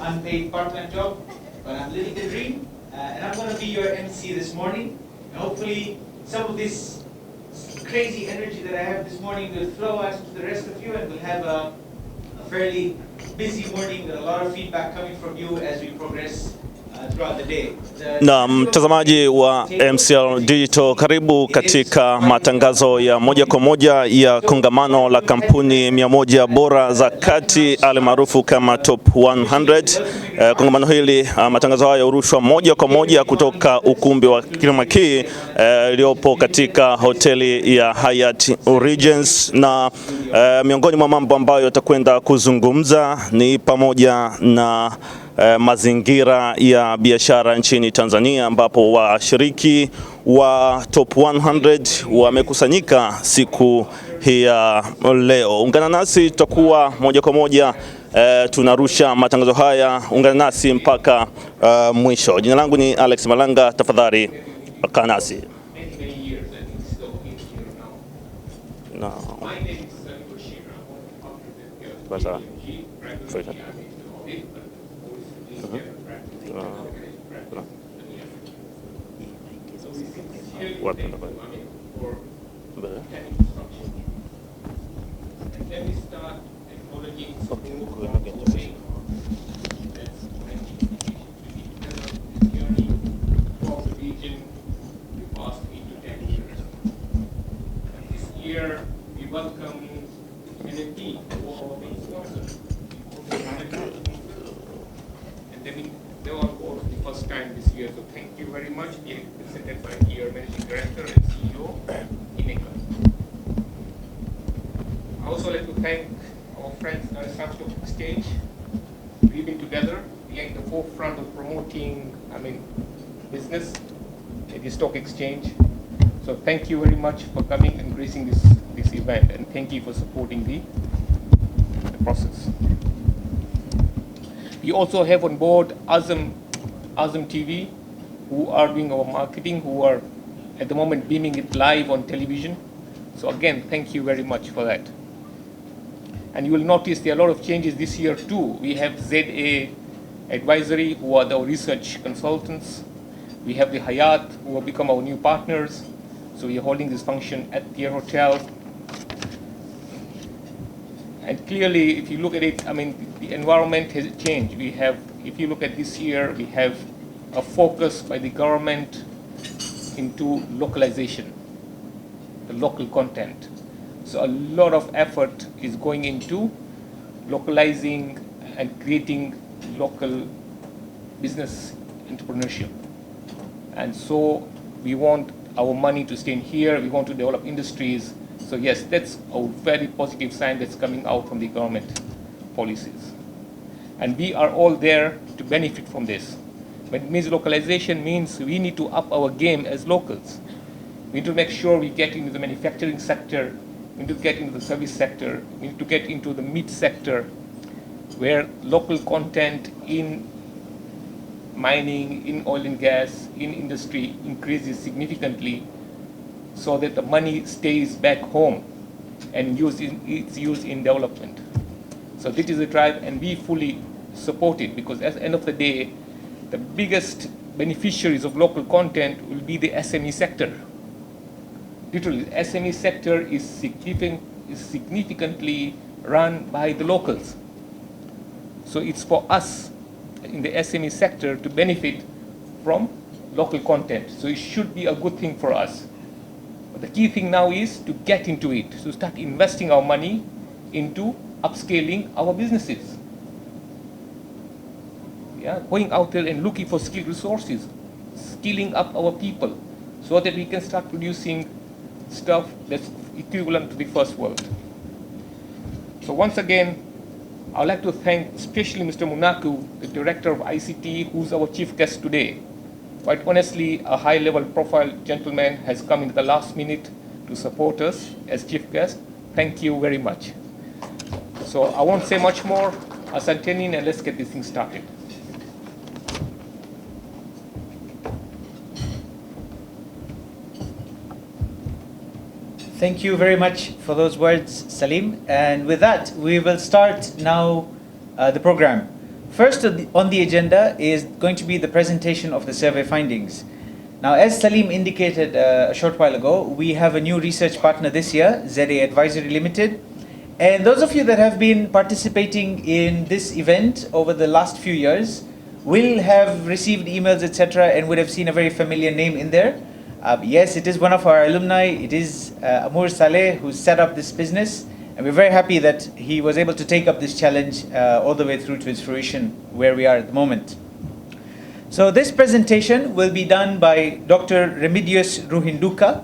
unpaid part-time job, but I'm living the dream, and I'm going to be your MC this morning. And hopefully, some of this crazy energy that I have this morning will flow out to the rest of you, and we'll have a fairly busy morning with a lot of feedback coming from you as we progress throughout the day. Na mtazamaji wa MCL Digital, karibu katika matangazo ya moja kwa moja ya kongamano la kampuni 100 bora za kati almaarufu kama Top 100. Kongamano hili, matangazo haya hurushwa moja kwa moja kutoka ukumbi wa Kirimaki iliyopo katika hoteli ya Hyatt Regency, na miongoni mwa mambo ambayo yatakwenda kuzungumza ni pamoja na mazingira ya biashara nchini Tanzania, ambapo washiriki wa Top 100 wamekusanyika siku hii ya leo. Ungana nasi, tutakuwa moja kwa moja tunarusha matangazo haya. Ungana nasi mpaka mwisho. Jina langu ni Alex Malanga, tafadhali kaa nasi. No. What let me start acknowledging of the region the past 8 to 10 years. This year we welcome NFT for our main sponsor. And they were all for the first time this year, so thank you very much. Presented by your Managing Director and CEO, Mwaka. I also like to thank our friends at the Stock Exchange. We've been together, we are in the forefront of promoting, business at the stock exchange. So thank you very much for coming and gracing this event, and thank you for supporting the process. We also have on board Azam TV, who are doing our marketing, who are at the moment beaming it live on television. So again, thank you very much for that. And you will notice there are a lot of changes this year too. We have ZA Advisory, who are the research consultants. We have the Hyatt, who have become our new partners. So we are holding this function at their hotel. And clearly, if you look at it, the environment has changed. We have, if you look at this year, we have a focus by the government into localization, the local content. So a lot of effort is going into localizing and creating local business entrepreneurship. And so we want our money to stay in here, we want to develop industries. So yes, that's a very positive sign that's coming out from the government policies. And we are all there to benefit from this. But it means localization means we need to up our game as locals. We need to make sure we get into the manufacturing sector, we need to get into the service sector, we need to get into the meat sector, where local content in mining, in oil and gas, in industry increases significantly, so that the money stays back home and it's used in development. So this is the drive, and we fully support it, because at the end of the day, the biggest beneficiaries of local content will be the SME sector. Literally, the SME sector is significantly run by the locals. So it's for us in the SME sector to benefit from local content. So it should be a good thing for us. But the key thing now is to get into it, to start investing our money into upscaling our businesses. Yeah, going out there and looking for skilled resources, skilling up our people, so that we can start producing stuff that's equivalent to the first world. So once again, I'd like to thank especially Mr. Mwaka, the Director of ICT, who's our chief guest today. Quite honestly, a high-level profile gentleman has come in at the last minute to support us as chief guest. Thank you very much. So I won't say much more. Asanteni, and let's get this thing started. Thank you very much for those words, Salim. And with that, we will start now the program. First on the agenda is going to be the presentation of the survey findings. Now, as Salim indicated a short while ago, we have a new research partner this year, ZA Advisory Limited. And those of you that have been participating in this event over the last few years will have received emails, etc., and would have seen a very familiar name in there. Yes, it is one of our alumni. It is Amur Saleh, who set up this business. And we're very happy that he was able to take up this challenge all the way through to its fruition where we are at the moment. So this presentation will be done by Dr. Remedios Ruhinduka.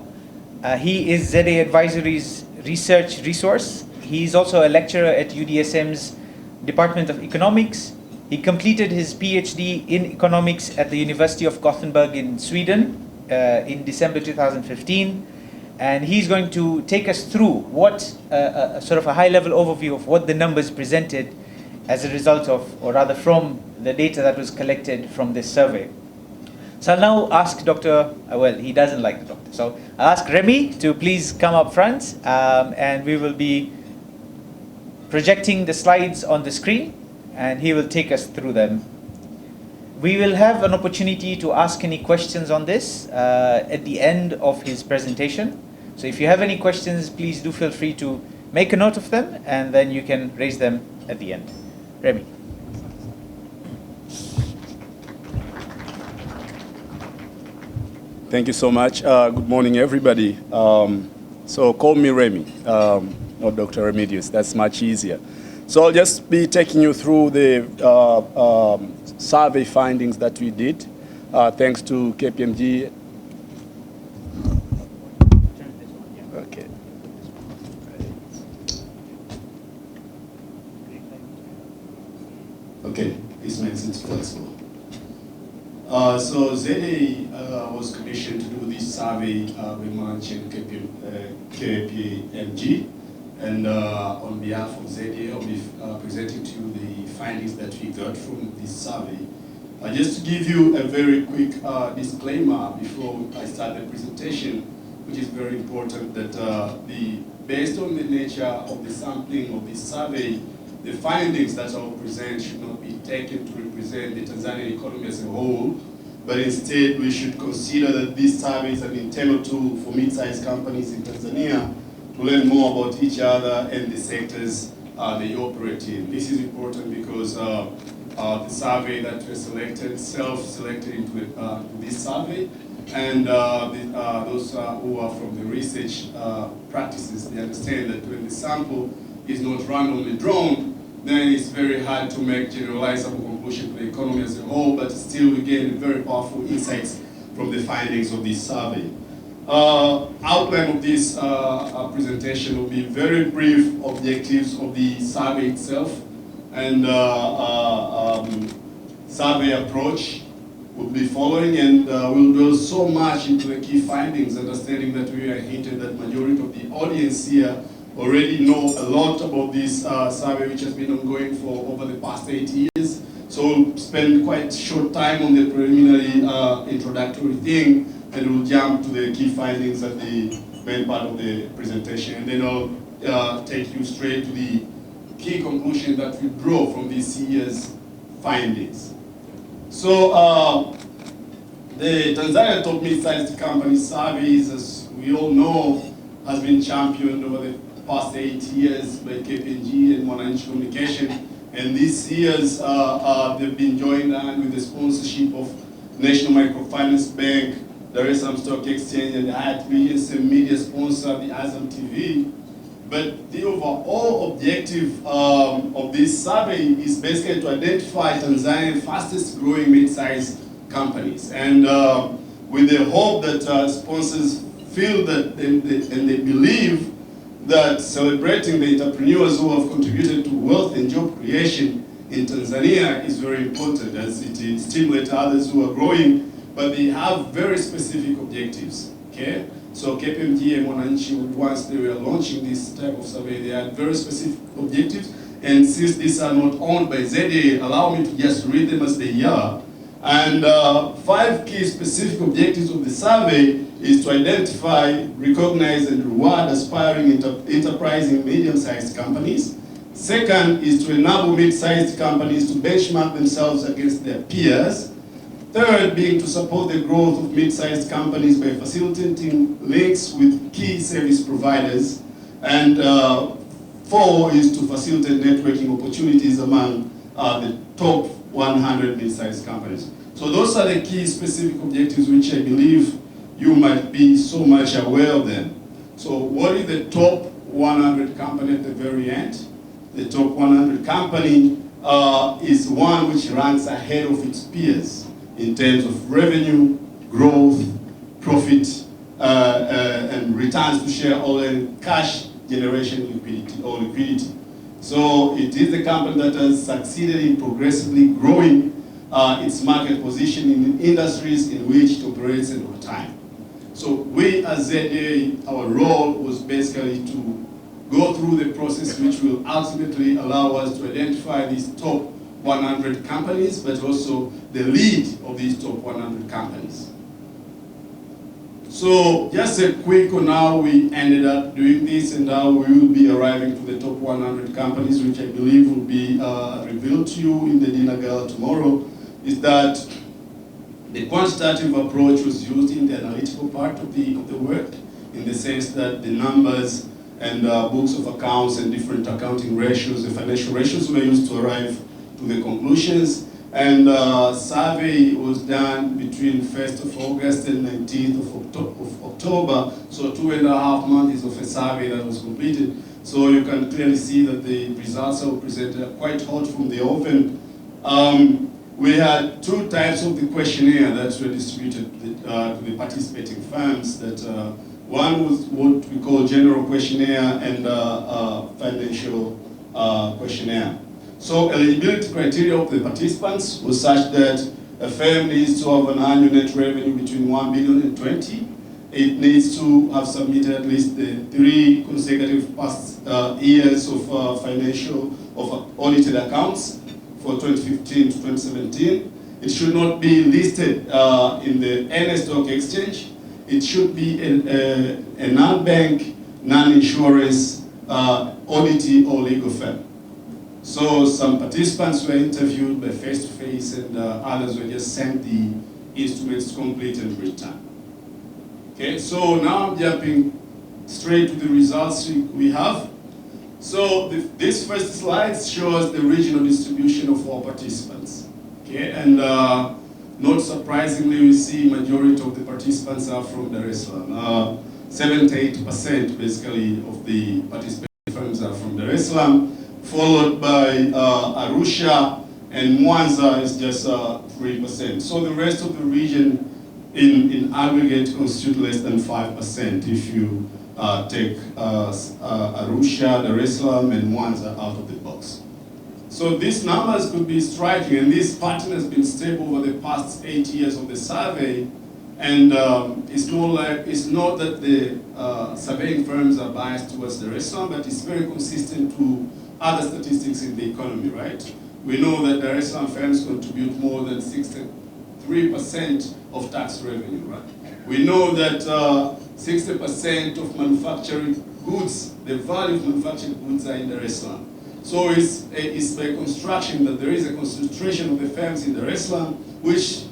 He is ZA Advisory's research resource. He is also a lecturer at UDSM's Department of Economics. He completed his PhD in economics at the University of Gothenburg in Sweden in December 2015. And he's going to take us through what sort of a high-level overview of what the numbers presented as a result of, or rather from, the data that was collected from this survey. So I'll now ask Dr. Well, he doesn't like the doctor. So I'll ask Remy to please come up front, and we will be projecting the slides on the screen, and he will take us through them. We will have an opportunity to ask any questions on this at the end of his presentation. So if you have any questions, please do feel free to make a note of them, and then you can raise them at the end. Remy. Thank you so much. Good morning, everybody. So call me Remy, not Dr. Remedios. That's much easier. So I'll just be taking you through the survey findings that we did, thanks to KPMG. Okay. Okay, this makes it flexible. So ZA was commissioned to do this survey with Mwananchi and KPMG. And on behalf of ZA, I'll be presenting to you the findings that we got from this survey. Just to give you a very quick disclaimer before I start the presentation, which is very important, that based on the nature of the sampling of this survey, the findings that I will present should not be taken to represent the Tanzanian economy as a whole, but instead we should consider that this survey is an internal tool for mid-sized companies in Tanzania to learn more about each other and the sectors they operate in. This is important because the survey that was selected, self-selected into this survey, and those who are from the research practices, they understand that when the sample is not randomly drawn, then it's very hard to make generalizable conclusion to the economy as a whole, but still we gain very powerful insights from the findings of this survey. Outline of this presentation will be very brief objectives of the survey itself, and survey approach will be following, and we'll go so much into the key findings, understanding that we are hinted that majority of the audience here already know a lot about this survey, which has been ongoing for over the past 8 years. So we'll spend quite short time on the preliminary introductory thing, and we'll jump to the key findings at the main part of the presentation. And then I'll take you straight to the key conclusion that we draw from this year's findings. So the Tanzania Top Mid-Sized Company Surveys, as we all know, has been championed over the past 8 years by KPMG and Mwananchi Communication. And this year's they've been joined with the sponsorship of National Microfinance Bank, Dar es Salaam Stock Exchange, and the Hyatt BSM Media sponsor, the Azam TV. But the overall objective of this survey is basically to identify Tanzania's fastest growing mid-sized companies. And with the hope that sponsors feel that and they believe that celebrating the entrepreneurs who have contributed to wealth and job creation in Tanzania is very important, as it stimulates others who are growing, but they have very specific objectives, okay? So KPMG and Mwananchi, once they were launching this type of survey, they had very specific objectives, and since these are not owned by ZA, allow me to just read them as they are. And 5 key specific objectives of the survey is to identify, recognize, and reward aspiring enterprising medium-sized companies, Second is to enable mid-sized companies to benchmark themselves against their peers. Third being to support the growth of mid-sized companies by facilitating links with key service providers. And four is to facilitate networking opportunities among the top 100 mid-sized companies. So those are the key specific objectives which I believe you might be so much aware of them. So what is the top 100 company at the very end? The top 100 company is one which ranks ahead of its peers in terms of revenue, growth, profit, and returns to shareholder and cash generation liquidity. So it is the company that has succeeded in progressively growing its market position in industries in which it operates and over time. So we as ZDA, our role was basically to go through the process which will ultimately allow us to identify these top 100 companies, but also the lead of these top 100 companies. So just a quick on how we ended up doing this and how we will be arriving to the top 100 companies, which I believe will be revealed to you in the dinner gala tomorrow, is that the quantitative approach was used in the analytical part of the work, in the sense that the numbers and books of accounts and different accounting ratios, the financial ratios were used to arrive to the conclusions. And survey was done between 1st of August and 19th of October, so 2.5 months of a survey that was completed. So you can clearly see that the results are presented quite hot from the oven. We had two types of the questionnaire that were distributed to the participating firms. That one was what we call general questionnaire and financial questionnaire. So eligibility criteria of the participants was such that a firm needs to have an annual net revenue between 1 billion and 20. It needs to have submitted at least 3 consecutive past years of audited accounts for 2015 to 2017. It should not be listed in the NS Stock Exchange. It should be a non-bank, non-insurance, audit or legal firm. So some participants were interviewed by face-to-face and others were just sent the instruments to complete and return. Okay, so now I'm jumping straight to the results we have. So this first slide shows the regional distribution of our participants. Okay, and not surprisingly, we see majority of the participants are from Dar es Salaam. 78% basically of the participating firms are from Dar es Salaam, followed by Arusha, and Mwanza is just 3%. So the rest of the region in aggregate constitute less than 5% if you take Arusha, Dar es Salaam, and Mwanza out of the box. So these numbers could be striking, and this pattern has been stable over the past 8 years of the survey. And it's not that the surveying firms are biased towards Dar es Salaam, but it's very consistent to other statistics in the economy, right? We know that Dar es Salaam firms contribute more than 63% of tax revenue, right? We know that 60% of manufacturing goods, the value of manufacturing goods are in Dar es Salaam. So it's by construction that there is a concentration of the firms in Dar es Salaam, which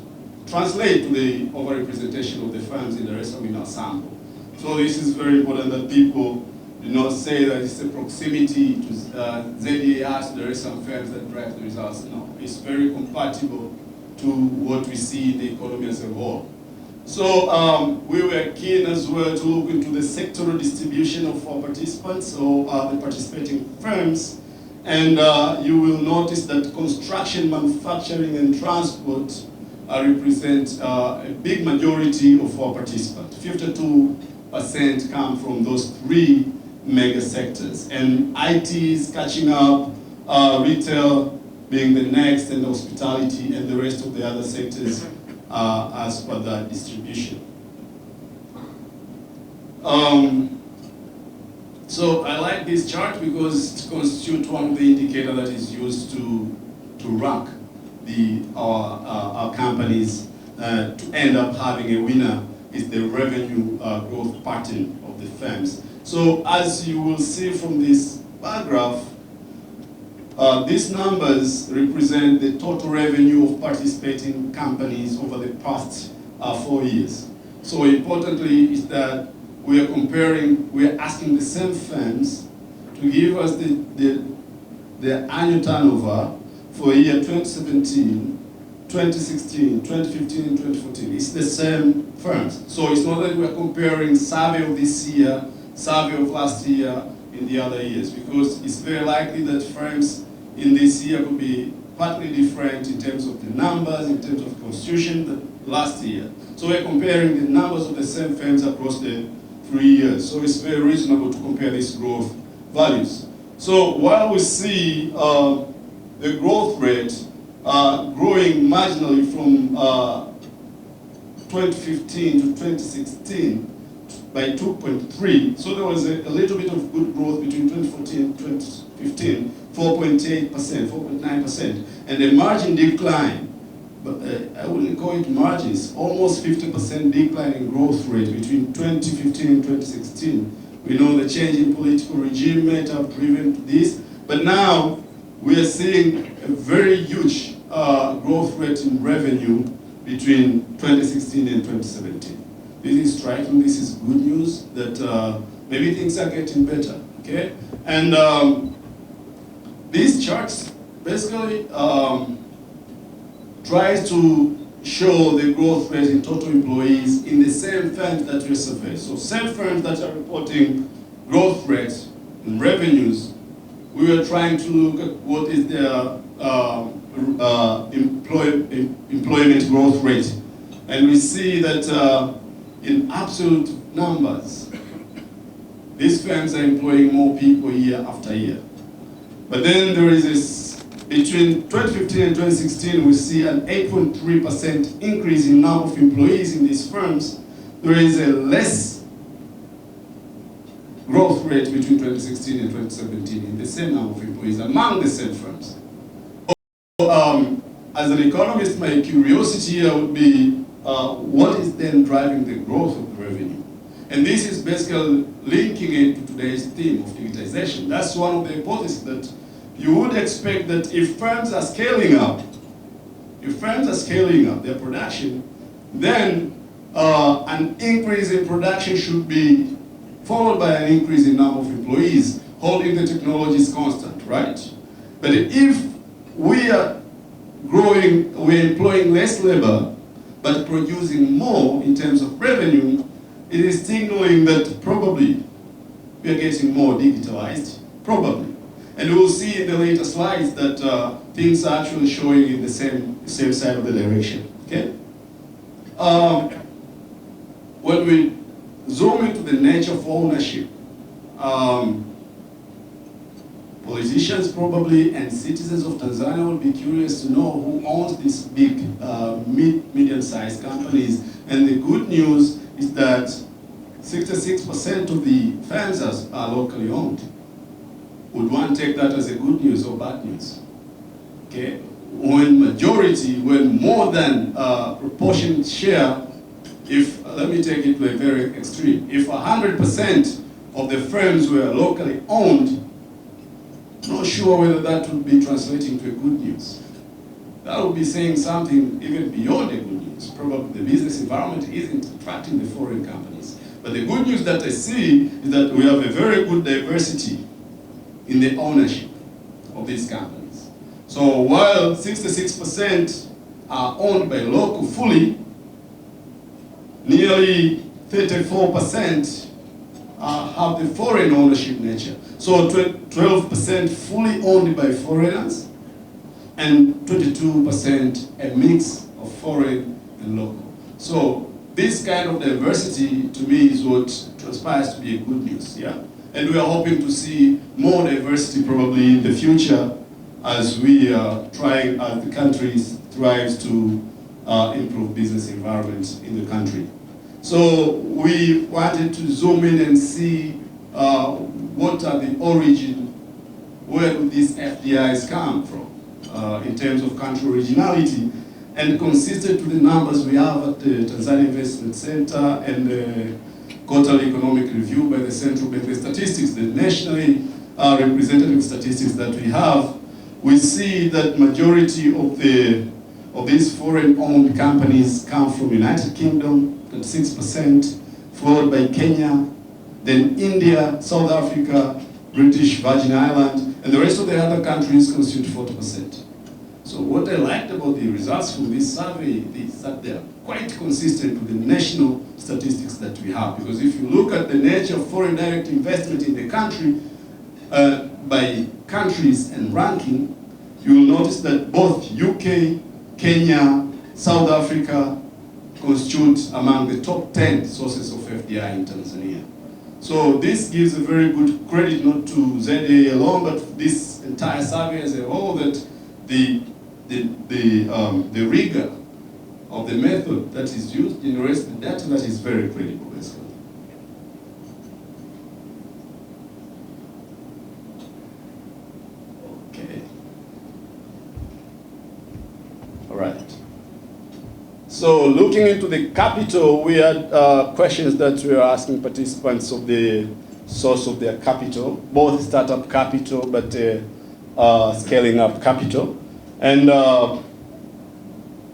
translate to the overrepresentation of the firms in Dar es Salaam in our sample. So this is very important that people do not say that it's a proximity to ZDA to Dar es Salaam firms that drive the results. No, it's very compatible to what we see in the economy as a whole. So we were keen as well to look into the sectoral distribution of our participants, or the participating firms. And you will notice that construction, manufacturing, and transport represent a big majority of our participants. 52% come from those 3 mega sectors. And IT is catching up, retail being the next, and hospitality, and the rest of the other sectors as per that distribution. So I like this chart because it constitutes one of the indicators that is used to rank our companies to end up having a winner is the revenue growth pattern of the firms. So as you will see from this bar graph, these numbers represent the total revenue of participating companies over the past 4 years. So importantly is that we are asking the same firms to give us the annual turnover for year 2017, 2016, 2015, and 2014. It's the same firms. So it's not that we are comparing survey of this year, survey of last year, in the other years, because it's very likely that firms in this year could be partly different in terms of the numbers, in terms of constitution than last year. So we're comparing the numbers of the same firms across the 3 years. So it's very reasonable to compare these growth values. So while we see the growth rate growing marginally from 2015 to 2016 by 2.3, so there was a little bit of good growth between 2014 and 2015, 4.8%, 4.9%, and a margin decline, but I wouldn't call it margins, almost 50% decline in growth rate between 2015 and 2016. We know the change in political regime might have driven this, but now we are seeing a very huge growth rate in revenue between 2016 and 2017. This is striking, this is good news, that maybe things are getting better, okay? And these charts basically tries to show the growth rate in total employees in the same firms that we survey. So same firms that are reporting growth rates and revenues, we were trying to look at what is their employment growth rate. And we see that in absolute numbers, these firms are employing more people year after year. But then there is this, between 2015 and 2016, we see an 8.3% increase in number of employees in these firms. There is a less growth rate between 2016 and 2017 in the same number of employees among the same firms. So, as an economist, my curiosity here would be, what is then driving the growth of the revenue? And this is basically linking it to today's theme of digitization. That's one of the hypotheses, that you would expect that if firms are scaling up their production, then an increase in production should be followed by an increase in number of employees, holding the technologies constant, right? But if we are growing, we're employing less labor, but producing more in terms of revenue, it is signaling that probably we are getting more digitalized, probably. And we'll see in the later slides that things are actually showing in the same side of the direction, okay? When we zoom into the nature of ownership, politicians probably and citizens of Tanzania will be curious to know who owns these big medium-sized companies. And the good news is that 66% of the firms are locally owned. Would one take that as a good news or bad news? Okay, when more than proportionate share, let me take it to a very extreme. If 100% of the firms were locally owned, not sure whether that would be translating to a good news. That would be saying something even beyond a good news. Probably the business environment isn't attracting the foreign companies. But the good news that I see is that we have a very good diversity in the ownership of these companies. So while 66% are owned by local fully, nearly 34% have the foreign ownership nature. So 12% fully owned by foreigners, and 22% a mix of foreign and local. So this kind of diversity, to me, is what transpires to be a good news, yeah? And we are hoping to see more diversity probably in the future as we are trying, as the country strives to improve business environment in the country. So we wanted to zoom in and see what are the origin, where do these FDIs come from in terms of country originality, and consistent to the numbers we have at the Tanzania Investment Center and the Quarterly Economic Review by the Central Bank. The statistics, the nationally representative statistics that we have, we see that majority of these foreign-owned companies come from United Kingdom, 26%, followed by Kenya, then India, South Africa, British Virgin Islands, and the rest of the other countries constitute 40%. So what I liked about the results from this survey is that they are quite consistent with the national statistics that we have. Because if you look at the nature of foreign direct investment in the country, by countries and ranking, you will notice that both UK, Kenya, South Africa constitute among the top 10 sources of FDI in Tanzania. So this gives a very good credit not to ZA alone, but this entire survey as a whole, that the rigor of the method that is used generates the data that is very credible, basically. Okay. All right. So looking into the capital, we had questions that we were asking participants of the source of their capital, both startup capital, but scaling up capital. And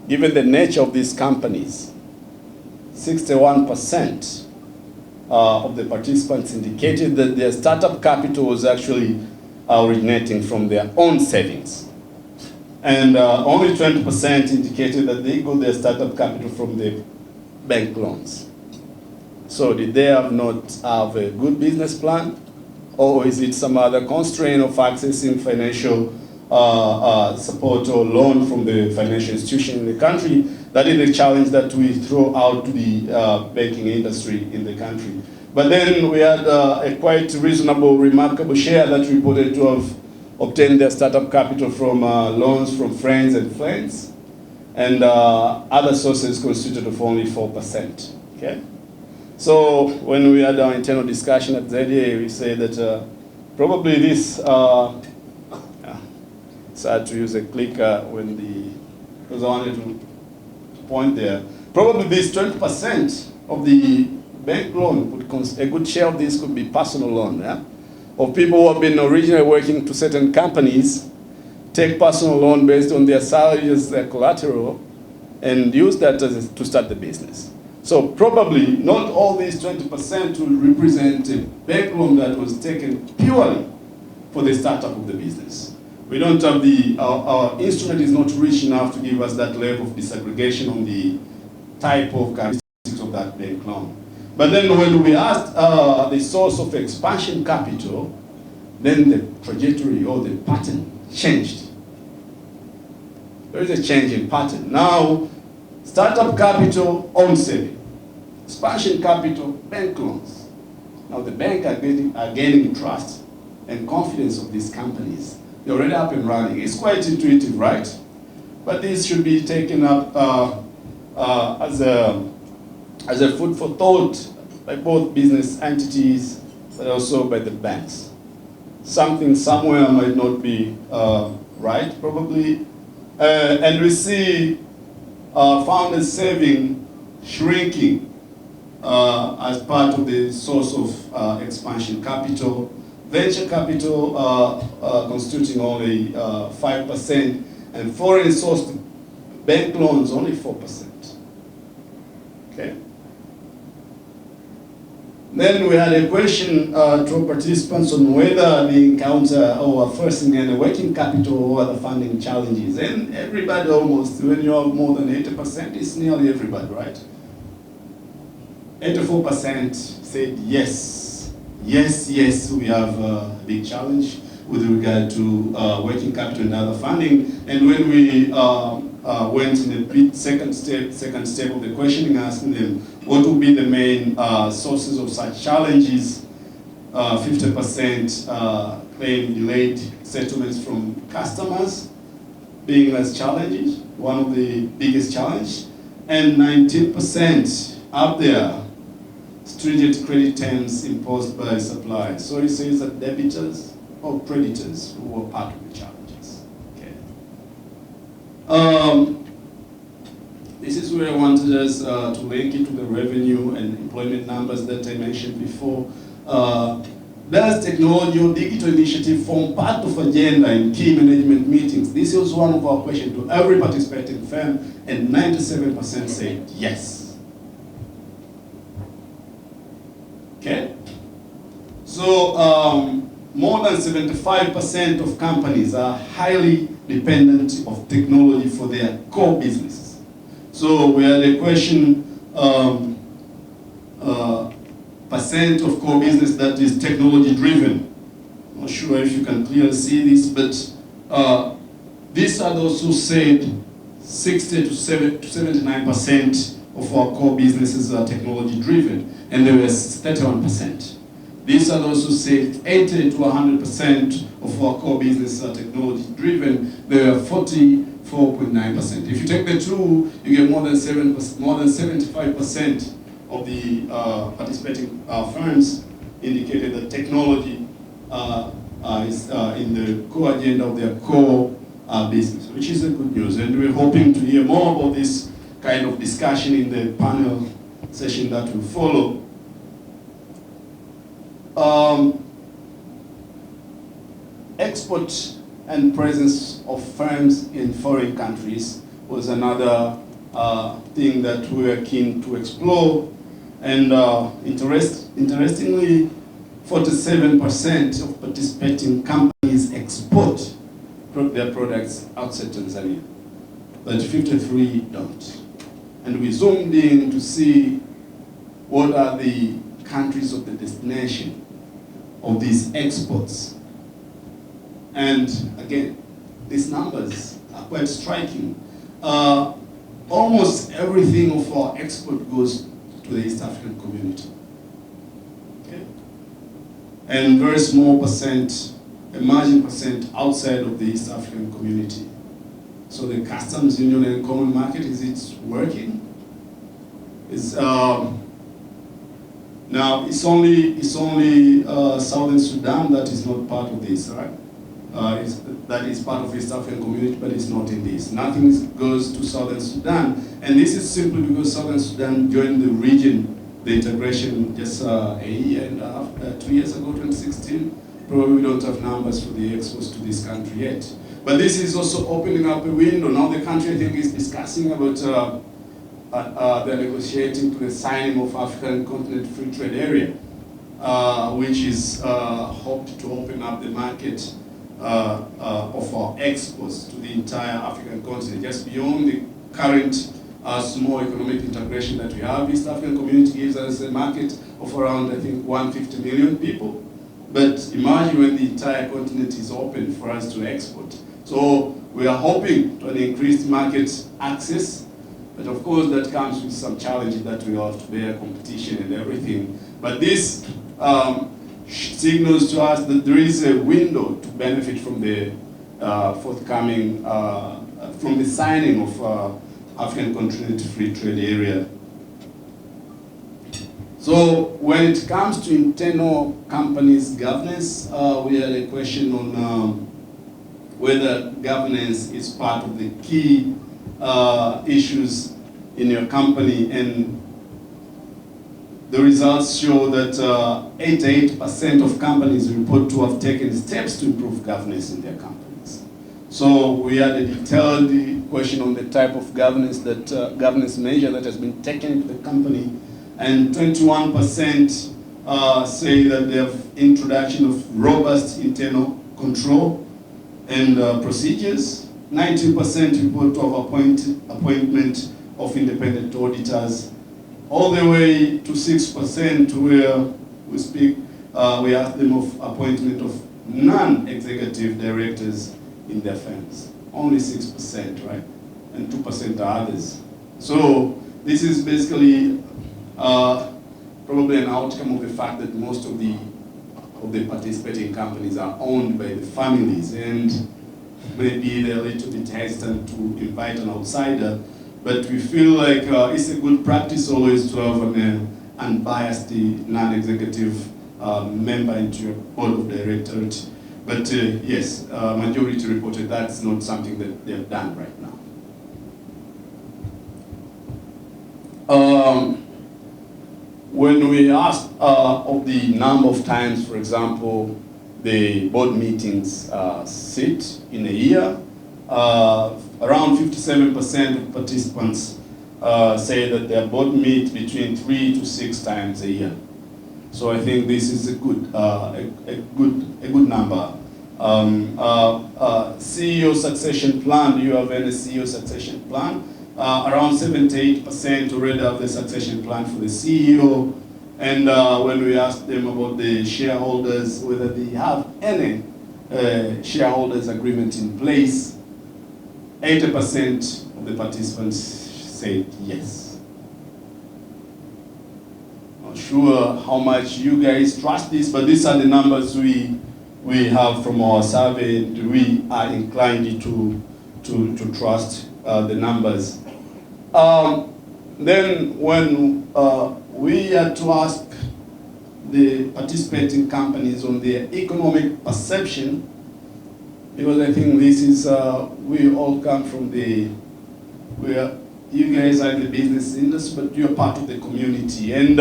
given the nature of these companies, 61% of the participants indicated that their startup capital was actually originating from their own savings. And only 20% indicated that they got their startup capital from the bank loans. So did they not have a good business plan? Or is it some other constraint of accessing financial support or loan from the financial institution in the country? That is the challenge that we throw out to the banking industry in the country. But then we had a quite reasonable, remarkable share that reported to have obtained their startup capital from loans from friends and friends, and other sources constituted of only 4%. Okay? So when we had our internal discussion at ZDA, we say that probably this, it's hard to use a clicker because I wanted to point there. Probably this 20% of the bank loan, a good share of this could be personal loan, yeah? Of people who have been originally working to certain companies, take personal loan based on their salary as their collateral, and use that to start the business. So probably not all these 20% will represent a bank loan that was taken purely for the startup of the business. We don't have our instrument is not rich enough to give us that level of disaggregation on the type of characteristics of that bank loan. But then when we asked the source of expansion capital, then the trajectory or the pattern changed. There is a change in pattern. Now, startup capital, own saving. Expansion capital, bank loans. Now the bank are gaining trust and confidence of these companies. They're already up and running. It's quite intuitive, right? But this should be taken up as a food for thought by both business entities, but also by the banks. Something somewhere might not be right, probably. And we see founders saving shrinking as part of the source of expansion capital. Venture capital constituting only 5%, and foreign sourced bank loans only 4%. Okay. Then we had a question to participants on whether they encounter or are facing any working capital or other funding challenges. And everybody almost, when you have more than 80%, it's nearly everybody, right? 84% said yes. Yes, we have a big challenge with regard to working capital and other funding. And when we went in the second step of the questioning, asking them what would be the main sources of such challenges, 50% claim delayed settlements from customers being as challenges, one of the biggest challenge, and 19% up there, stringent credit terms imposed by suppliers. So it says that debitors or creditors who were part of the challenges. Okay. This is where I wanted us to link it to the revenue and employment numbers that I mentioned before. Does technology or digital initiative form part of agenda in key management meetings? This was one of our questions to every participating firm, and 97% said yes. Okay? So more than 75% of companies are highly dependent of technology for their core businesses. So we had a question, percent of core business that is technology driven. I'm not sure if you can clearly see this, but these are those who said 60 to 79% of our core businesses are technology driven, and there was 31%. These are those who said 80 to 100% of our core businesses are technology driven. There are 44.9%. If you take the two, you get more than 75% of the participating firms indicated that technology is in the core agenda of their core business, which is a good news. And we're hoping to hear more about this kind of discussion in the panel session that will follow. Export and presence of firms in foreign countries was another thing that we were keen to explore. And interestingly, 47% of participating companies export their products outside Tanzania, but 53 don't. And we zoomed in to see what are the countries of the destination of these exports. And again, these numbers are quite striking. Almost everything of our export goes to the East African community. Okay? And very small percent, emerging percent outside of the East African community. So the customs union and common market, is it working? Now it's only Southern Sudan that is not part of this, right? That is part of East African community, but it's not in this. Nothing goes to Southern Sudan, and this is simply because Southern Sudan joined the region, the integration just a year and a half, 2 years ago, 2016. Probably we don't have numbers for the exports to this country yet. But this is also opening up a window. Now the country, I think, is discussing about they're negotiating to the signing of African Continent Free Trade Area, which is hoped to open up the market of our exports to the entire African continent, just beyond the current small economic integration that we have. East African community gives us a market of around, I think, 150 million people. But imagine when the entire continent is open for us to export. So we are hoping to an increased market access, but of course that comes with some challenges that we have to bear, competition and everything. But this signals to us that there is a window to benefit from the forthcoming, from the signing of African Continental Free Trade Area. So when it comes to internal companies governance, we had a question on whether governance is part of the key issues in your company, and the results show that 88% of companies report to have taken steps to improve governance in their companies. So we had a detailed question on the type of governance that governance measure that has been taken into the company, and 21% say that they have introduction of robust internal control and procedures. 19% report of appointment of independent auditors, all the way to 6% where we ask them of appointment of non-executive directors in their firms. Only 6%, right? And 2% are others. So this is basically probably an outcome of the fact that most of the participating companies are owned by the families, and maybe they're a little bit hesitant to invite an outsider, but we feel like it's a good practice always to have an unbiased, non-executive member into your board of directors. But yes, majority reported that's not something that they've done right now. when we asked of the number of times, for example, the board meetings sit in a year, around 57% of participants say that their board meet between 3 to 6 times a year. So I think this is a good number. CEO succession plan. Do you have any CEO succession plan? Around 78% already have the succession plan for the CEO. And when we asked them about the shareholders, whether they have any shareholders agreement in place, 80% of the participants said yes. Not sure how much you guys trust this, but these are the numbers we have from our survey. We are inclined to trust the numbers. Then when we had to ask the participating companies on their economic perception, because I think this is, we all come from you guys are in the business industry, but you're part of the community. And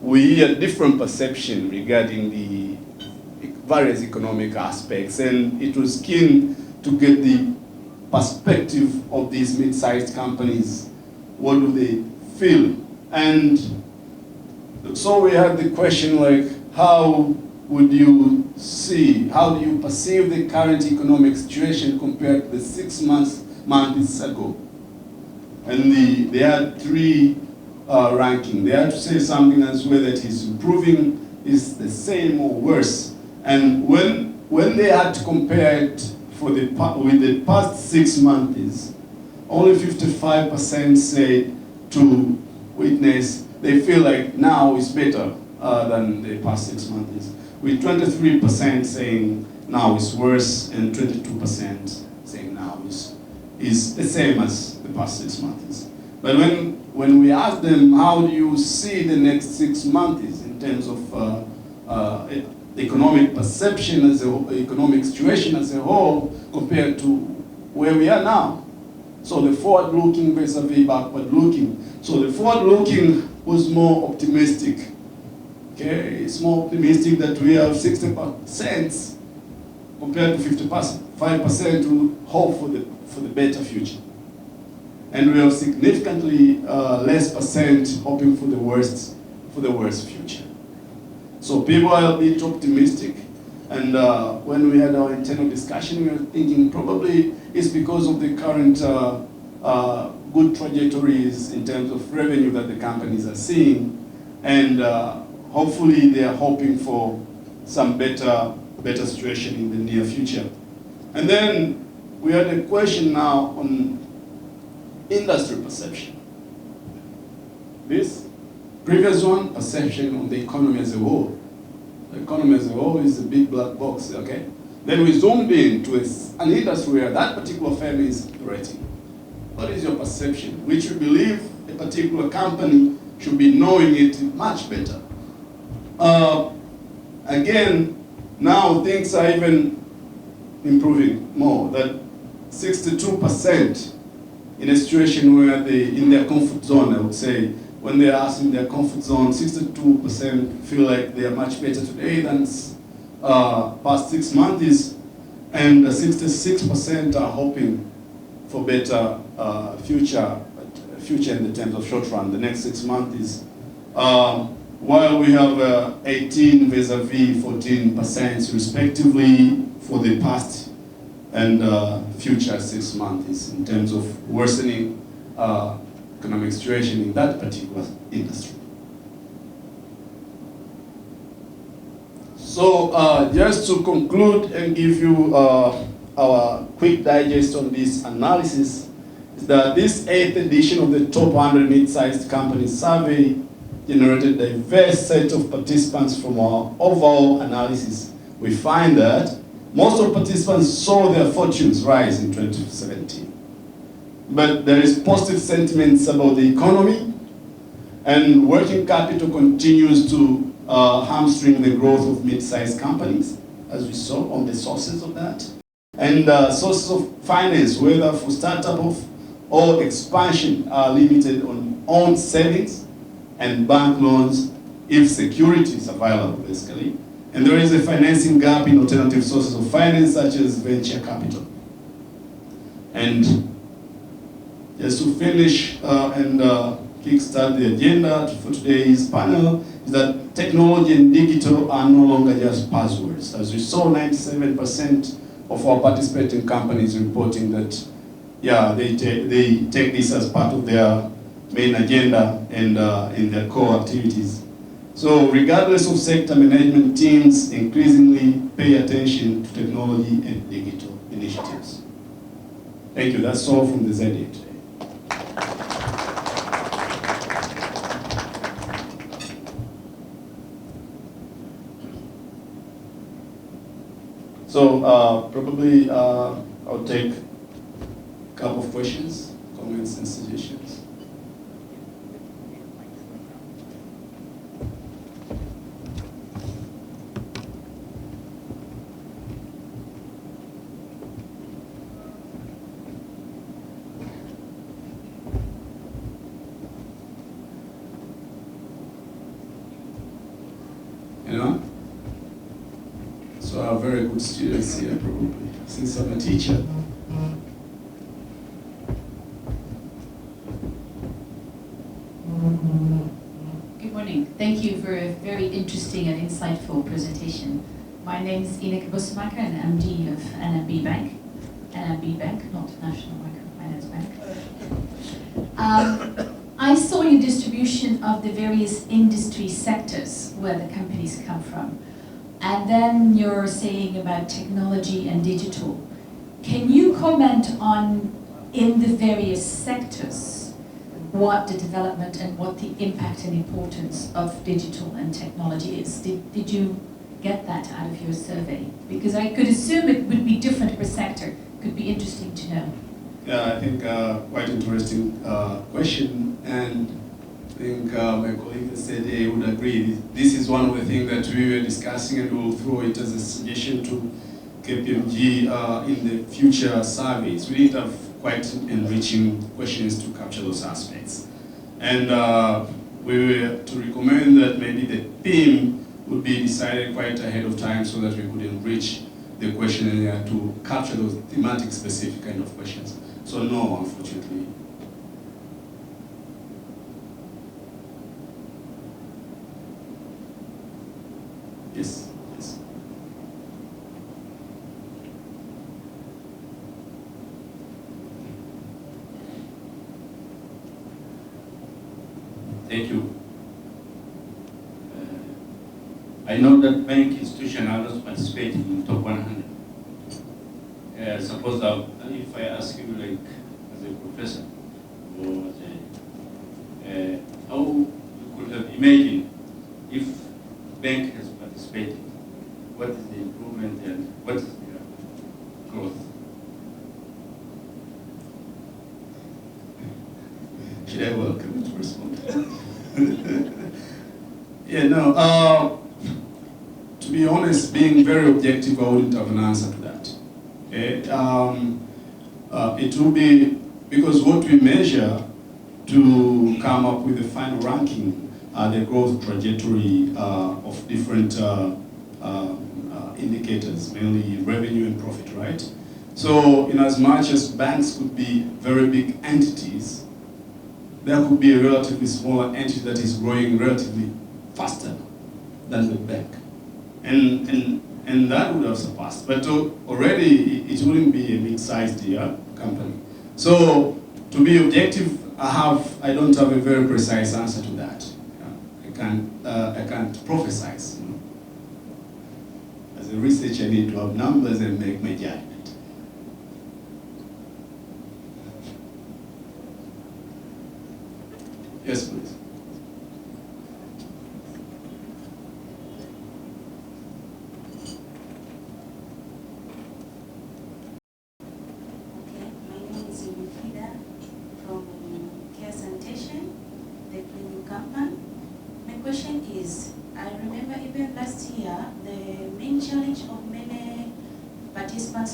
we hear different perception regarding the various economic aspects. And it was keen to get the perspective of these mid-sized companies. What do they feel? And so we had the question like, how would you see, how do you perceive the current economic situation compared to the 6 months ago? And they had 3 ranking. They had to say something as whether it is improving, is the same or worse. And when they had to compare it with the past 6 months, only 55% said to witness they feel like now is better than the past 6 months, with 23% saying now is worse and 22% saying now is the same as the past 6 months. But when we ask them, how do you see the next 6 months in terms of economic perception economic situation as a whole compared to where we are now? So the forward-looking vis-a-vis backward-looking. So the forward-looking was more optimistic. Okay, it's more optimistic that we have 60% compared to 55% who hope for the better future. And we have significantly less percent hoping for the worst future. So people are a bit optimistic, and when we had our internal discussion, we were thinking probably it's because of the current good trajectories in terms of revenue that the companies are seeing, and hopefully they are hoping for some better situation in the near future. And then we had a question now on industry perception. This previous one, perception on the economy as a whole. The economy as a whole is a big black box, okay? Then we zoomed in to an industry where that particular firm is operating. What is your perception? Which you believe a particular company should be knowing it much better. Again, now things are even improving more. That 62% in a situation where in their comfort zone, I would say, when they are asked in their comfort zone, 62% feel like they are much better today than past 6 months, and 66% are hoping for better future in the terms of short run, the next 6 months. While we have 18 vis-a-vis 14% respectively for the past and future 6 months in terms of worsening economic situation in that particular industry. So just to conclude and give you our quick digest on this analysis, is that this 8th edition of the Top 100 Mid-Sized Companies Survey generated a diverse set of participants from our overall analysis. We find that most of participants saw their fortunes rise in 2017. But there is positive sentiments about the economy, and working capital continues to hamstring the growth of mid-sized companies, as we saw on the sources of that. And sources of finance, whether for startup or expansion, are limited on own savings and bank loans if security is available, basically. And there is a financing gap in alternative sources of finance, such as venture capital. And just to finish and kickstart the agenda for today's panel, is that technology and digital are no longer just buzzwords. As we saw, 97% of our participating companies reporting that, yeah, they take this as part of their main agenda and in their core activities. So regardless of sector, management teams increasingly pay attention to technology and digital initiatives. Thank you. That's all from the ZA today. So probably I'll take a couple of questions, comments, and suggestions. Anyone? So I have very good students here, probably, since I'm a teacher. Good morning. Thank you for a very interesting and insightful presentation. My name is Ineke Bussemaka, and MD of NMB Bank. NMB Bank, not National Microfinance Bank. I saw your distribution of the various industry sectors where the companies come from. And then you're saying about technology and digital. Can you comment on, in the various sectors, what the development and what the impact and importance of digital and technology is? Did you get that out of your survey? Because I could assume it would be different per sector. Could be interesting to know. Yeah, I think quite interesting question, and I think my colleague said they would agree. This is one of the things that we were discussing, and we'll throw it as a suggestion to KPMG in the future surveys. We need to have quite enriching questions to capture those aspects. And we were to recommend that maybe the theme would be decided quite ahead of time so that we could enrich the questionnaire to capture those thematic specific kind of questions. So no, unfortunately. Yes, yes. Thank you. I know that bank institution are not participating in top 100. Suppose if I ask you, like, as a professor, or as a, how you could have imagined if bank has participated, what is the improvement and what is the growth? Should I welcome to respond? Yeah, no. To be honest, being very objective, I wouldn't have an answer to that. Okay? It will be because what we measure to come up with the final ranking are the growth trajectory of different indicators, mainly revenue and profit, right? So, in as much as banks could be very big entities, there could be a relatively smaller entity that is growing relatively faster than the bank. And that would have surpassed. But already, it wouldn't be a mid-sized company. So, to be objective, I don't have a very precise answer to that. I can't prophesize. You know? As a researcher, I need to have numbers and make my judgment. Yes, please.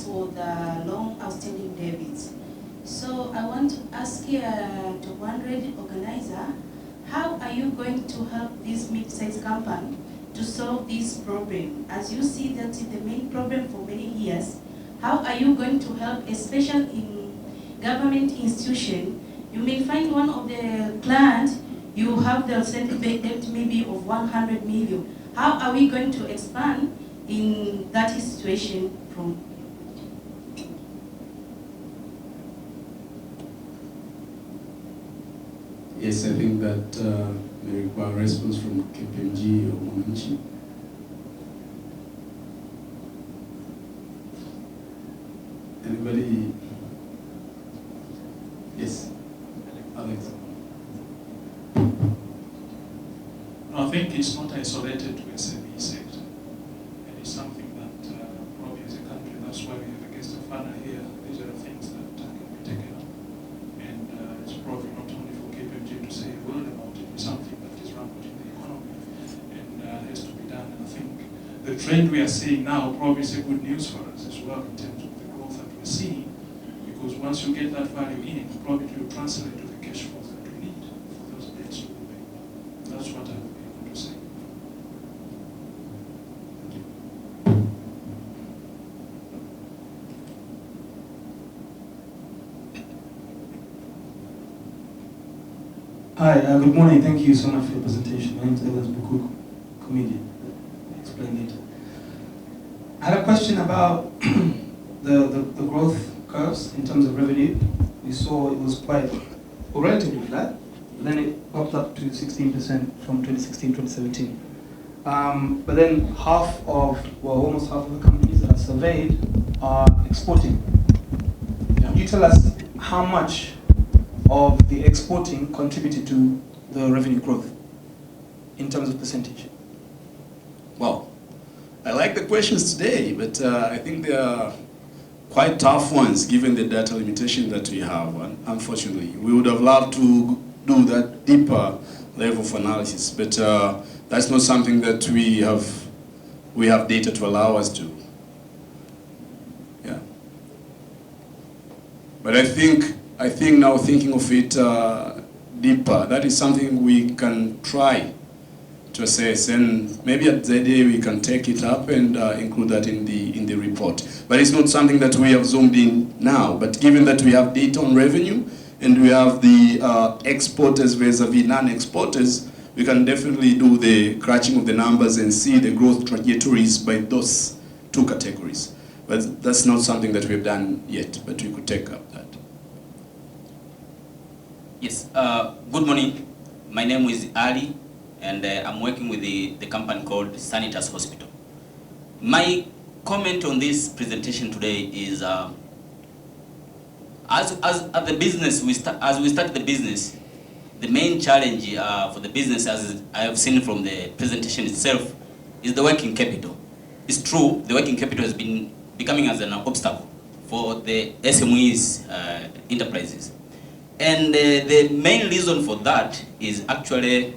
For the long outstanding debits. So I want to ask you to one organizer, how are you going to help this mid-sized company to solve this problem? As you see, that's the main problem for many years. How are you going to help, especially in government institution? You may find one of the clients, you have the outstanding debt maybe of 100 million. How are we going to expand in that situation from? Yes, I think that may require a response from KPMG or Mwananchi. Anybody? Yes, Alex. I think it's not isolated to SME sector. It is something that probably as a country, that's why we have a guest of honor here. These are the things that can be taken up. And it's probably not only for KPMG to say a word about it, it's something that is rampant in the economy and has to be done. And I think the trend we are seeing now probably is a good news for us as well in terms of the growth that we're seeing. Because once you get that value in, probably it will translate to the cash flows that we need for those debts to be paid. That's what I would be able to say. Hi, good morning. Thank you so much for your presentation. My name is Evans Bukuku, comedian. I'll explain later. I had a question about the growth curves in terms of revenue. We saw it was quite relatively flat, but then it popped up to 16% from 2016 to 2017. But then almost half of the companies that are surveyed are exporting. Can you tell us how much of the exporting contributed to the revenue growth in terms of percentage? Well, I like the questions today, but I think they are quite tough ones given the data limitation that we have. And unfortunately, we would have loved to do that deeper level of analysis, but that's not something that we have data to allow us to. Yeah. But I think now thinking of it deeper, that is something we can try to assess, and maybe at the day we can take it up and include that in the report. But it's not something that we have zoomed in now. But given that we have data on revenue and we have the exporters vis-a-vis non-exporters, we can definitely do the crunching of the numbers and see the growth trajectories by those two categories. But that's not something that we've done yet, but we could take up that. Yes, good morning. My name is Ali, and I'm working with the company called Sanitas Hospital. My comment on this presentation today is, as the business, as we start the business, the main challenge for the business, as I have seen from the presentation itself, is the working capital. It's true, the working capital has been becoming as an obstacle for the SMEs enterprises. And the main reason for that is actually,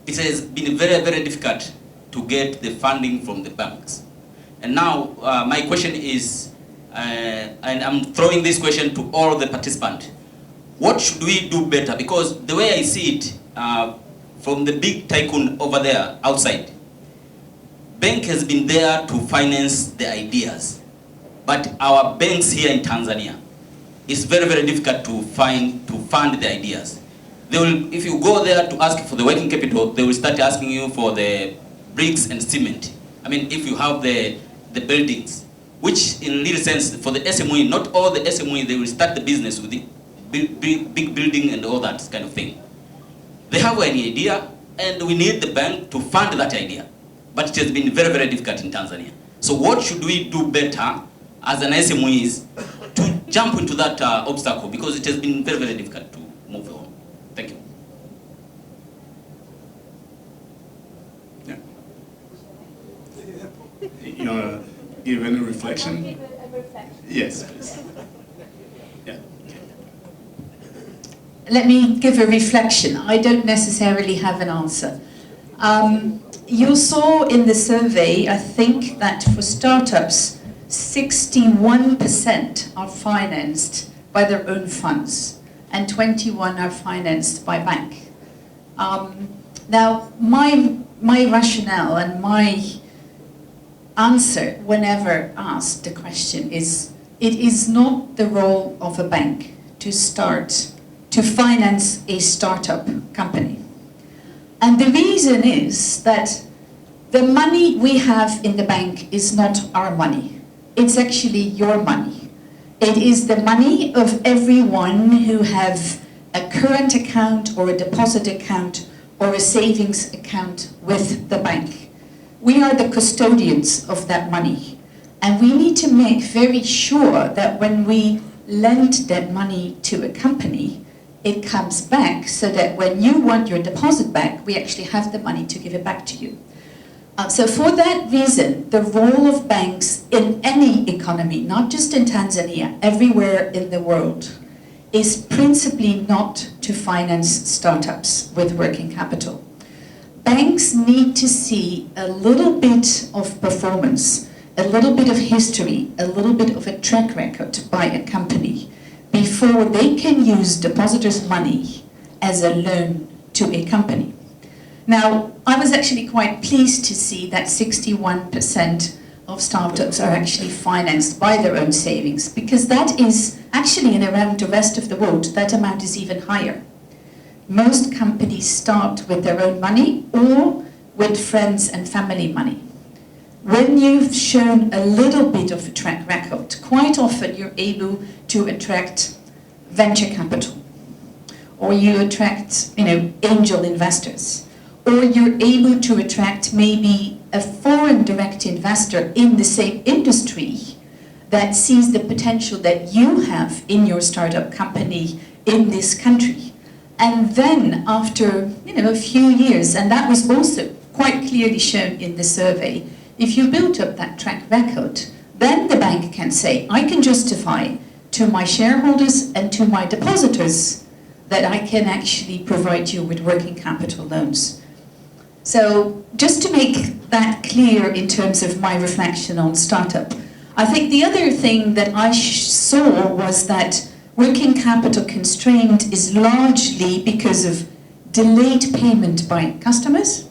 it has been very, very difficult to get the funding from the banks. And now, my question is, and I'm throwing this question to all the participants, what should we do better? Because the way I see it, from the big tycoon over there, outside, bank has been there to finance the ideas. But our banks here in Tanzania, it's very, very difficult to fund the ideas. They will, if you go there to ask for the working capital, they will start asking you for the bricks and cement. I mean, if you have the buildings, which in real sense, for the SME, not all the SME, they will start the business with the big building and all that kind of thing. They have an idea, and we need the bank to fund that idea. But it has been very, very difficult in Tanzania. So what should we do better as an SMEs to jump into that obstacle, because it has been very, very difficult to move on. Thank you. Yeah. You want to give any reflection? Give a reflection. Yes, please. Yeah. Let me give a reflection. I don't necessarily have an answer. You saw in the survey, I think, that for startups, 61% are financed by their own funds. and 21 are financed by bank. Now, my rationale and my answer whenever asked the question is, it is not the role of a bank to finance a startup company. And the reason is that the money we have in the bank is not our money. It's actually your money. It is the money of everyone who have a current account or a deposit account or a savings account with the bank. We are the custodians of that money. And we need to make very sure that when we lend that money to a company, it comes back so that when you want your deposit back, we actually have the money to give it back to you. So for that reason, the role of banks in any economy, not just in Tanzania, everywhere in the world, is principally not to finance startups with working capital. Banks need to see a little bit of performance, a little bit of history, a little bit of a track record by a company before they can use depositors' money as a loan to a company. Now, I was actually quite pleased to see that 61% of startups are actually financed by their own savings, because that is actually, in around the rest of the world, that amount is even higher. Most companies start with their own money or with friends and family money. When you've shown a little bit of a track record, quite often you're able to attract venture capital, or you attract, angel investors, or you're able to attract maybe a foreign direct investor in the same industry that sees the potential that you have in your startup company in this country. And then after, a few years, and that was also quite clearly shown in the survey, if you built up that track record, then the bank can say, I can justify to my shareholders and to my depositors that I can actually provide you with working capital loans. So just to make that clear in terms of my reflection on startup, I think the other thing that I saw was that working capital constraint is largely because of delayed payment by customers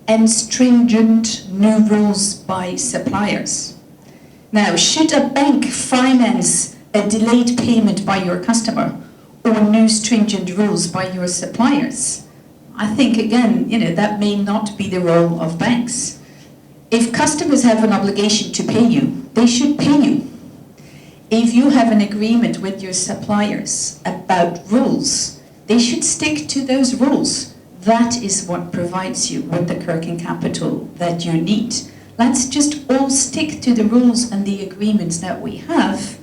and stringent new rules by suppliers. Now, should a bank finance a delayed payment by your customer or new stringent rules by your suppliers? I think, again, that may not be the role of banks. If customers have an obligation to pay you, they should pay you. If you have an agreement with your suppliers about rules, they should stick to those rules. That is what provides you with the working capital that you need. Let's just all stick to the rules and the agreements that we have,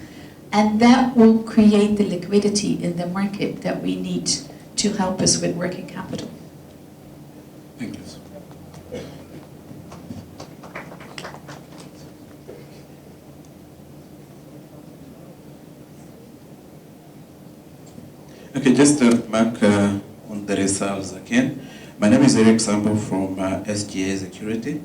and that will create the liquidity in the market that we need to help us with working capital. Thank you. Okay, just to mark on the results again. My name is Eric Sambo from SGA Security.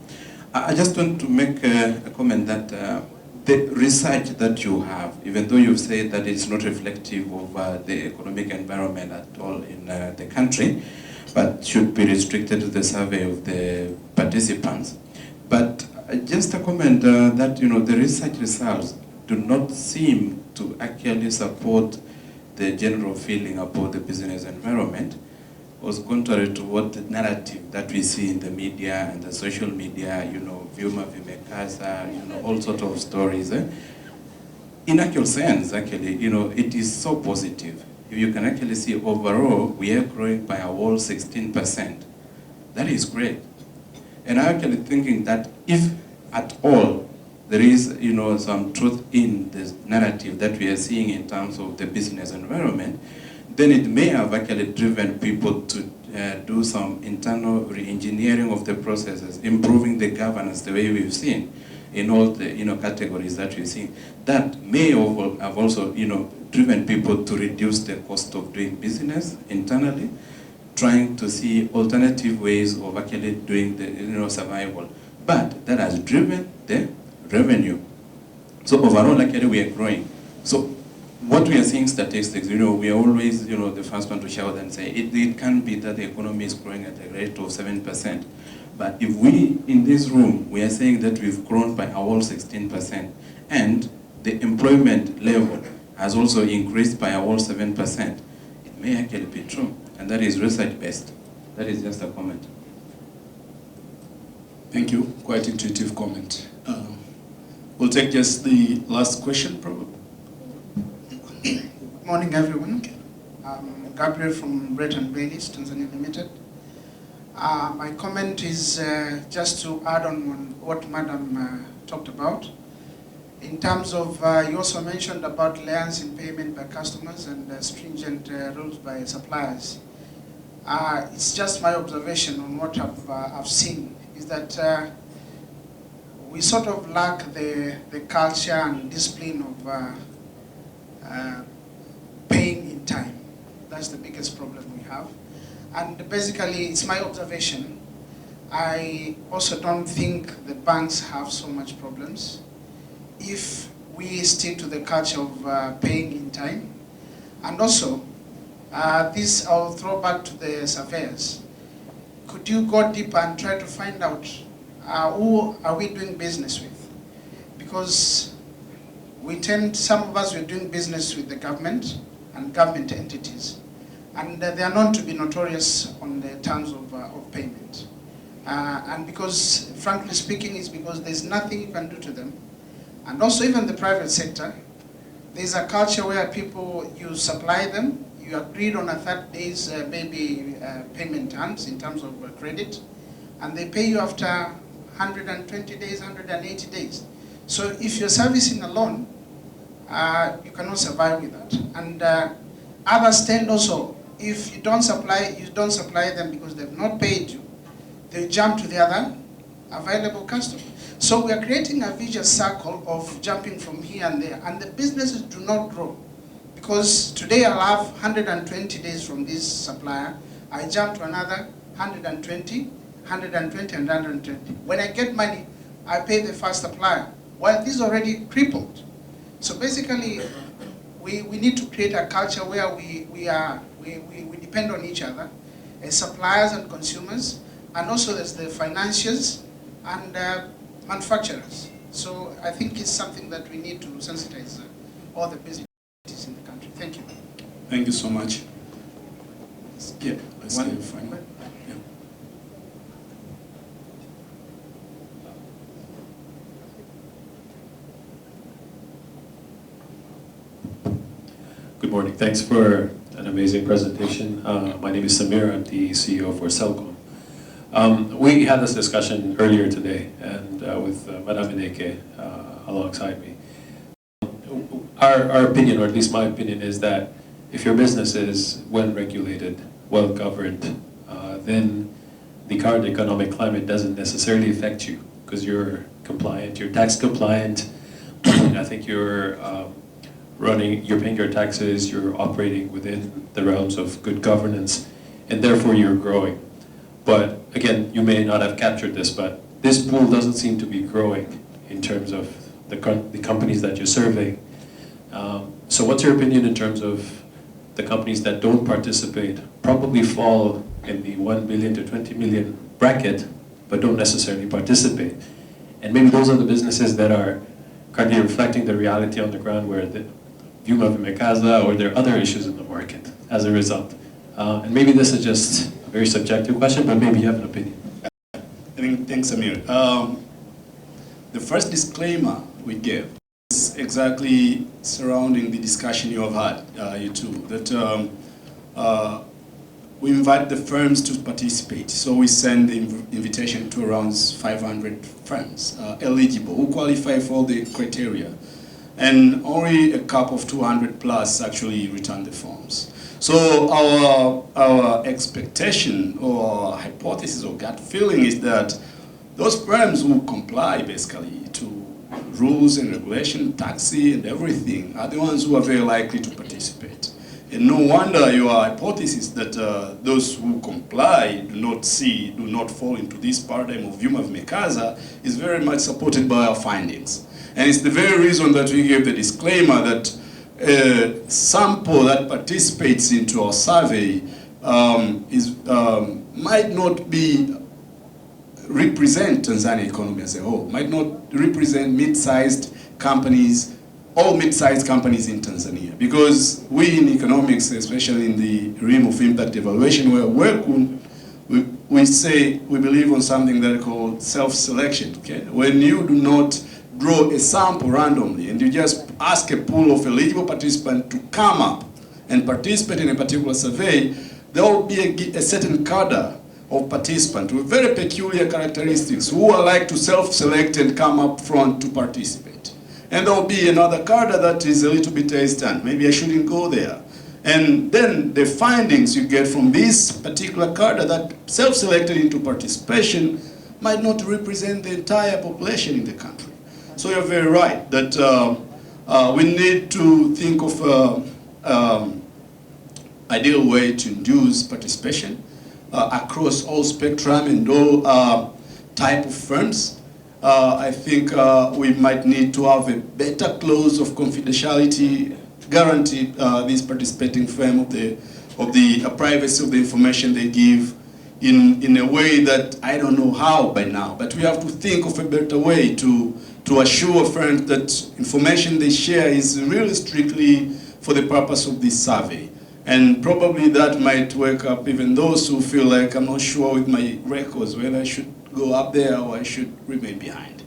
I just want to make a comment that the research that you have, even though you've said that it's not reflective of the economic environment at all in the country, but should be restricted to the survey of the participants. But just a comment that the research results do not seem to actually support the general feeling about the business environment, was contrary to what the narrative that we see in the media and the social media, Vyuma Vimekasa, all sorts of stories. In actual sense, actually, it is so positive. If you can actually see overall, we are growing by a whole 16%. That is great. And I'm actually thinking that if at all there is, some truth in this narrative that we are seeing in terms of the business environment, then it may have actually driven people to do some internal re-engineering of the processes, improving the governance the way we've seen in all the categories that we've seen. That may have also driven people to reduce the cost of doing business internally, trying to see alternative ways of actually doing the survival. But that has driven the revenue. So overall, actually, we are growing. So what we are seeing statistics, we are always, the first one to shout and say, it can't be that the economy is growing at a rate of 7%. But if we, in this room, we are saying that we've grown by a whole 16%, and the employment level has also increased by a whole 7%, it may actually be true. And that is research-based. That is just a comment. Thank you. Quite intuitive comment. We'll take just the last question, probably. Good morning, everyone. I'm Gabriel from Breton Bailey's, Tanzania Limited. My comment is just to add on what Madam talked about. In terms of, you also mentioned about reliance in payment by customers and stringent rules by suppliers. It's just my observation on what I've seen, is that we sort of lack the culture and discipline of paying in time. That's the biggest problem we have. And basically, it's my observation. I also don't think the banks have so much problems if we stick to the culture of paying in time. And also, this I'll throw back to the surveyors. Could you go deeper and try to find out who are we doing business with? Because some of us, we're doing business with the government and government entities. And they are known to be notorious on the terms of payment. And because, frankly speaking, it's because there's nothing you can do to them. And also even the private sector, there's a culture where people, you supply them, you agreed on a 30 days payment terms in terms of credit, and they pay you after 120 days, 180 days. So if you're servicing a loan, you cannot survive with that. And others tend also, if you don't supply them because they've not paid you, they jump to the other available customer. So we are creating a vicious circle of jumping from here and there, and the businesses do not grow. Because today I'll have 120 days from this supplier, I jump to another 120, 120, and 120. When I get money, I pay the first supplier, while this is already crippled. So basically, we need to create a culture where we depend on each other as suppliers and consumers, and also there's the financiers and manufacturers. So I think it's something that we need to sensitize all the businesses in the country. Thank you. Thank you so much. Yeah, let's get final. Yeah. Good morning. Thanks for an amazing presentation. My name is Samir. I'm the CEO for Celcom. We had this discussion earlier today, and with Madame Ineke alongside me. Our opinion, or at least my opinion, is that if your business is well regulated, well governed, then the current economic climate doesn't necessarily affect you because you're compliant, you're tax compliant. I think you're you're paying your taxes, you're operating within the realms of good governance, and therefore you're growing. But again, you may not have captured this, but this pool doesn't seem to be growing in terms of the companies that you're surveying. So what's your opinion in terms of the companies that don't participate, probably fall in the 1 billion to 20 million bracket, but don't necessarily participate? And maybe those are the businesses that are currently reflecting the reality on the ground, where the Vyuma Vimekaza, or there are other issues in the market as a result. And maybe this is just a very subjective question, but maybe you have an opinion. Thanks, Amir. The first disclaimer we gave is exactly surrounding the discussion you have had, you two, that we invite the firms to participate. So we send the invitation to around 500 firms eligible, who qualify for the criteria. And only a couple of 200 plus actually return the forms. So our expectation or hypothesis or gut feeling is that those firms who comply basically to rules and regulation, taxi and everything, are the ones who are very likely to participate. And no wonder your hypothesis that those who comply do not fall into this paradigm of Vyuma Vimekaza is very much supported by our findings. And it's the very reason that we gave the disclaimer that sample that participates into our survey might not represent Tanzania economy as a whole, might not represent mid-sized companies, all mid-sized companies in Tanzania. Because we in economics, especially in the realm of impact evaluation, where we say we believe on something that is called self-selection. Okay? When you do not draw a sample randomly and you just ask a pool of eligible participants to come up and participate in a particular survey, there will be a certain cadre of participants with very peculiar characteristics who are like to self-select and come up front to participate. And there will be another cadre that is a little bit hesitant. Maybe I shouldn't go there. And then the findings you get from this particular cadre that self-selected into participation might not represent the entire population in the country. So you're very right that we need to think of ideal way to induce participation across all spectrum and all type of firms. I think we might need to have a better clause of confidentiality, guarantee this participating firm of the privacy of the information they give in a way that I don't know how by now, but we have to think of a better way to assure firms that information they share is really strictly for the purpose of this survey. And probably that might wake up even those who feel like I'm not sure with my records whether I should go up there or I should remain behind.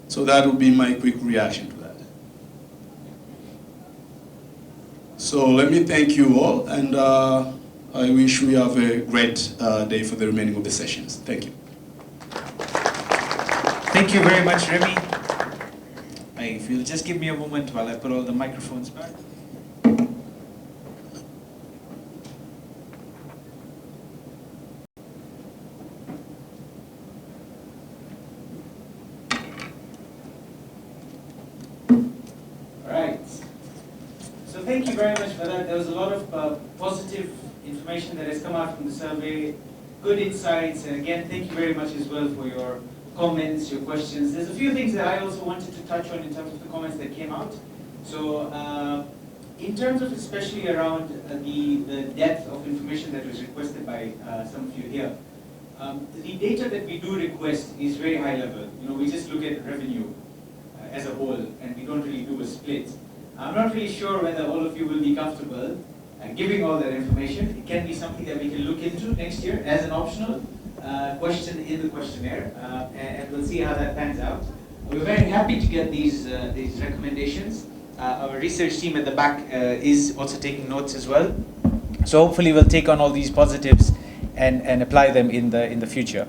So that would be my quick reaction to that. So let me thank you all, and I wish we have a great day for the remaining of the sessions. Thank you. Thank you very much, Remy. If you'll just give me a moment while I put all the microphones back. Thank you very much for that. There was a lot of positive information that has come out from the survey, good insights, and again, thank you very much as well for your comments, your questions. There's a few things that I also wanted to touch on in terms of the comments that came out. So in terms of especially around the depth of information that was requested by some of you here, the data that we do request is very high level. You know, we just look at revenue as a whole, and we don't really do a split. I'm not really sure whether all of you will be comfortable giving all that information. It can be something that we can look into next year as an optional question in the questionnaire, and we'll see how that pans out. We're very happy to get these recommendations. Our research team at the back is also taking notes as well. So hopefully we'll take on all these positives and apply them in the future.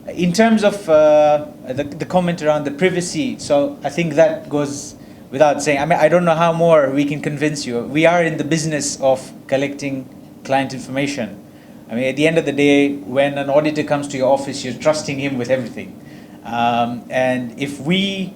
In terms of the comment around the privacy, so I think that goes without saying. I mean, I don't know how more we can convince you. We are in the business of collecting client information. I mean, at the end of the day, when an auditor comes to your office, you're trusting him with everything. And if we,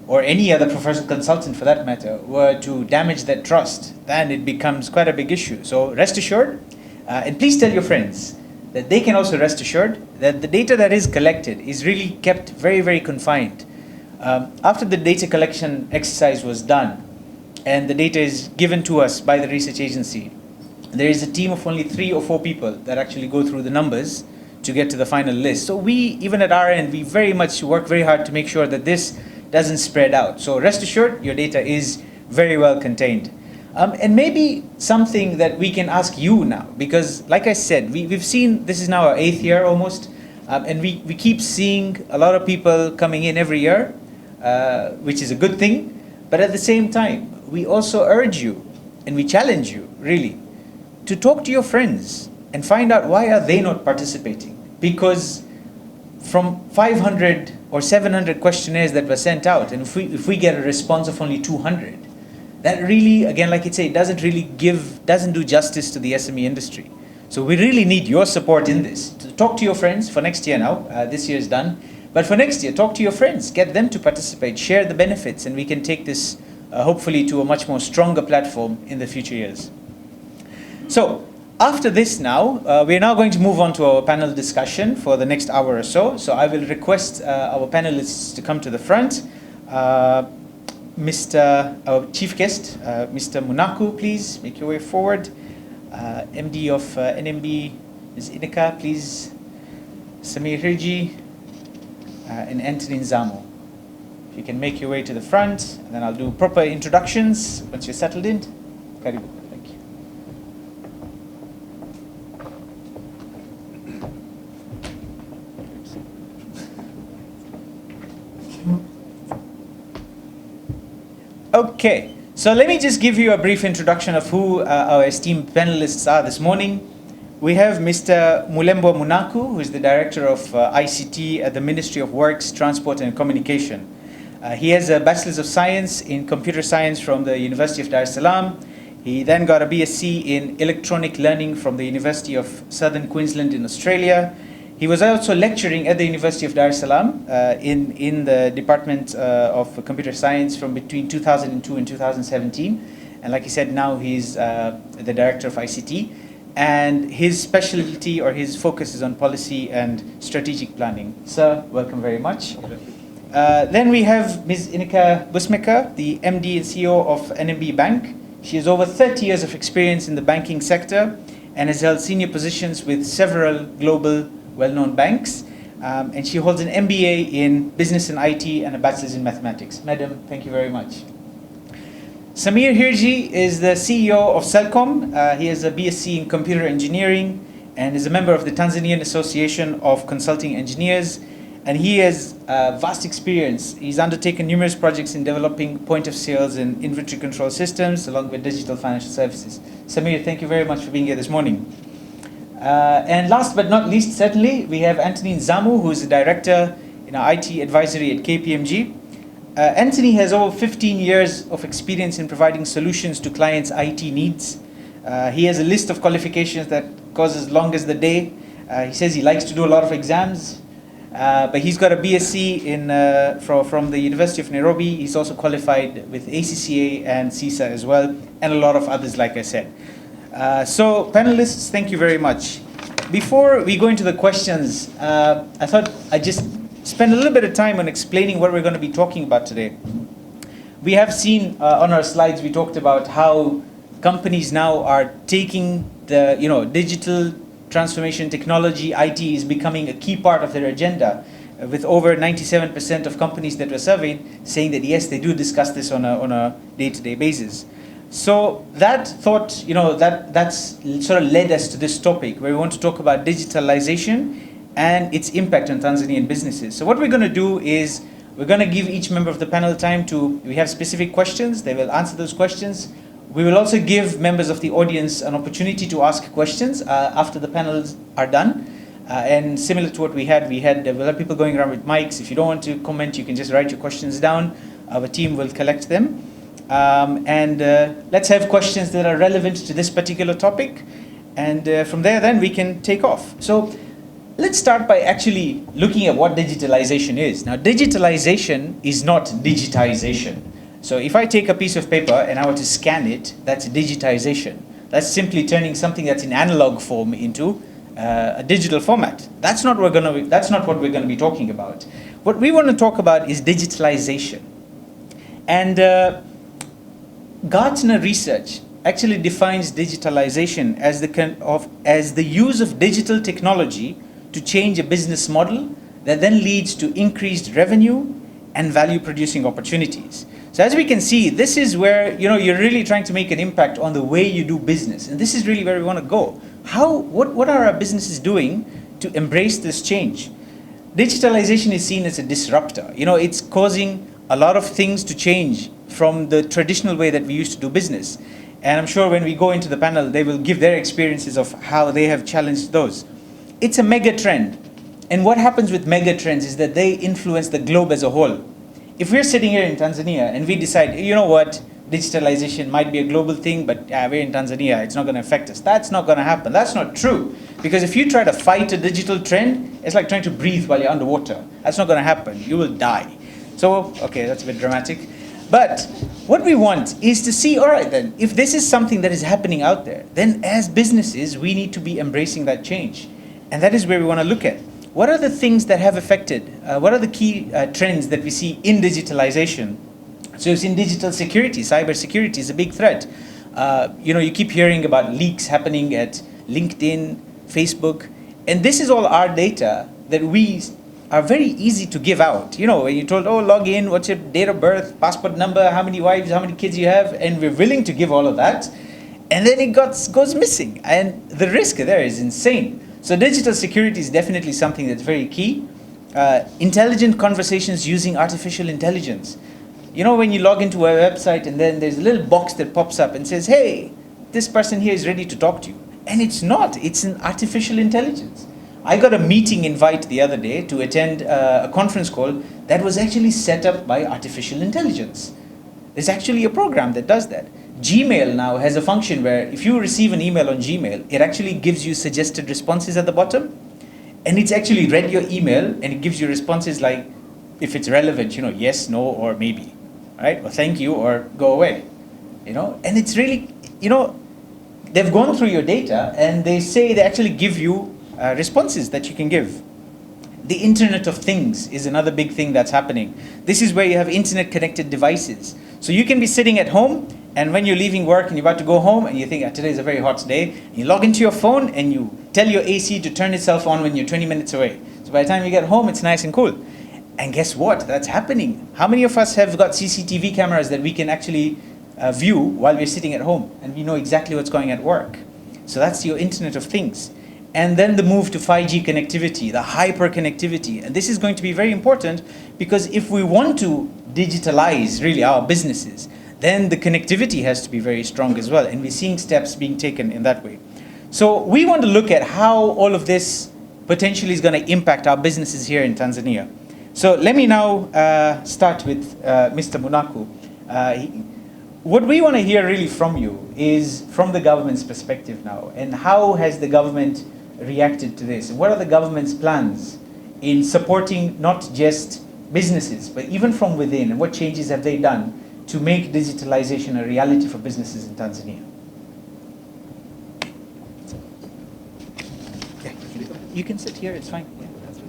or any other professional consultant for that matter, were to damage that trust, then it becomes quite a big issue. So rest assured, and please tell your friends that they can also rest assured that the data that is collected is really kept very, very confined. After the data collection exercise was done, and the data is given to us by the research agency, there is a team of only 3 or 4 people that actually go through the numbers to get to the final list. So we, even at our end, we very much work very hard to make sure that this doesn't spread out. So rest assured, your data is very well contained. And maybe something that we can ask you now, because like I said, we've seen, this is now our 8th year almost, and we keep seeing a lot of people coming in every year, which is a good thing. But at the same time, we also urge you, and we challenge you, really, to talk to your friends and find out why are they not participating. Because from 500 or 700 questionnaires that were sent out, and if we get a response of only 200, that really, again, like I say, doesn't do justice to the SME industry. So we really need your support in this. To talk to your friends for next year now. This year is done. But for next year, talk to your friends. Get them to participate. Share the benefits. And we can take this, hopefully, to a much more stronger platform in the future years. So after this now, we're now going to move on to our panel discussion for the next hour or so. So I will request our panelists to come to the front. our chief guest, Mr. Munaku, please make your way forward. MD of NMB, Ms. Inika, please. Samir Hirji, and Anthony Nzamo. If you can make your way to the front, and then I'll do proper introductions once you're settled in. Karibu. Thank you. Okay, so let me just give you a brief introduction of who our esteemed panelists are this morning. We have Mr. Mulembo Munaku, who is the Director of ICT at the Ministry of Works, Transport and Communication. He has a Bachelor's of Science in Computer Science from the University of Dar es Salaam. He then got a BSc in Electronic Learning from the University of Southern Queensland in Australia. He was also lecturing at the University of Dar es Salaam in the Department of Computer Science from between 2002 and 2017. And like he said, now he's the Director of ICT. And his specialty or his focus is on policy and strategic planning. Sir, welcome very much. Then we have Ms. Inika Busmeka, the MD and CEO of NMB Bank. She has over 30 years of experience in the banking sector and has held senior positions with several global well-known banks. And she holds an MBA in Business and IT and a Bachelor's in Mathematics. Madam, thank you very much. Samir Hirji is the CEO of Celcom. He has a BSc in Computer Engineering and is a member of the Tanzanian Association of Consulting Engineers. And he has vast experience. He's undertaken numerous projects in developing point of sales and inventory control systems along with digital financial services. Samir, thank you very much for being here this morning. And last but not least, certainly, we have Anthony Nzamu, who is the Director in our IT advisory at KPMG. Anthony has over 15 years of experience in providing solutions to clients' IT needs. He has a list of qualifications that goes as long as the day. He says he likes to do a lot of exams. But he's got a BSc from the University of Nairobi. He's also qualified with ACCA and CISA as well, and a lot of others, like I said. So panelists, thank you very much. Before we go into the questions, I thought I'd just spend a little bit of time on explaining what we're going to be talking about today. We have seen on our slides, we talked about how companies now are taking the digital transformation technology. IT is becoming a key part of their agenda, with over 97% of companies that were surveyed saying that yes, they do discuss this on a day-to-day basis. So that thought, that's sort of led us to this topic where we want to talk about digitalization and its impact on Tanzanian businesses. So what we're going to do is we're going to give each member of the panel time we have specific questions. They will answer those questions. We will also give members of the audience an opportunity to ask questions after the panels are done. And similar to what we'll have people going around with mics. If you don't want to comment, you can just write your questions down. Our team will collect them. Let's have questions that are relevant to this particular topic. And from there, then we can take off. So let's start by actually looking at what digitalization is. Now, digitalization is not digitization. So if I take a piece of paper and I were to scan it, that's digitization. That's simply turning something that's in analog form into a digital format. That's not what we're going to be talking about. What we want to talk about is digitalization. And Gartner research actually defines digitalization as the use of digital technology to change a business model that then leads to increased revenue and value producing opportunities. So as we can see, this is where you're really trying to make an impact on the way you do business, and this is really where we want to go. What are our businesses doing to embrace this change? Digitalization is seen as a disruptor. It's causing a lot of things to change from the traditional way that we used to do business. And I'm sure when we go into the panel, they will give their experiences of how they have challenged those. It's a mega trend. And what happens with mega trends is that they influence the globe as a whole. If we're sitting here in Tanzania and we decide, you know what, digitalization might be a global thing, but we're in Tanzania, it's not going to affect us. That's not going to happen. That's not true. Because if you try to fight a digital trend, it's like trying to breathe while you're underwater. That's not going to happen. You will die. So, okay, that's a bit dramatic. But what we want is to see, all right then, if this is something that is happening out there, then as businesses, we need to be embracing that change. And that is where we want to look at. What are the things that have affected? What are the key trends that we see in digitalization? So you've seen digital security, cyber security is a big threat. You keep hearing about leaks happening at LinkedIn, Facebook, and this is all our data that we are very easy to give out. When you're told, log in, what's your date of birth, passport number, how many wives, how many kids you have, and we're willing to give all of that, and then it goes missing, and the risk there is insane. So digital security is definitely something that's very key. Intelligent conversations using artificial intelligence. When you log into a website and then there's a little box that pops up and says, hey, this person here is ready to talk to you. And it's not, it's an artificial intelligence. I got a meeting invite the other day to attend a conference call that was actually set up by artificial intelligence. There's actually a program that does that. Gmail now has a function where if you receive an email on Gmail, it actually gives you suggested responses at the bottom. And it's actually read your email and it gives you responses like, if it's relevant, yes, no, or maybe, right? Or thank you, or go away, And it's really, they've gone through your data and they actually give you responses that you can give. The Internet of Things is another big thing that's happening. This is where you have internet-connected devices. So you can be sitting at home, and when you're leaving work and you're about to go home, and you think, today is a very hot day, you log into your phone and you tell your AC to turn itself on when you're 20 minutes away. So by the time you get home, it's nice and cool. And guess what? That's happening. How many of us have got CCTV cameras that we can actually view while we're sitting at home, and we know exactly what's going on at work? So that's your Internet of Things. And then the move to 5G connectivity, the hyper connectivity. And this is going to be very important because if we want to digitalize really our businesses, then the connectivity has to be very strong as well. And we're seeing steps being taken in that way. So we want to look at how all of this potentially is going to impact our businesses here in Tanzania. So let me now start with Mr. Munaku. What we want to hear really from you is from the government's perspective now, and how has the government reacted to this? And what are the government's plans in supporting not just businesses, but even from within, and what changes have they done to make digitalization a reality for businesses in Tanzania? Yeah, you can sit here, it's fine. Yeah, that's right.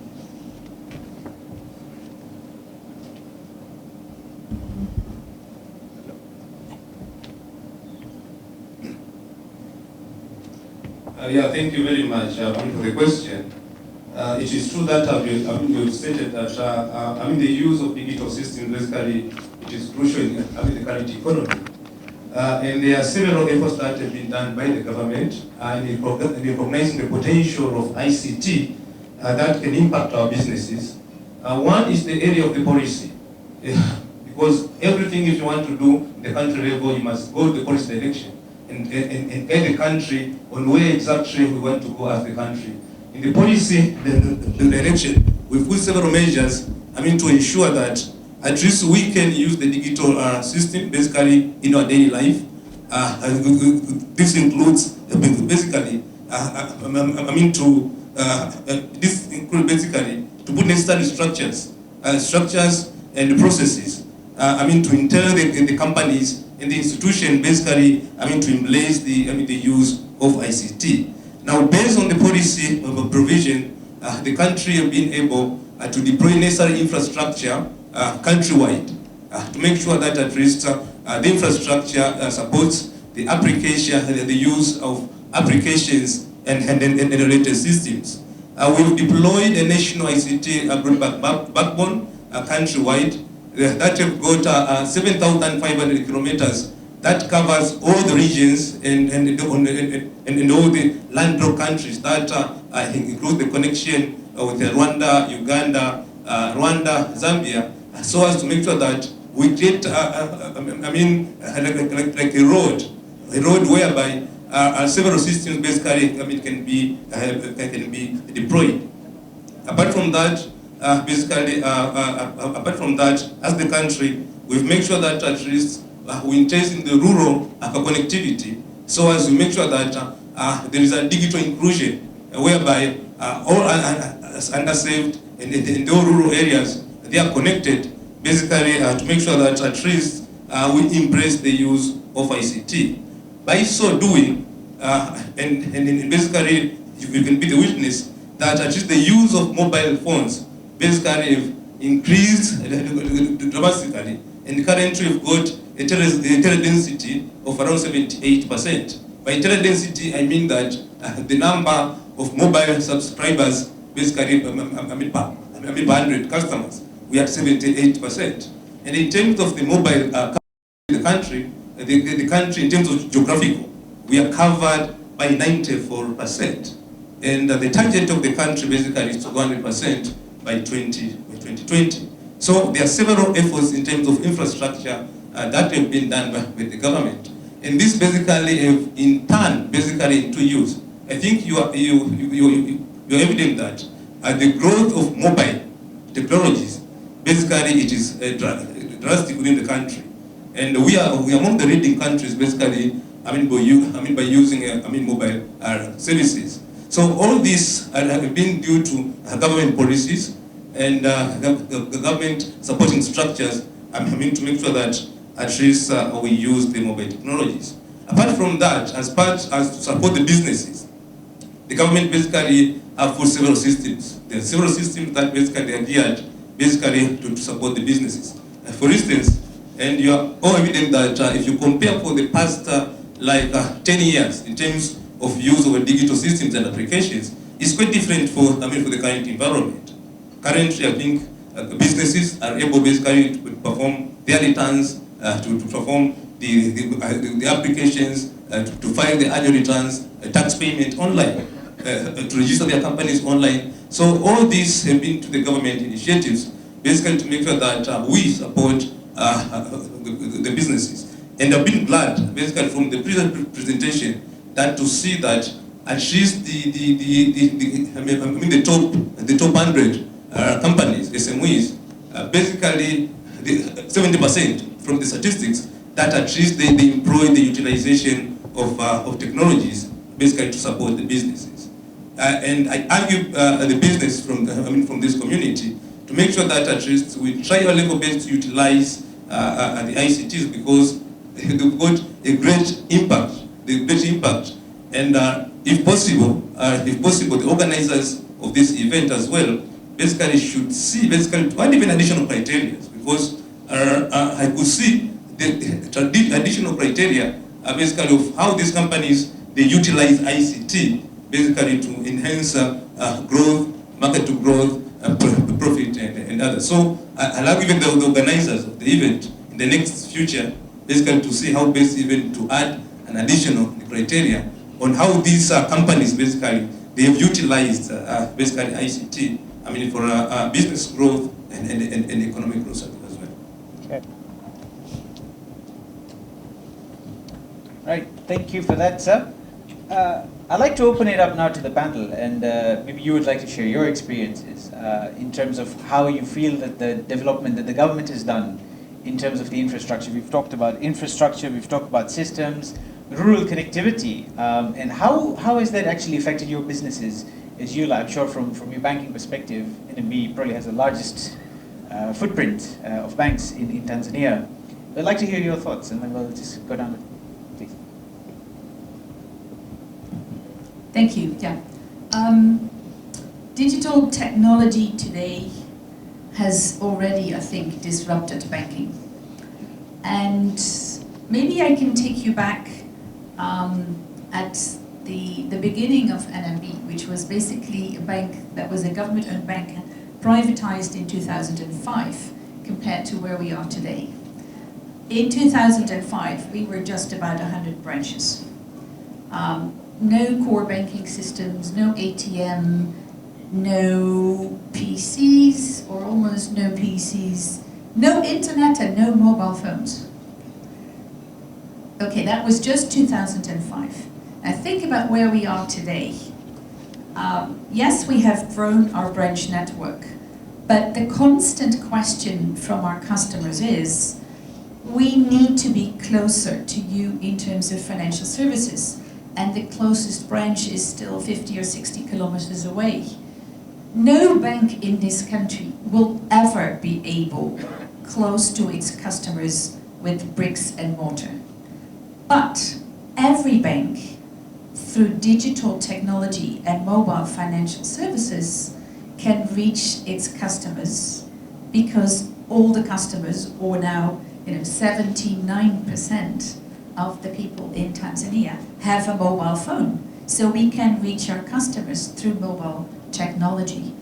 Thank you very much for the question. It is true that you've stated that the use of digital systems basically it is crucial in the current economy. And there are several efforts that have been done by the government in recognizing the potential of ICT that can impact our businesses. One is the area of the policy. Because everything if you want to do at the country level, you must go to the policy direction and guide the country on where exactly we want to go as the country. In the policy the direction, we've put several measures to ensure that at least we can use the digital system basically in our daily life. This includes basically to put necessary structures and processes to entail the companies and the institution basically to embrace the use of ICT. Now, based on the policy provision, the country has been able to deploy necessary infrastructure countrywide to make sure that at least the infrastructure supports the application, the use of applications and related systems. We've deployed a national ICT broadband backbone countrywide that have got 7,500 kilometers that covers all the regions and all the landlocked countries that include the connection with Rwanda, Uganda, Zambia, so as to make sure that we create, like a road whereby several systems basically can be deployed. Apart from that, as the country, we've made sure that at least we invest in the rural connectivity, so as to make sure that there is a digital inclusion whereby all underserved in the rural areas, they are connected, basically to make sure that at least we embrace the use of ICT. By so doing, and basically you can be the witness that at least the use of mobile phones basically have increased dramatically And currently we've got a tele-density of around 78%. By tele-density, I mean that the number of mobile subscribers, basically, per 100 customers, we are 78%. And in terms of the mobile the country in terms of geographical, we are covered by 94%. And the target of the country basically is to 100% by 2020. So there are several efforts in terms of infrastructure that have been done with the government. And this basically have in turn basically into use. I think you're evident that the growth of mobile technologies, basically it is drastic within the country. And we are among the leading countries basically, by using mobile services. So all these have been due to government policies and the government supporting structures, to make sure that at least we use the mobile technologies. Apart from that, as to support the businesses, the government basically have put several systems. There are several systems that basically are geared basically to support the businesses. For instance, and you are all evident that if you compare for the past 10 years in terms of use of digital systems and applications, it's quite different for the current environment. Currently, I think businesses are able basically to perform their returns, to perform the applications, to file the annual returns, tax payment online, to register their companies online. So all these have been to the government initiatives, basically to make sure that we support the businesses. And I've been glad, basically from the previous presentation, that to see that at least the top 100 companies, SMEs, basically 70% from the statistics, that at least they employ the utilization of technologies, basically to support the businesses. And I argue the business from this community to make sure that at least we try our level best to utilize the ICTs, because they've got a great impact. And if possible, the organizers of this event as well basically should see to add even additional criteria, because I could see the additional criteria basically of how these companies they utilize ICT basically to enhance growth, market to growth, profit and others. So I'll have even the organizers of the event in the next future basically to see how best even to add an additional criteria on how these companies basically they have utilized basically ICT. For business growth and economic growth as well. Okay. Right. Thank you for that, sir. I'd like to open it up now to the panel, and maybe you would like to share your experiences in terms of how you feel that the development that the government has done in terms of the infrastructure. We've talked about infrastructure, we've talked about systems, rural connectivity, and how has that actually affected your businesses? As you, I'm sure from your banking perspective, NMB probably has the largest footprint of banks in Tanzania. I'd like to hear your thoughts, and then we'll just go down, please. Thank you. Yeah. Digital technology today has already, I think, disrupted banking. And maybe I can take you back at the beginning of NMB, which was basically a bank that was a government-owned bank, privatized in 2005, compared to where we are today. In 2005, we were just about 100 branches. No core banking systems, no ATM, no PCs, or almost no PCs, no internet and no mobile phones. Okay, that was just 2005. Now think about where we are today. Yes, we have grown our branch network, but the constant question from our customers is, we need to be closer to you in terms of financial services, and the closest branch is still 50 or 60 kilometers away. No bank in this country will ever be able close to its customers with bricks and mortar. But every bank, through digital technology and mobile financial services, can reach its customers, because all the customers are now 79% of the people in Tanzania have a mobile phone. So we can reach our customers through mobile technology.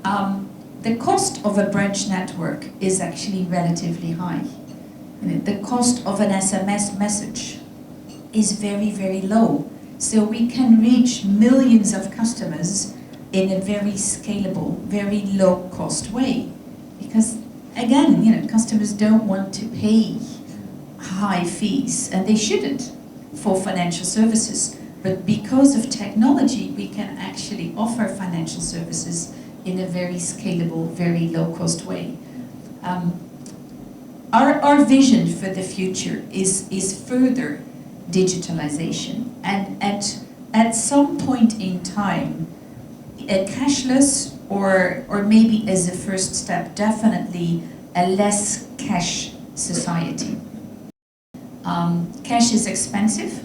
The cost of a branch network is actually relatively high. The cost of an SMS message is very, very low. So we can reach millions of customers in a very scalable, very low-cost way. Because, again, customers don't want to pay high fees, and they shouldn't, for financial services. But because of technology, we can actually offer financial services in a very scalable, very low-cost way. Our vision for the future is further digitalization, and at some point in time, a cashless or maybe as a first step, definitely a less cash society. Cash is expensive.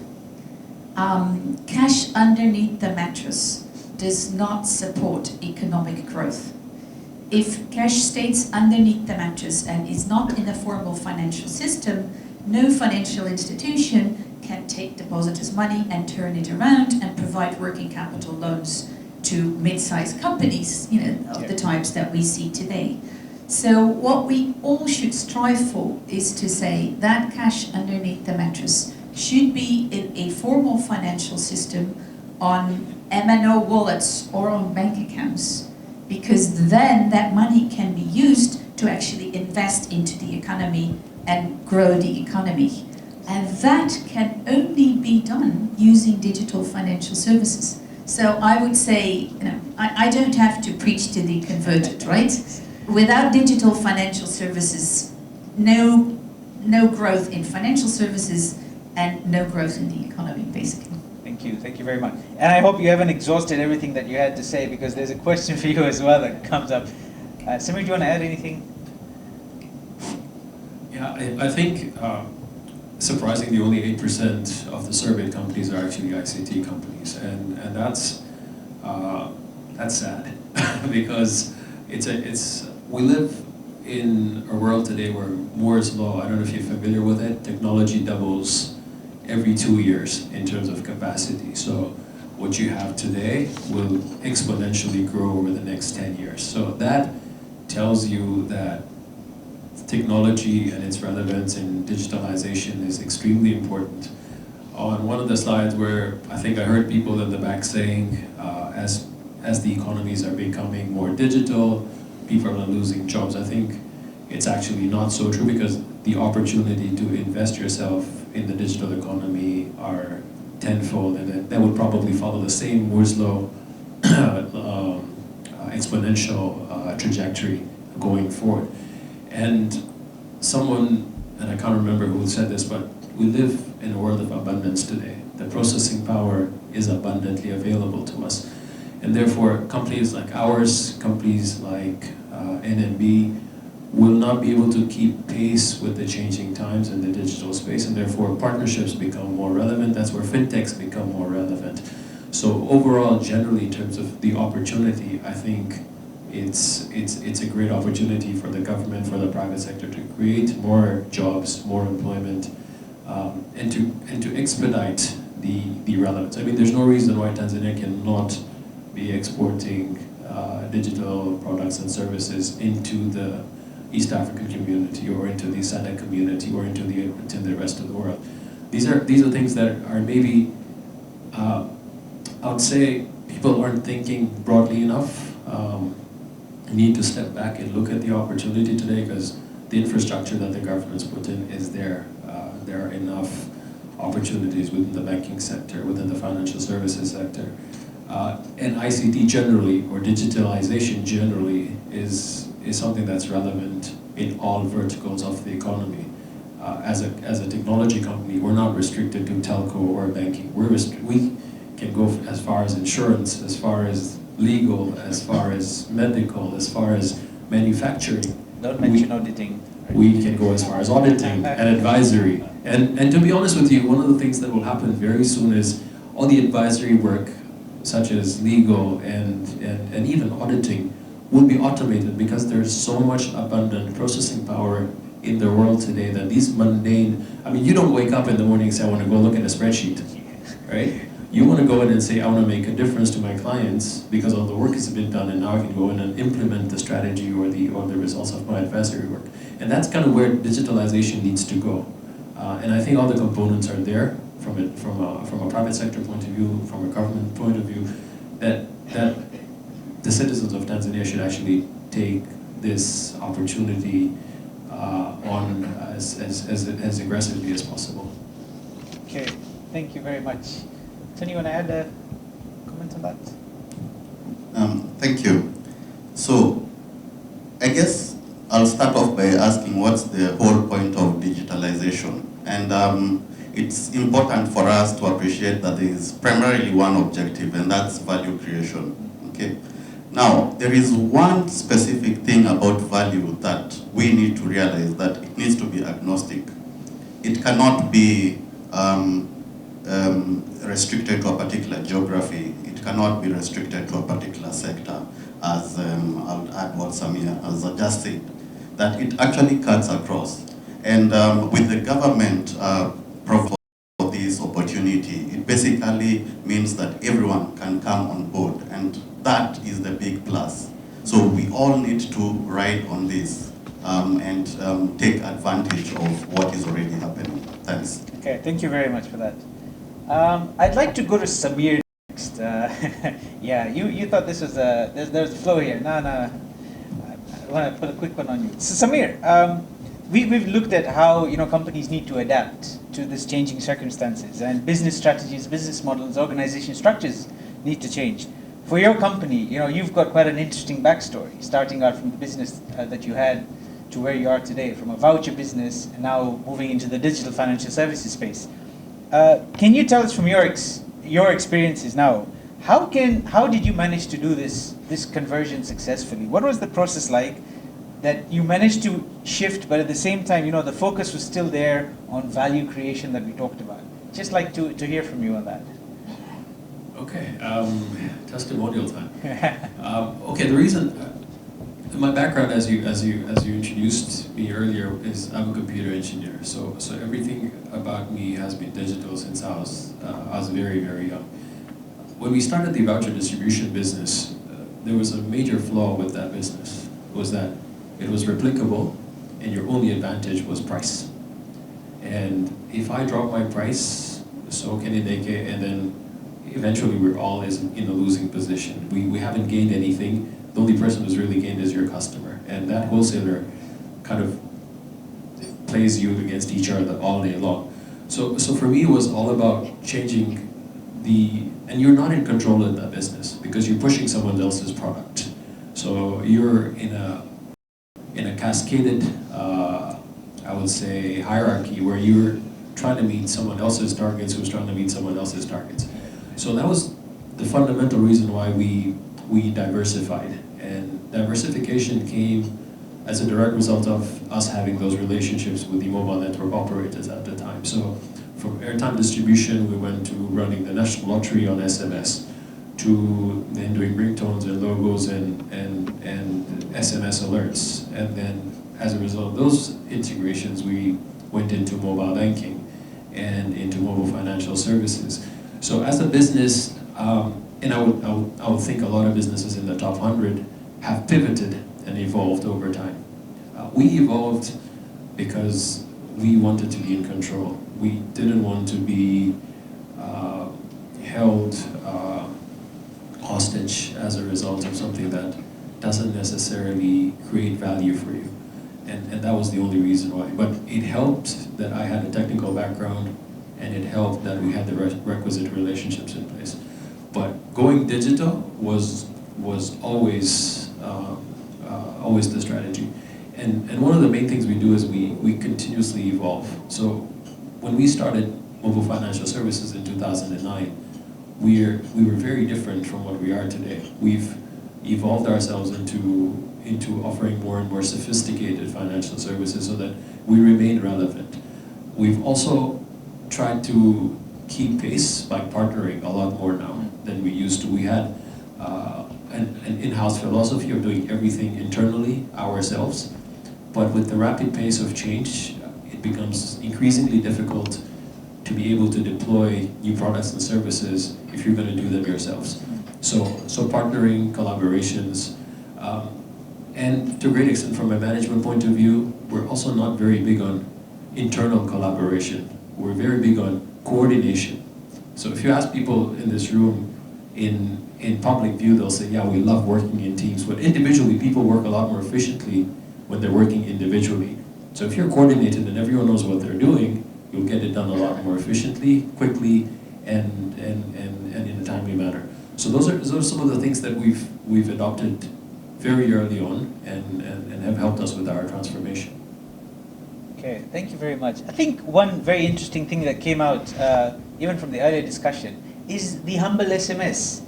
Cash underneath the mattress does not support economic growth. If cash stays underneath the mattress and is not in a formal financial system, no financial institution can take depositors' money and turn it around and provide working capital loans to mid-sized companies, of the types that we see today. So what we all should strive for is to say that cash underneath the mattress should be in a formal financial system on MNO wallets or on bank accounts, because then that money can be used to actually invest into the economy and grow the economy. And that can only be done using digital financial services. So I would say, I don't have to preach to the converted, right? Without digital financial services, no growth in financial services and no growth in the economy, basically. Thank you very much. And I hope you haven't exhausted everything that you had to say, because there's a question for you as well that comes up. Samir, do you want to add anything? Yeah, I think surprisingly only 8% of the surveyed companies are actually ICT companies, and that's sad because we live in a world today where Moore's law, I don't know if you're familiar with it, technology doubles every 2 years in terms of capacity. So what you have today will exponentially grow over the next 10 years. So that tells you that technology and its relevance in digitalization is extremely important. On one of the slides where I think I heard people in the back saying, as the economies are becoming more digital, people are losing jobs. I think it's actually not so true, because the opportunity to invest yourself in the digital economy are tenfold, and that would probably follow the same Moore's law exponential trajectory going forward. And someone, and I can't remember who said this, but we live in a world of abundance today. The processing power is abundantly available to us. And therefore, companies like ours, companies like NMB, will not be able to keep pace with the changing times in the digital space, and therefore partnerships become more relevant. That's where fintechs become more relevant. So overall, generally, in terms of the opportunity, I think it's a great opportunity for the government, for the private sector to create more jobs, more employment, and to expedite the relevance. I mean, there's no reason why Tanzania cannot be exporting digital products and services into the East African community, or into the SADC community, or into the rest of the world. These are things that are maybe, I would say, people aren't thinking broadly enough. Need to step back and look at the opportunity today, because the infrastructure that the government's put in is there. There are enough opportunities within the banking sector, within the financial services sector. And ICT generally, or digitalization generally, is something that's relevant in all verticals of the economy. As a technology company, we're not restricted to telco or banking. We can go as far as insurance, as far as legal, as far as medical, as far as manufacturing. Don't mention auditing. We can go as far as auditing and advisory. And to be honest with you, one of the things that will happen very soon is all the advisory work, such as legal and even auditing, will be automated, because there's so much abundant processing power in the world today that these mundane, I mean, you don't wake up in the morning and say, I want to go look at a spreadsheet, right? You want to go in and say, I want to make a difference to my clients because all the work has been done, and now I can go in and implement the strategy or the results of my advisory work. And that's kind of where digitalization needs to go. And I think all the components are there from a private sector point of view, from a government point of view, that the citizens of Tanzania should actually take this opportunity on as aggressively as possible. Okay, thank you very much. Tony, you want to add a comment on that? Thank you. So, I guess I'll start off by asking what's the whole point of digitalization? And it's important for us to appreciate that there is primarily one objective, and that's value creation. Okay. Now, there is one specific thing about value that we need to realize, that it needs to be agnostic. It cannot be restricted to a particular geography. It cannot be restricted to a particular sector, as I'll add what Samir has just said, that it actually cuts across. And with the government providing this opportunity, it basically means that everyone can come on board, and that is the big plus. So we all need to ride on this and take advantage of what is already happening. Thanks. Okay, thank you very much for that. I'd like to go to Samir next. Yeah, you thought this was there's flow here. No, I want to put a quick one on you. So Samir, we've looked at how companies need to adapt to this changing circumstances, and business strategies, business models, organization structures need to change. For your company, you've got quite an interesting backstory, starting out from the business that you had to where you are today, from a voucher business and now moving into the digital financial services space. Can you tell us from your experiences now, how did you manage to do this conversion successfully? What was the process like that you managed to shift, but at the same time, the focus was still there on value creation that we talked about? Just like to hear from you on that. Okay, testimonial time. Okay, the reason, my background, as you introduced me earlier, is I'm a computer engineer. So everything about me has been digital since I was very, very young. When we started the voucher distribution business, there was a major flaw with that business. Was that it was replicable, and your only advantage was price. And if I drop my price, so can Ineke, and then eventually we're all in a losing position. We haven't gained anything. The only person who's really gained is your customer. And that wholesaler kind of plays you against each other all day long. So for me, it was all about changing and you're not in control of that business because you're pushing someone else's product. So you're in a cascaded, I would say, hierarchy where you're trying to meet someone else's targets who's trying to meet someone else's targets. So that was the fundamental reason why we diversified. And diversification came as a direct result of us having those relationships with the mobile network operators at the time. So from airtime distribution, we went to running the national lottery on SMS, to then doing ringtones and logos and SMS alerts. And then as a result of those integrations, we went into mobile banking and into mobile financial services. So as a business, and I would think a lot of businesses in the top 100 have pivoted and evolved over time. We evolved because we wanted to be in control. We didn't want to be held hostage as a result of something that doesn't necessarily create value for you. And that was the only reason why. But it helped that I had a technical background, and it helped that we had the requisite relationships in place. But going digital was always always the strategy. And one of the main things we do is we continuously evolve. So when we started mobile financial services in 2009, we were very different from what we are today. We've evolved ourselves into offering more and more sophisticated financial services so that we remain relevant. We've also tried to keep pace by partnering a lot more now than we used to. We had an in-house philosophy of doing everything internally ourselves, But with the rapid pace of change, it becomes increasingly difficult to be able to deploy new products and services if you're going to do them yourselves. So partnering, collaborations, and to a great extent from a management point of view, we're also not very big on internal collaboration. We're very big on coordination. So if you ask people in this room, in public view, they'll say, yeah, we love working in teams, but individually people work a lot more efficiently when they're working individually. So if you're coordinated and everyone knows what they're doing, you'll get it done a lot more efficiently, quickly, and in a timely manner. So those are some of the things that we've adopted very early on and have helped us with our transformation. Okay, thank you very much. I think one very interesting thing that came out, even from the earlier discussion, is the humble SMS.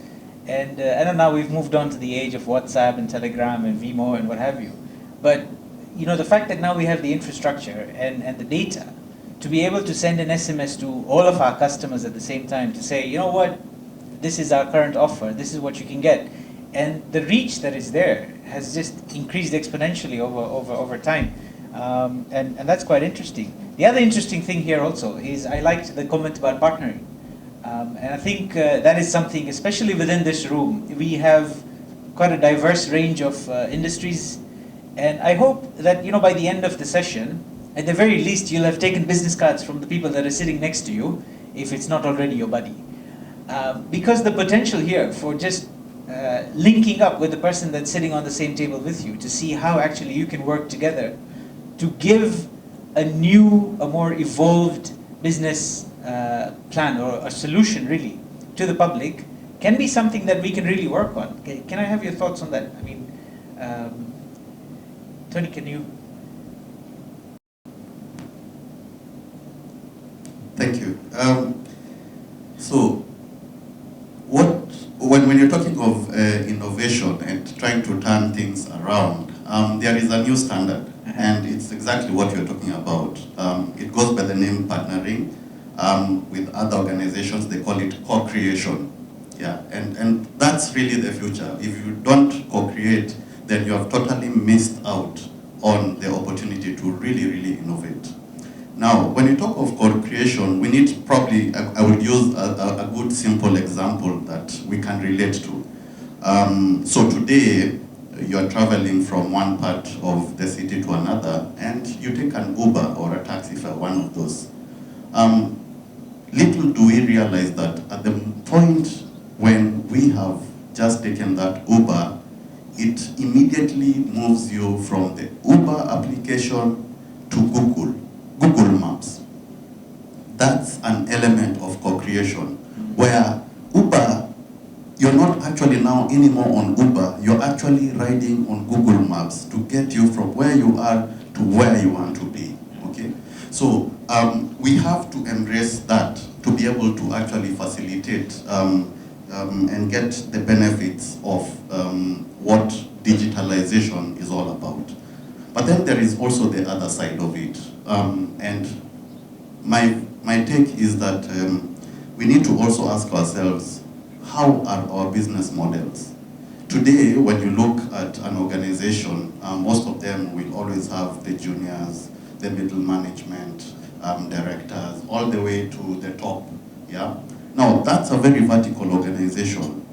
And I know now we've moved on to the age of WhatsApp and Telegram and Vimo and what have you. But you know, the fact that now we have the infrastructure and the data to be able to send an SMS to all of our customers at the same time to say, you know what, this is our current offer, this is what you can get. And the reach that is there has just increased exponentially over time. And that's quite interesting. The other interesting thing here also is I liked the comment about partnering. And I think that is something, especially within this room, we have quite a diverse range of industries. And I hope that, you know, by the end of the session, at the very least, you'll have taken business cards from the people that are sitting next to you, if it's not already your buddy. Because the potential here for just linking up with the person that's sitting on the same table with you to see how actually you can work together to give a new, a more evolved business plan or a solution really to the public can be something that we can really work on. Okay, can I have your thoughts on that? I mean, Tony, can you? Thank you. So, when you're talking of innovation and trying to turn things around, there is a new standard, and it's exactly what you're talking about. It goes by the name partnering with other organizations. They call it co-creation. Yeah, and that's really the future. If you don't co-create, then you have totally missed out on the opportunity to really innovate. Now, when you talk of co-creation, we need probably, I would use a good simple example that we can relate to. So today, you are traveling from one part of the city to another, and you take an Uber or a taxi for one of those. Little do we realize that at the point when we have just taken that Uber, it immediately moves you from the Uber application to Google Maps. That's an element of co-creation, where Uber, you're not actually now anymore on Uber, you're actually riding on Google Maps to get you from where you are to where you want to be, okay? So we have to embrace that to be able to actually facilitate and get the benefits of what digitalization is all about. But then there is also the other side of it. And my take is that we need to also ask ourselves, how are our business models? Today, when you look at an organization, most of them will always have the juniors, the middle management, directors, all the way to the top, yeah? Now, that's a very vertical organization.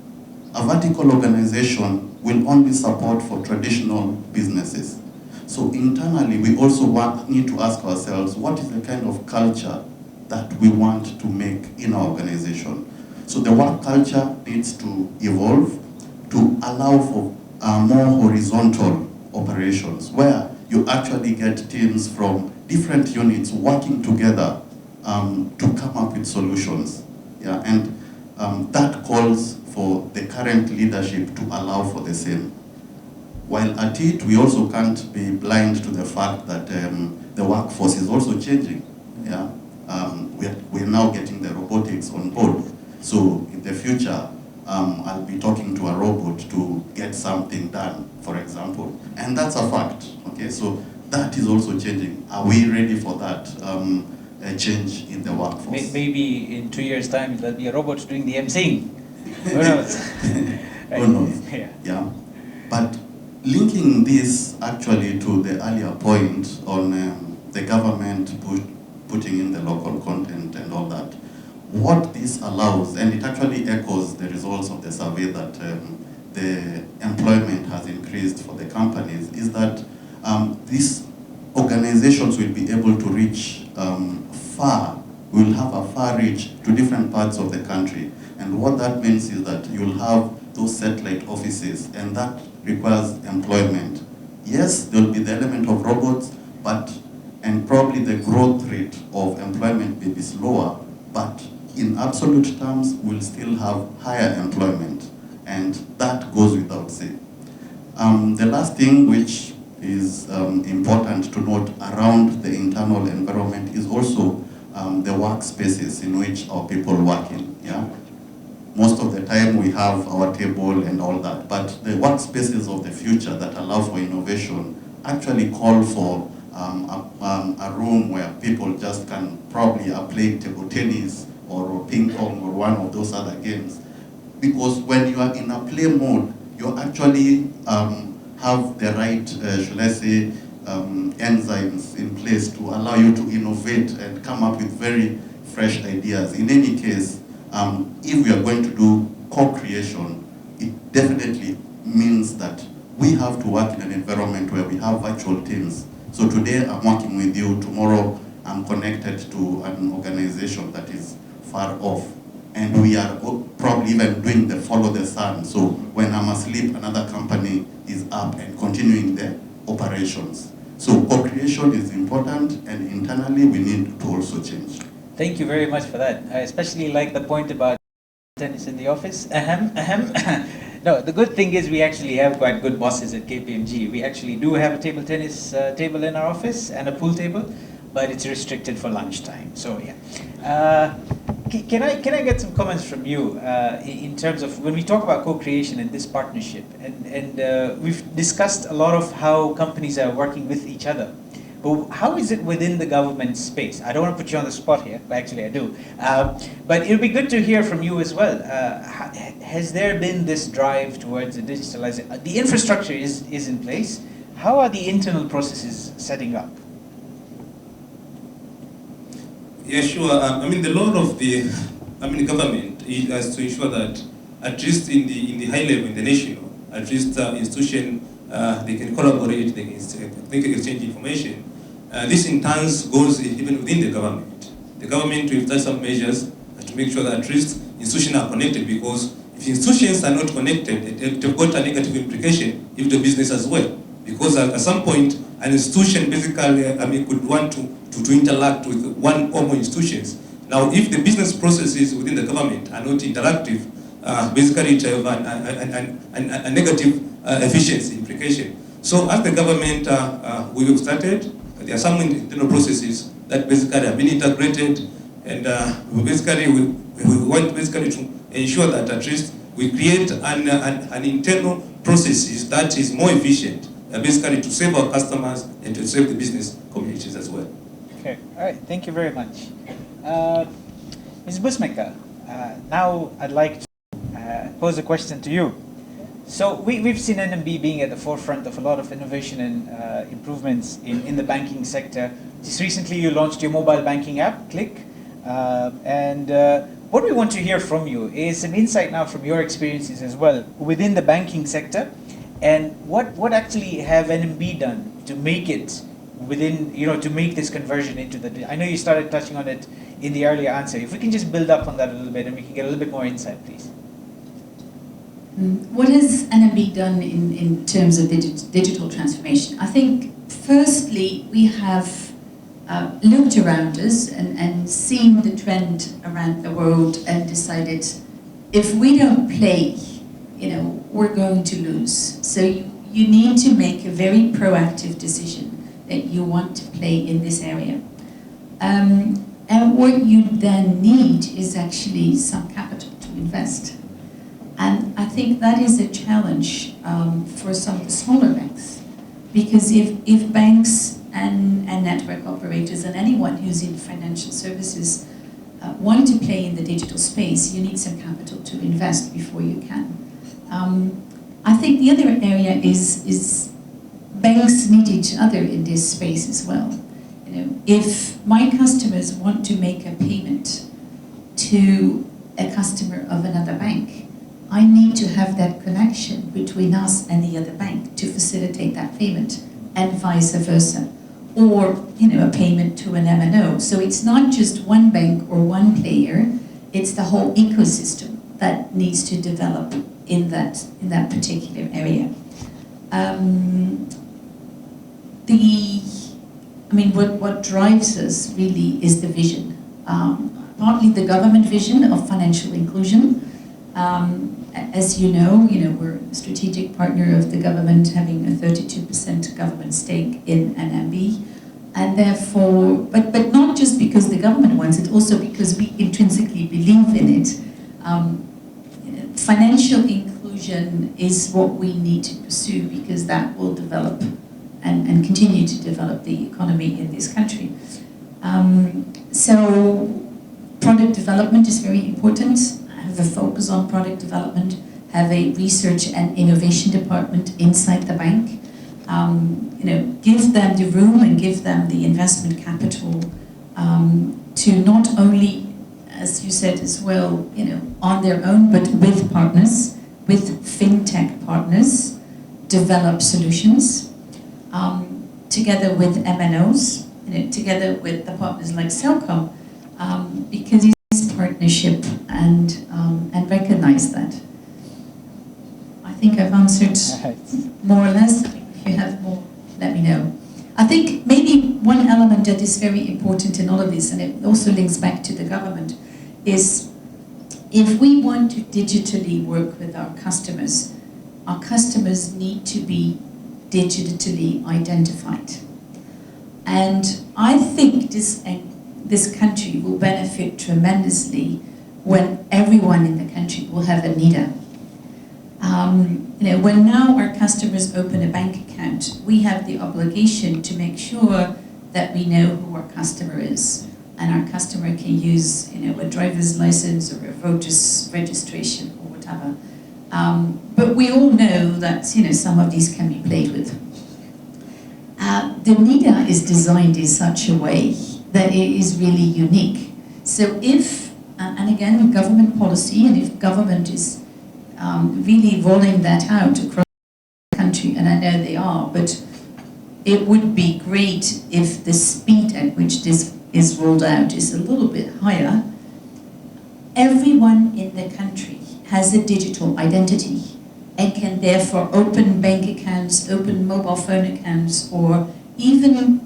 A vertical organization will only support for traditional businesses. So internally, we also need to ask ourselves, what is the kind of culture that we want to make in our organization? So the work culture needs to evolve to allow for more horizontal operations, where you actually get teams from different units working together to come up with solutions. Yeah, and that calls for the current leadership to allow for the same. While at it, we also can't be blind to the fact that the workforce is also changing. Yeah, we're now getting the robotics on board. So in the future, I'll be talking to a robot to get something done, for example, and that's a fact. Okay, so that is also changing. Are we ready for that change in the workforce? Maybe in 2 years' time, there'll be a robot doing the emceeing. Who knows? Who knows? Yeah. Yeah. But linking this actually to the earlier point on the government putting in the local content and all that, what this allows, and it actually echoes the results of the survey that the employment has increased for the companies, is that these organizations will be able to reach will have a far reach to different parts of the country. And what that means is that you'll have those satellite offices, and that requires employment. Yes, there'll be the element of robots, and probably the growth rate of employment may be slower, but in absolute terms, we'll still have higher employment, and that goes without saying. The last thing which is important to note around the internal environment is also the workspaces in which our people work in. Yeah? Most of the time we have our table and all that, but the workspaces of the future that allow for innovation actually call for a room where people just can probably play table tennis or ping pong or one of those other games. Because when you are in a play mode, you actually have the right, should I say, enzymes in place to allow you to innovate and come up with very fresh ideas. In any case, if we are going to do co-creation, it definitely means that we have to work in an environment where we have virtual teams. So today I'm working with you, tomorrow I'm connected to an organization that is far off. And we are probably even doing the follow the sun. So when I'm asleep, another company is up and continuing their operations. So co-creation is important, and internally we need to also change. Thank you very much for that. I especially like the point about tennis in the office. No, the good thing is we actually have quite good bosses at KPMG. We actually do have a table tennis table in our office and a pool table, but it's restricted for lunchtime. So yeah. Can I get some comments from you in terms of when we talk about co-creation and this partnership, and we've discussed a lot of how companies are working with each other, but how is it within the government space? I don't want to put you on the spot here, but actually I do. But it would be good to hear from you as well. Has there been this drive towards the digitalization? The infrastructure is in place. How are the internal processes setting up? Yeah, sure. I mean, the role of the government is to ensure that at least in the high level, in the national, at least institution, they can collaborate, they can exchange information. This in turn goes even within the government. The government will take some measures to make sure that at least institutions are connected, because if institutions are not connected, it will got a negative implication if the business as well. Because at some point, an institution basically could want to interact with one or more institutions. Now, if the business processes within the government are not interactive, basically it have a negative efficiency implication. So as the government, we have started, there are some internal processes that basically have been integrated, and we want basically to ensure that at least we create an internal processes that is more efficient, basically to save our customers and to save the business communities as well. Okay, all right, thank you very much. Ms. Busmeka, now I'd like to pose a question to you. So we've seen NMB being at the forefront of a lot of innovation and improvements in the banking sector. Just recently you launched your mobile banking app, Click, and what we want to hear from you is some insight now from your experiences as well within the banking sector, and what actually have NMB done to make it within, to make this conversion into the, I know you started touching on it in the earlier answer. If we can just build up on that a little bit and we can get a little bit more insight, please. What has NMB done in terms of digital transformation? I think, firstly, we have looked around us and seen the trend around the world and decided, if we don't play, we're going to lose. So you need to make a very proactive decision that you want to play in this area. And what you then need is actually some capital to invest. And I think that is a challenge for some of the smaller banks. Because if banks and network operators and anyone who's in financial services want to play in the digital space, you need some capital to invest before you can. I think think the other area is banks need each other in this space as well. You know, if my customers want to make a payment to a customer of another bank, I need to have that connection between us and the other bank to facilitate that payment, and vice versa. Or, you know, a payment to an MNO. So it's not just one bank or one player, it's the whole ecosystem that needs to develop in that particular area. What drives us really is the vision. Partly the government vision of financial inclusion. As you know, we're a strategic partner of the government, having a 32% government stake in NMB. And therefore, but not just because the government wants it, also because we intrinsically believe in it. Financial inclusion is what we need to pursue, because that will develop and continue to develop the economy in this country. So product development is very important. Have a focus on product development, have a research and innovation department inside the bank. Give them the room and give them the investment capital to not only, as you said as well, on their own, but with partners, with fintech partners, develop solutions together with MNOs, together with the partners like Celcom, because it's partnership and recognize that. I think I've answered more or less. If you have more, let me know. I think maybe one element that is very important in all of this, and it also links back to the government, is if we want to digitally work with our customers need to be digitally identified. And I think this country will benefit tremendously when everyone in the country will have a NIDA. When now our customers open a bank account, we have the obligation to make sure that we know who our customer is, and our customer can use, a driver's license or a voter's registration or whatever. But we all know that, some of these can be played with. The NIDA is designed in such a way that it is really unique. So if, and again, government policy, and if government is really rolling that out across the country, and I know they are, but it would be great if the speed at which this is rolled out is a little bit higher. Everyone in the country has a digital identity and can therefore open bank accounts, open mobile phone accounts, or even,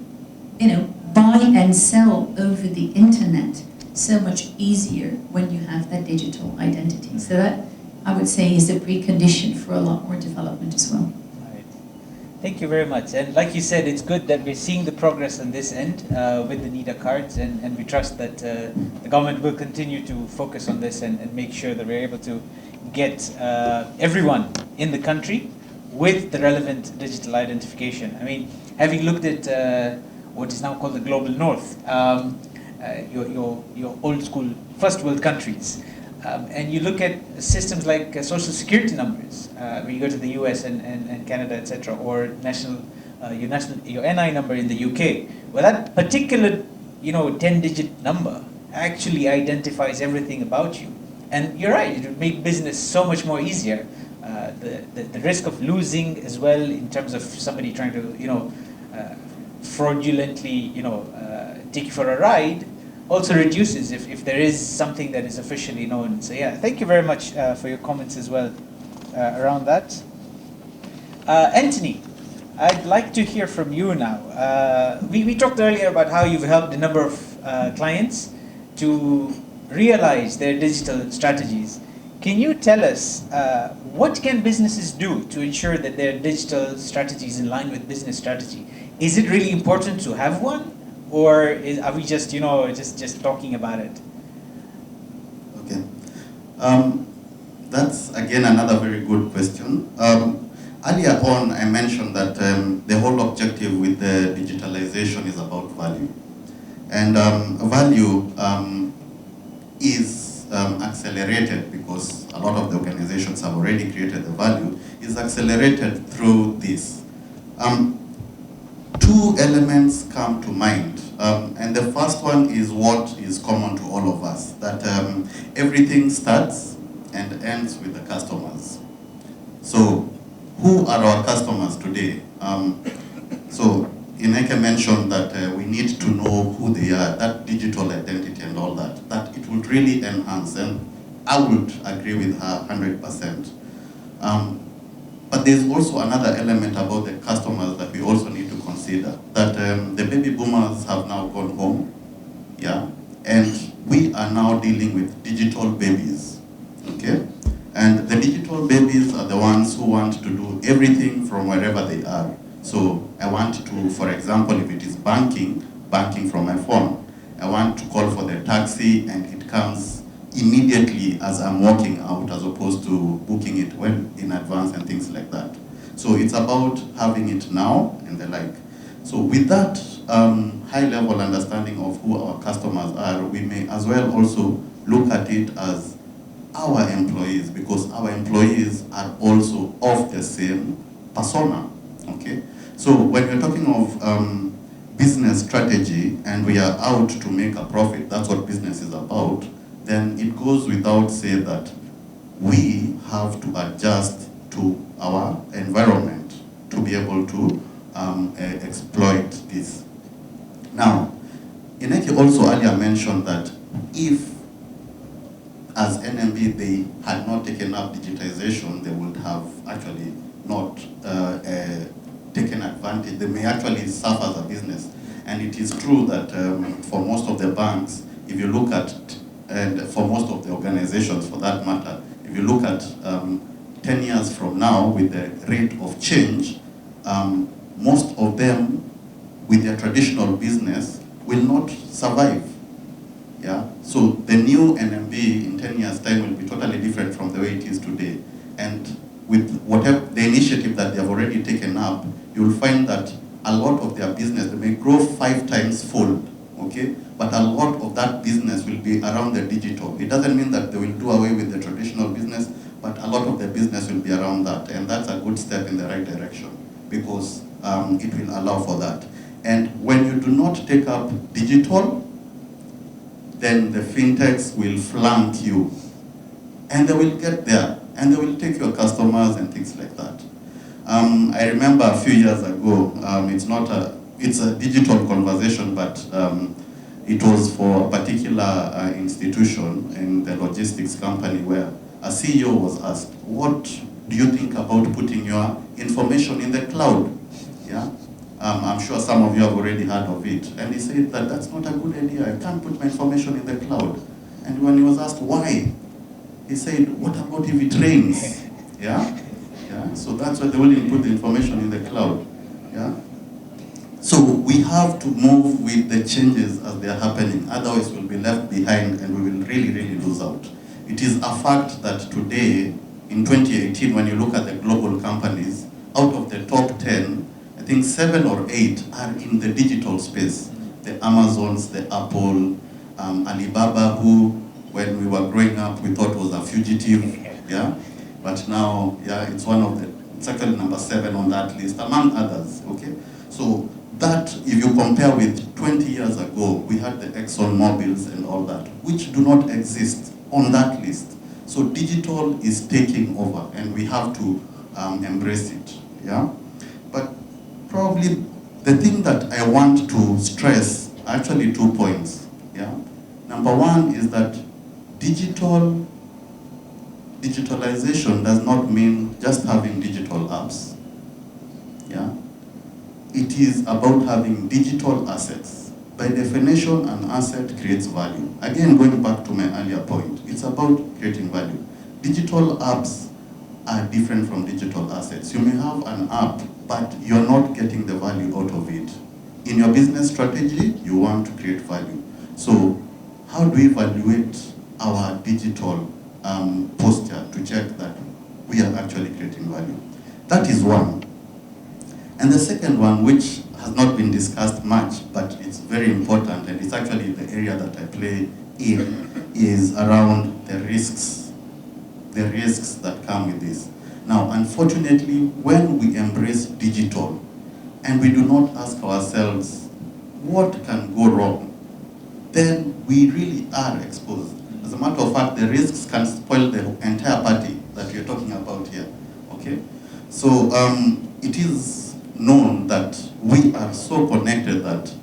buy and sell over the internet so much easier when you have that digital identity. So that, I would say, is a precondition for a lot more development as well. Right. Thank you very much. And like you said, it's good that we're seeing the progress on this end with the NIDA cards, and we trust that the government will continue to focus on this and make sure that we're able to get everyone in the country with the relevant digital identification. I mean, having looked at what is now called the Global North, your old school first world countries, and you look at systems like social security numbers, when you go to the US and Canada, etc., or your NI number in the UK, well, that particular 10-digit number actually identifies everything about you. And you're right, it would make business so much more easier. The risk of losing as well, in terms of somebody trying to fraudulently take you for a ride, also reduces if there is something that is officially known. So yeah, thank you very much for your comments as well around that. Anthony, I'd like to hear from you now. We talked earlier about how you've helped a number of clients to realize their digital strategies. Can you tell us what can businesses do to ensure that their digital strategy is in line with business strategy? Is it really important to have one, or are we just just talking about it? Okay, that's again another very good question. Earlier on, I mentioned that the whole objective with the digitalization is about value, and value is accelerated, because a lot of the organizations have already created the value, is accelerated through this. Two elements come to mind. And the first one is what is common to all of us, that everything starts and ends with the customers. So who are our customers today? So Ineke mentioned that we need to know who they are, that digital identity and all that, that it would really enhance, and I would agree with her 100%. But there's also another element about the customers that we also need to consider, that the baby boomers have now gone home, yeah, and we are now dealing with digital babies, okay? And the digital babies are the ones who want to do everything from wherever they are. So I want to, for example, if it is banking from my phone, I want to call for the taxi and it comes immediately as I'm walking out, as opposed to booking it well in advance and things like that. So it's about having it now and the like. So with that high-level understanding of who our customers are, we may as well also look at it as our employees, because our employees are also of the same persona, okay? So when we're talking of business strategy and we are out to make a profit, that's what business is about, then it goes without saying that we have to adjust to our environment to be able to exploit this. Now, Ineke also earlier mentioned that if, as NMB, they had not taken up digitization, they would have actually not taken advantage. They may actually suffer as a business. And it is true that for most of the banks, if you look at, and for most of the organizations for that matter, if you look at 10 years from now with the rate of change, most of them with their traditional business will not survive. Yeah? So the new NMB in 10 years' time will be totally different from the way it is today. And with whatever the initiative that they have already taken up, you'll find that a lot of their business, they may grow 5 times fold, okay? But a lot of that business will be around the digital. It doesn't mean that they will do away with the traditional business, but a lot of the business will be around that. And that's a good step in the right direction, because it will allow for that. And when you do not take up digital, then the fintechs will flank you. And they will get there, and they will take your customers and things like that. I remember a few years ago, it's a digital conversation, but it was for a particular institution in the logistics company where a CEO was asked, what do you think about putting your information in the cloud? Yeah? I'm sure some of you have already heard of it. And he said that that's not a good idea. I can't put my information in the cloud. And when he was asked why, he said, what about if it rains? Yeah? Yeah? So that's why they will put the information in the cloud. Yeah? So we have to move with the changes as they are happening. Otherwise we'll be left behind and we will really, really lose out. It is a fact that today, in 2018, when you look at the global companies, out of the top 10, I think 7 or 8 are in the digital space. The Amazons, the Apple, Alibaba, who, when we were growing up, we thought was a fugitive, yeah? But now, yeah, it's one of the, it's actually number 7 on that list, among others, okay? So that, if you compare with 20 years ago, we had the Exxon Mobils and all that, which do not exist on that list. So digital is taking over, and we have to embrace it, yeah? But probably the thing that I want to stress, actually 2 points, yeah? Number one is that digitalization does not mean just having digital apps, yeah? It is about having digital assets. By definition, an asset creates value. Again, going back to my earlier point, it's about creating value. Digital apps are different from digital assets. You may have an app, but you're not getting the value out of it. In your business strategy, you want to create value. So how do we evaluate our digital posture to check that we are actually creating value? That is one. And the second one, which has not been discussed much, but it's very important, and it's actually the area that I play in is around the risks that come with this. Now, unfortunately, when we embrace digital and we do not ask ourselves what can go wrong, then we really are exposed. As a matter of fact, the risks can spoil the entire party that you're talking about here, okay? So it is known that we are so connected that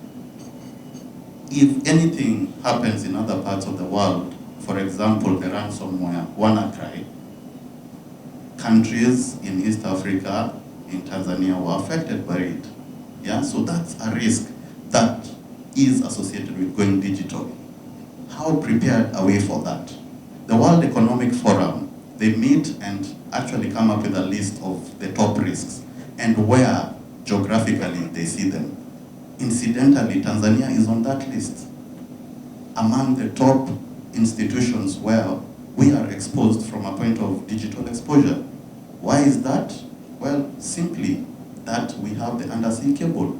if anything happens in other parts of the world, for example, the ransomware, WannaCry, countries in East Africa, in Tanzania were affected by it. Yeah, so that's a risk that is associated with going digital. How prepared are we for that? The World Economic Forum, they meet and actually come up with a list of the top risks and where geographically they see them. Incidentally, Tanzania is on that list among the top institutions where we are exposed from a point of digital exposure. Why is that? Well, simply that we have the undersea cable.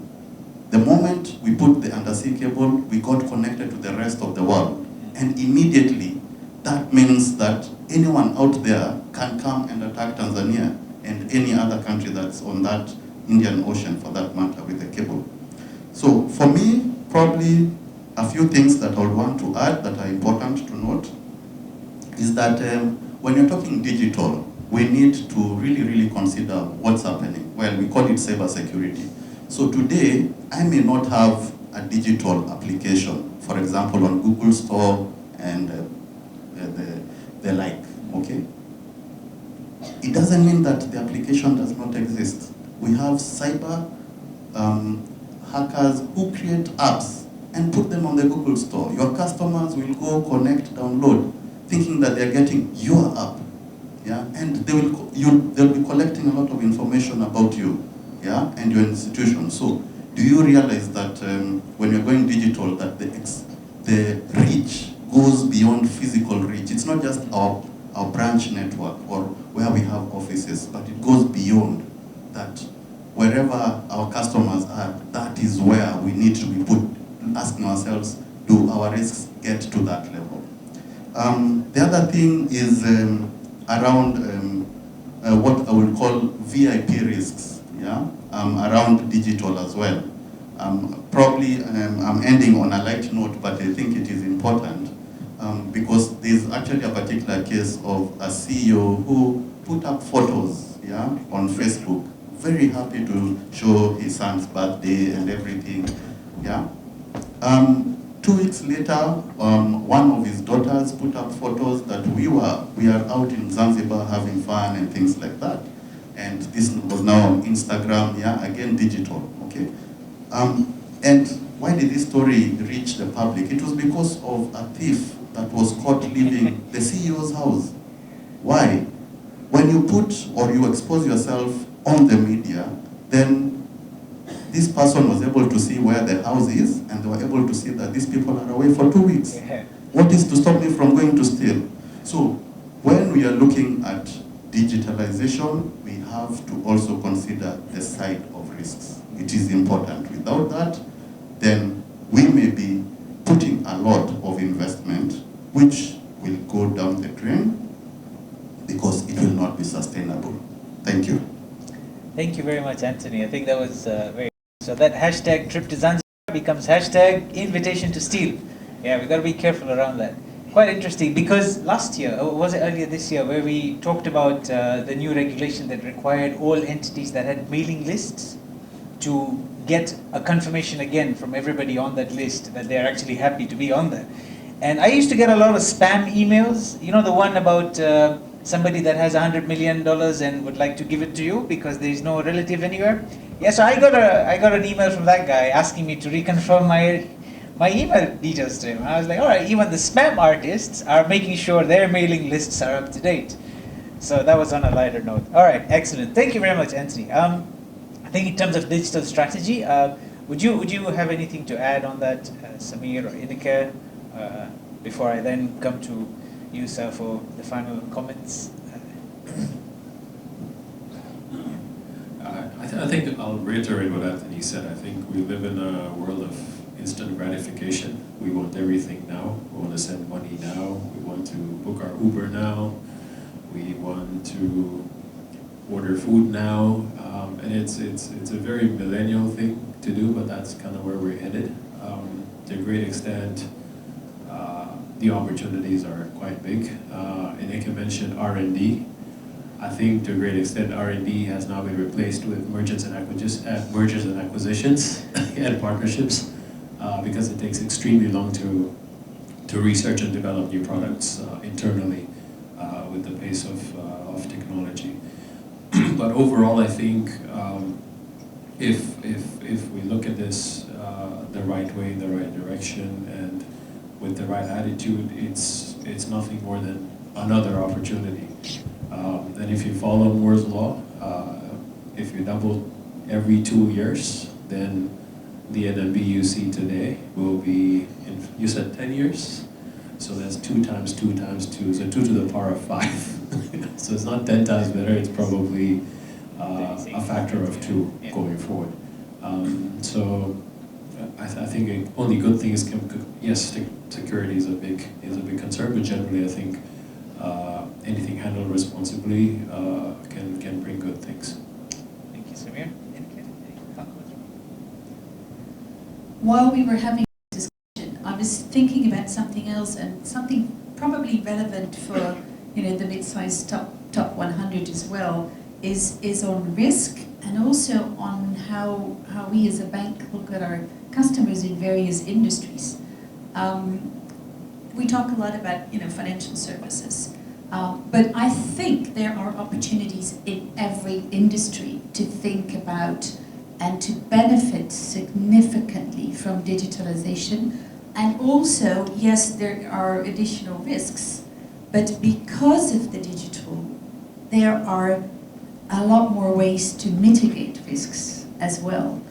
The moment we put the undersea cable, we got connected to the rest of the world. And immediately, that means that anyone out there can come and attack Tanzania and any other country that's on that Indian Ocean, for that matter, with the cable. So for me, probably a few things that I would want to add that are important to note is that when you're talking digital, we need to really consider what's happening. Well, we call it cyber security. So today, I may not have a digital application, for example, on Google Store and the like, okay? It doesn't mean that the application does not exist. We have cyber hackers who create apps and put them on the Google Store. Your customers will go connect, download, thinking that they're getting your app. Yeah, and they'll be collecting a lot of information about you, yeah, and your institution. So, do you realize that when you're going digital, that the reach goes beyond physical reach? It's not just our branch network or where we have offices, but it goes beyond that. Wherever our customers are, that is where we need to be asking ourselves, do our risks get to that level? The other thing is around what I would call VIP risks, yeah, around digital as well. Probably I'm ending on a light note, but I think it is important because there's actually a particular case of a CEO who put up photos, yeah, on Facebook, very happy to show his son's birthday and everything, yeah. 2 weeks later, one of his daughters put up photos that we are out in Zanzibar having fun and things like that. And this was now on Instagram, yeah, again digital, okay? And why did this story reach the public? It was because of a thief that was caught leaving the CEO's house. Why? When you put or you expose yourself on the media, then this person was able to see where the house is, and they were able to see that these people are away for 2 weeks. Yeah. What is to stop me from going to steal? So when we are looking at digitalization, we have to also consider the side of risks. It is important. Without that, then we may be putting a lot of investment, which will go down the drain because it will not be sustainable. Thank you. Thank you very much, Anthony. I think that was very... So that hashtag trip to Zanzibar becomes hashtag invitation to steal. Yeah, we've got to be careful around that. Quite interesting, because last year, or was it earlier this year, where we talked about the new regulation that required all entities that had mailing lists to get a confirmation again from everybody on that list that they're actually happy to be on there. And I used to get a lot of spam emails, you know, the one about somebody that has $100 million and would like to give it to you because there is no relative anywhere. Yeah, so I got an email from that guy asking me to reconfirm my email details to him. I was like, all right, even the spam artists are making sure their mailing lists are up to date. So that was on a lighter note. All right, excellent. Thank you very much, Anthony. I think in terms of digital strategy, would you have anything to add on that, Samir or Ineke, before I then come to you, sir, for the final comments? I think I'll reiterate what Anthony said. I think we live in a world of instant gratification. We want everything now. We want to send money now. We want to book our Uber now. We want to order food now. And it's a very millennial thing to do, but that's kind of where we're headed. To a great extent, the opportunities are quite big. And I can mention R&D. I think to a great extent, R&D has now been replaced with mergers and acquisitions and partnerships, because it takes extremely long to research and develop new products internally with the pace of technology. But overall, I think if we look at this the right way, in the right direction, and with the right attitude, it's nothing more than another opportunity. And if you follow Moore's law, if you double every 2 years, then the NMB you see today will be, you said 10 years? So that's 2 times 2 times 2, so 2 to the power of 5. So it's not 10 times better, it's probably a factor of 2 going forward. So I think only good things yes, security is a big concern, but generally I think anything handled responsibly can bring good things. Thank you, Samir. While we were having this discussion, I was thinking about something else, and something probably relevant for the mid-sized top 100 as well is on risk, and also on how we as a bank look at our customers in various industries. We talk a lot about financial services, but I think there are opportunities in every industry to think about and to benefit significantly from digitalization. And also, yes, there are additional risks, but because of the digital, there are a lot more ways to mitigate risks as well.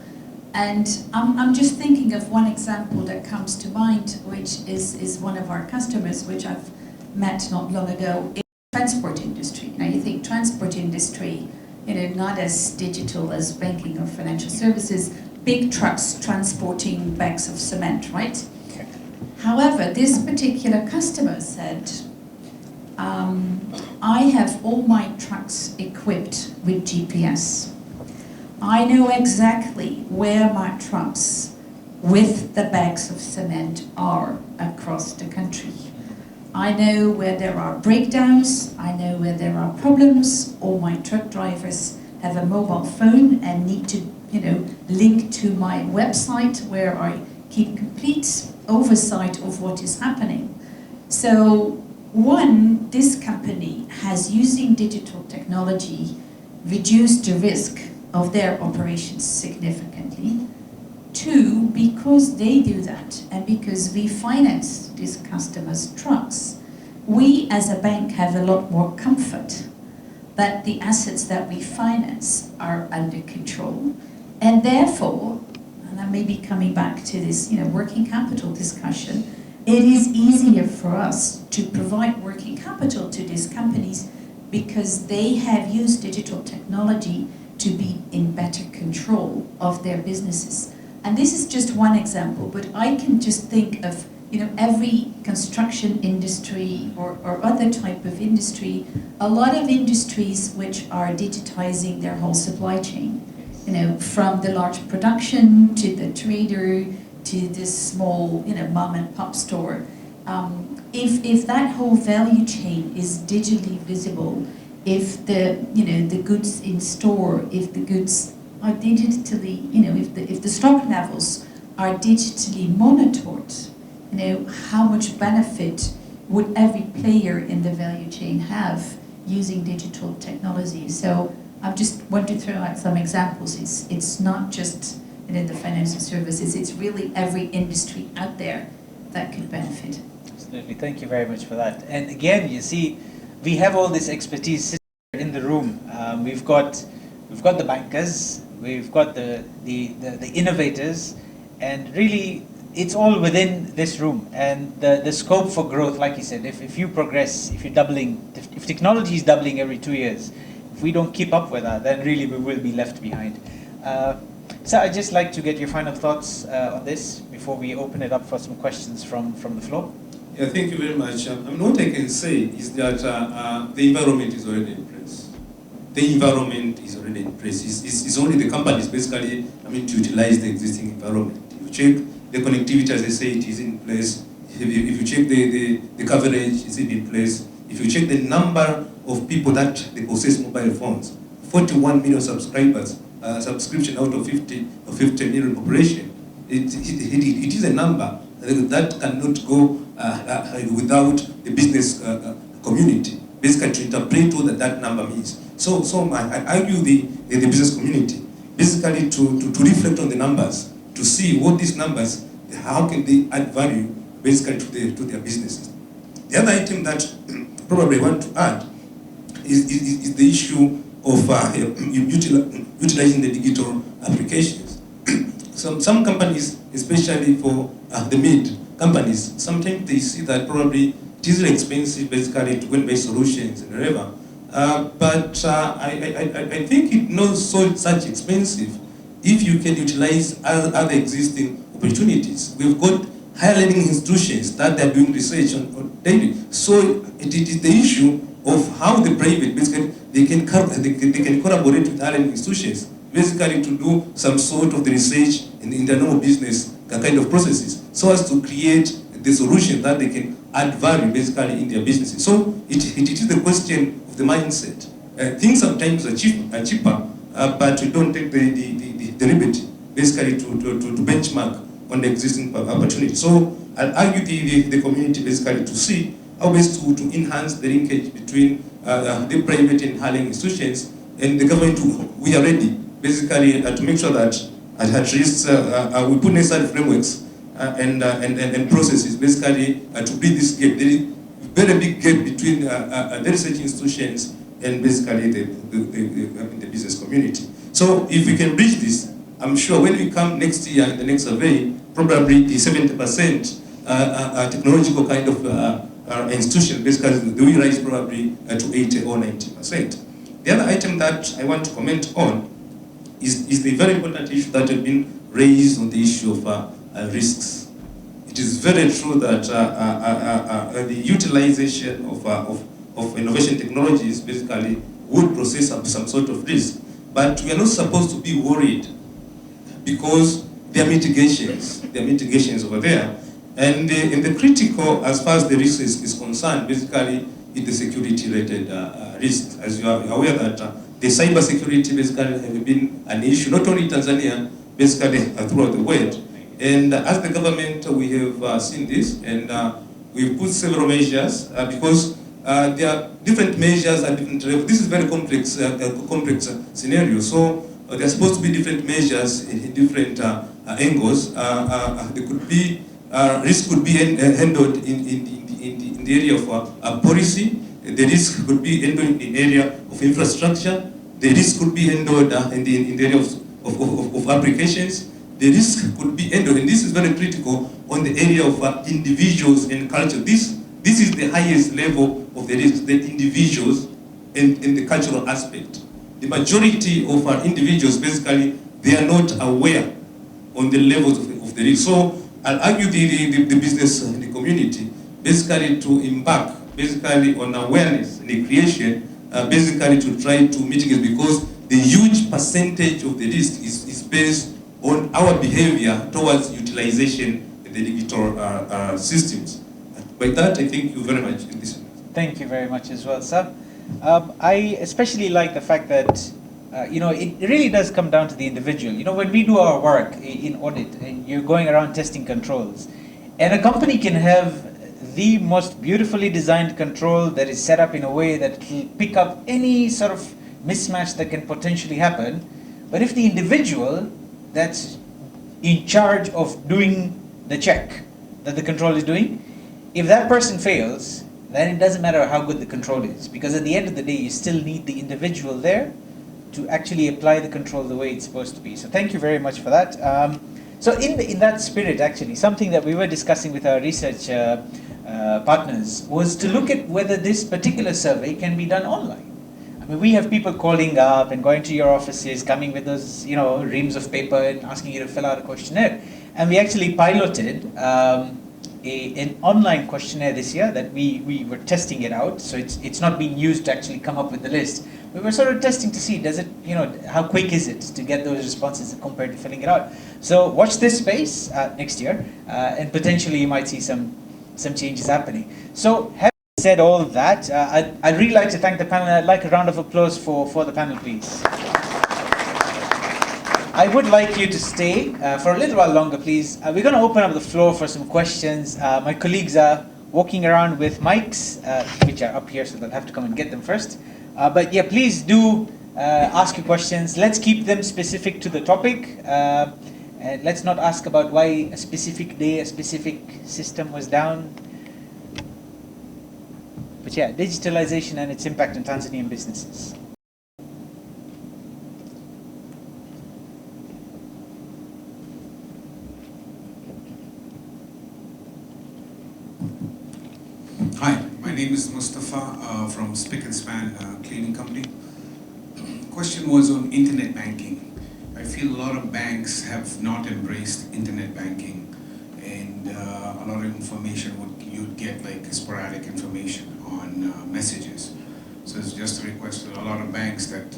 And I'm just thinking of one example that comes to mind, which is one of our customers, which I've met not long ago, in the transport industry. Now you think transport industry, not as digital as banking or financial services, big trucks transporting bags of cement, right? Okay. However, this particular customer said, I have all my trucks equipped with GPS. I know exactly where my trucks with the bags of cement are across the country. I know where there are breakdowns, I know where there are problems. All my truck drivers have a mobile phone and need to, link to my website where I keep complete oversight of what is happening. So, one, this company has, using digital technology, reduced the risk of their operations significantly. Two, because they do that, and because we finance these customers' trucks, we as a bank have a lot more comfort that the assets that we finance are under control, and therefore, and I may be coming back to this, working capital discussion, it is easier for us to provide working capital to these companies because they have used digital technology to be in better control of their businesses. And this is just one example, but I can just think of every construction industry or other type of industry, a lot of industries which are digitizing their whole supply chain, from the large production to the trader to this small, mom and pop store. If that whole value chain is digitally visible, if the goods in store, if the goods are digitally, if the stock levels are digitally monitored, how much benefit would every player in the value chain have using digital technology? So I just want to throw out some examples. It's not just the financial services, it's really every industry out there that could benefit. Absolutely, thank you very much for that. And again, you see, we have all this expertise in the room. We've got the bankers, we've got the innovators, and really it's all within this room. And the scope for growth, like you said, if you progress, if you're doubling, if technology is doubling every 2 years, if we don't keep up with that, then really we will be left behind. So I'd just like to get your final thoughts on this before we open it up for some questions from the floor. Yeah, thank you very much. What I can say is that the environment is already in place. The environment is already in place. It's only the companies basically, to utilize the existing environment. If you check the connectivity, as I say, it is in place. If you check the coverage, it's in place. If you check the number of people that they possess mobile phones, 41 million subscribers, subscription out of 50 million population, it is a number that cannot go without the business community, basically to interpret what that number means. So I argue the business community, basically to reflect on the numbers, to see what these numbers, how can they add value basically to their businesses. The other item that probably I want to add is the issue of utilizing the digital applications. Some companies, especially for the mid companies, sometimes they see that probably it is expensive basically to go and buy solutions and whatever. But I think it's not such expensive if you can utilize other existing opportunities. We've got higher learning institutions that they're doing research on daily. So it is the issue of how the private basically they can collaborate with higher learning institutions basically to do some sort of the research in their normal business kind of processes, so as to create the solution that they can add value basically in their businesses. So it is the question of the mindset. Things sometimes are cheaper, but we don't take the liberty basically to benchmark on the existing opportunity. So I'll argue the community basically to see how best to enhance the linkage between the private and higher institutions and the government. We are ready basically to make sure that at least we put necessary frameworks and processes basically to bridge this gap. There is a very big gap between the research institutions and basically the business community. So if we can bridge this, I'm sure when we come next year in the next survey, probably the 70% technological kind of institution basically will rise probably to 80 or 90%. The other item that I want to comment on is the very important issue that has been raised on the issue of risks. It is very true that the utilization of innovation technologies basically would process some sort of risk, but we are not supposed to be worried because there are mitigations over there. And the critical, as far as the risk is concerned, basically is the security-related risks. As you are aware that the cyber security basically has been an issue, not only in Tanzania, basically throughout the world. And as the government, we have seen this, and we've put several measures because there are different measures at different levels. This is very complex scenario. So there are supposed to be different measures in different angles. There could be risk could be handled in the area of policy. The risk could be handled in the area of infrastructure. The risk could be handled in the area of applications. The risk could be handled, and this is very critical, on the area of individuals and culture. This is the highest level of the risk, the individuals and the cultural aspect. The majority of our individuals, basically, they are not aware on the levels of the risk. So I'll argue the business and the community, basically to embark, basically on awareness and the creation, basically to try to mitigate, because the huge percentage of the risk is based on our behavior towards utilization of the digital systems. By that, I thank you very much in this. Thank you very much as well, sir. I especially like the fact that it really does come down to the individual. When we do our work in audit and you're going around testing controls, and a company can have the most beautifully designed control that is set up in a way that it will pick up any sort of mismatch that can potentially happen, but if the individual that's in charge of doing the check that the control is doing, if that person fails, then it doesn't matter how good the control is, because at the end of the day you still need the individual there to actually apply the control the way it's supposed to be. So thank you very much for that. So in that spirit, actually, something that we were discussing with our research partners was to look at whether this particular survey can be done online. mean, we have people calling up and going to your offices, coming with those, reams of paper and asking you to fill out a questionnaire. And we actually piloted an online questionnaire this year that we were testing it out. So it's not being used to actually come up with the list. We were sort of testing to see, does it, how quick is it to get those responses compared to filling it out. So watch this space next year, and potentially you might see some changes happening. So having said all of that, I'd really like to thank the panel. I'd like a round of applause for the panel, please. I would like you to stay for a little while longer, please. We're going to open up the floor for some questions. My colleagues are walking around with mics, which are up here, so they'll have to come and get them first. But yeah, please do ask your questions. Let's keep them specific to the topic. And let's not ask about why a specific day, a specific system was down. But yeah, digitalization and its impact on Tanzanian businesses. Hi, my name is Mustafa from Spick and Span Cleaning Company. Question was on internet banking. I feel a lot of banks have not embraced internet banking, and a lot of information you'd get like sporadic information on messages. So it's just a request to a lot of banks that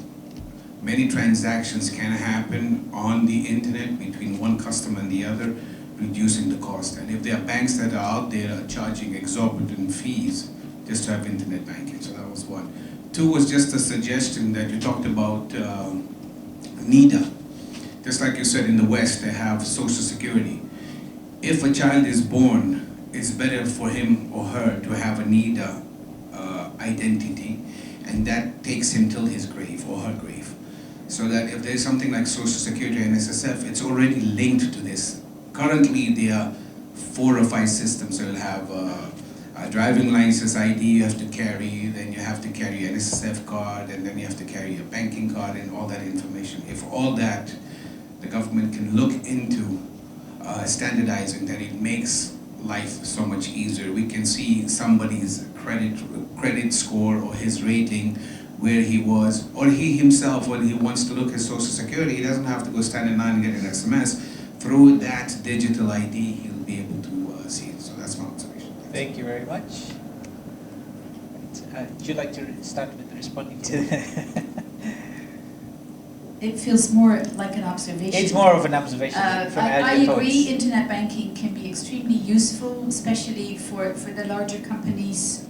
many transactions can happen on the internet between one customer and the other, reducing the cost. And if there are banks that are out there charging exorbitant fees just to have internet banking, so that was one. Two was just a suggestion that you talked about NIDA. Just like you said, in the West, they have Social Security. If a child is born, it's better for him or her to have a NIDA identity, and that takes him till his grave or her grave. So that if there's something like Social Security and SSF, it's already linked to this. Currently, there are 4 or 5 systems. So you'll have a driving license ID you have to carry, then you have to carry an SSF card, and then you have to carry a banking card and all that information. If all that the government can look into standardizing, that it makes life so much easier. We can see somebody's credit score or his rating, where he was, or he himself, when he wants to look at Social Security, he doesn't have to go stand in line and get an SMS. Through that digital ID, he'll be able to see it. So that's my observation. Thank you very much. Would you like to start with responding to It feels more like an observation. It's more of an observation. I agree, internet banking can be extremely useful, especially for the larger companies.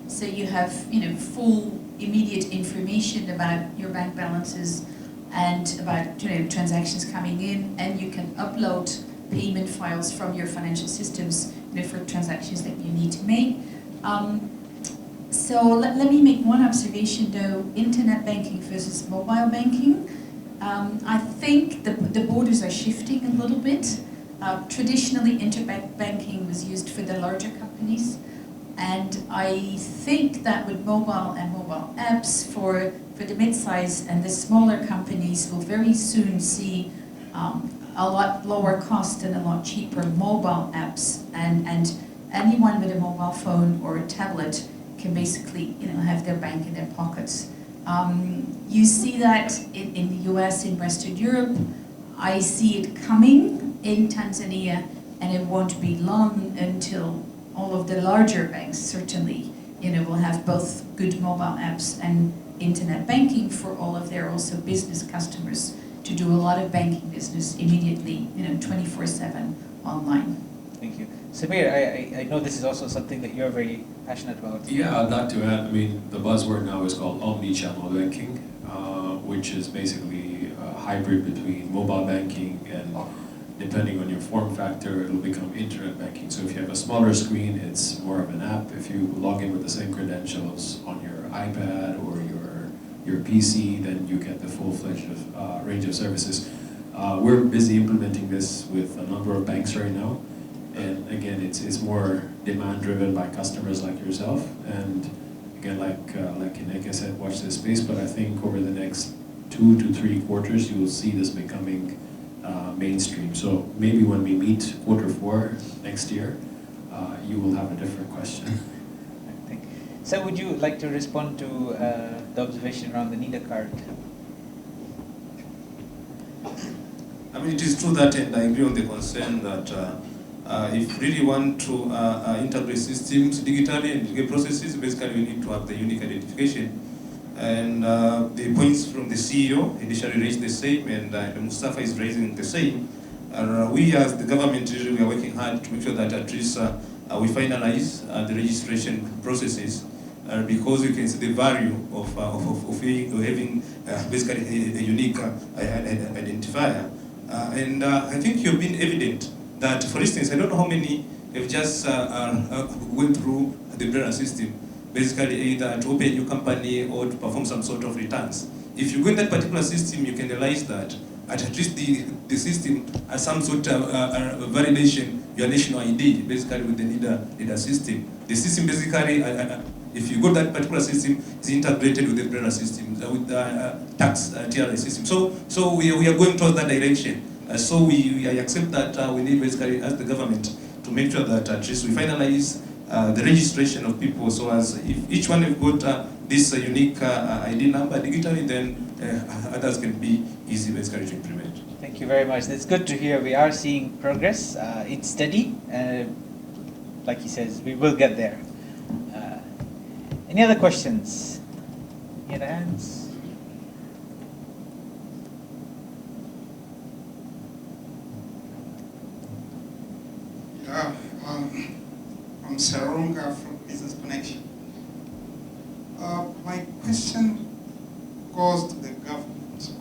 So you have full, immediate information about your bank balances and about transactions coming in, and you can upload payment files from your financial systems for transactions that you need to make. So let me make one observation though, internet banking versus mobile banking. I think the borders are shifting a little bit. Traditionally, internet banking was used for the larger companies, and I think that with mobile and mobile apps for the mid-size and the smaller companies will very soon see a lot lower cost and a lot cheaper mobile apps, and anyone with a mobile phone or a tablet can basically have their bank in their pockets. You see that in the US, in Western Europe. I see it coming in Tanzania, and it won't be long until all of the larger banks certainly will have both good mobile apps and internet banking for all of their also business customers to do a lot of banking business immediately, 24/7 online. Thank you. Samir, I know this is also something that you're very passionate about. Yeah, I'd like to add, the buzzword now is called omni-channel banking, which is basically a hybrid between mobile banking and, depending on your form factor, it'll become internet banking. So if you have a smaller screen, it's more of an app. If you log in with the same credentials on your iPad or your PC, then you get the full-fledged range of services. We're busy implementing this with a number of banks right now. And again, it's more demand-driven by customers like yourself. And again, like Ineke said, watch this space. But I think over the next 2 to 3 quarters, you will see this becoming mainstream. So maybe when we meet quarter 4 next year, you will have a different question. So would you like to respond to the observation around the NIDA card? I mean, it is true that, and I agree on the concern that if we really want to integrate systems digitally and get processes, basically we need to have the unique identification. And the points from the CEO initially raised the same, and Mustafa is raising the same. We as the government usually are working hard to make sure that at least we finalize the registration processes because you can see the value of having basically a unique identifier. And I think you've been evident that, for instance, I don't know how many have just went through the Bora system, basically either to open a new company or to perform some sort of returns. If you go in that particular system, you can realize that at least the system has some sort of validation, your national ID, basically with the NIDA system. The system basically, if you go that particular system, is integrated with the Bora system, with the tax TRI system. So we are going towards that direction. So we accept that we need basically, as the government, to make sure that at least we finalize the registration of people, so as if each one have got this unique ID number digitally, then others can be easy basically to implement. Thank you very much. That's good to hear. We are seeing progress. It's steady. Like he says, we will get there. Any other questions? Any other hands? Yeah, I'm Saronga from Business Connection. My question goes to the government.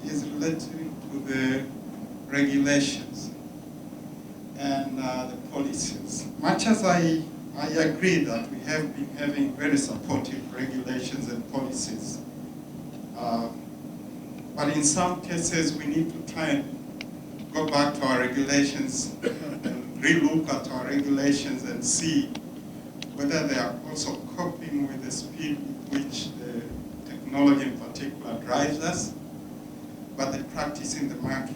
Is related to the regulations and the policies. Much as I agree that we have been having very supportive regulations and policies, but in some cases we need to try and go back to our regulations and relook at our regulations and see whether they are also coping with the speed with which the technology in particular drives us, but the practice in the market.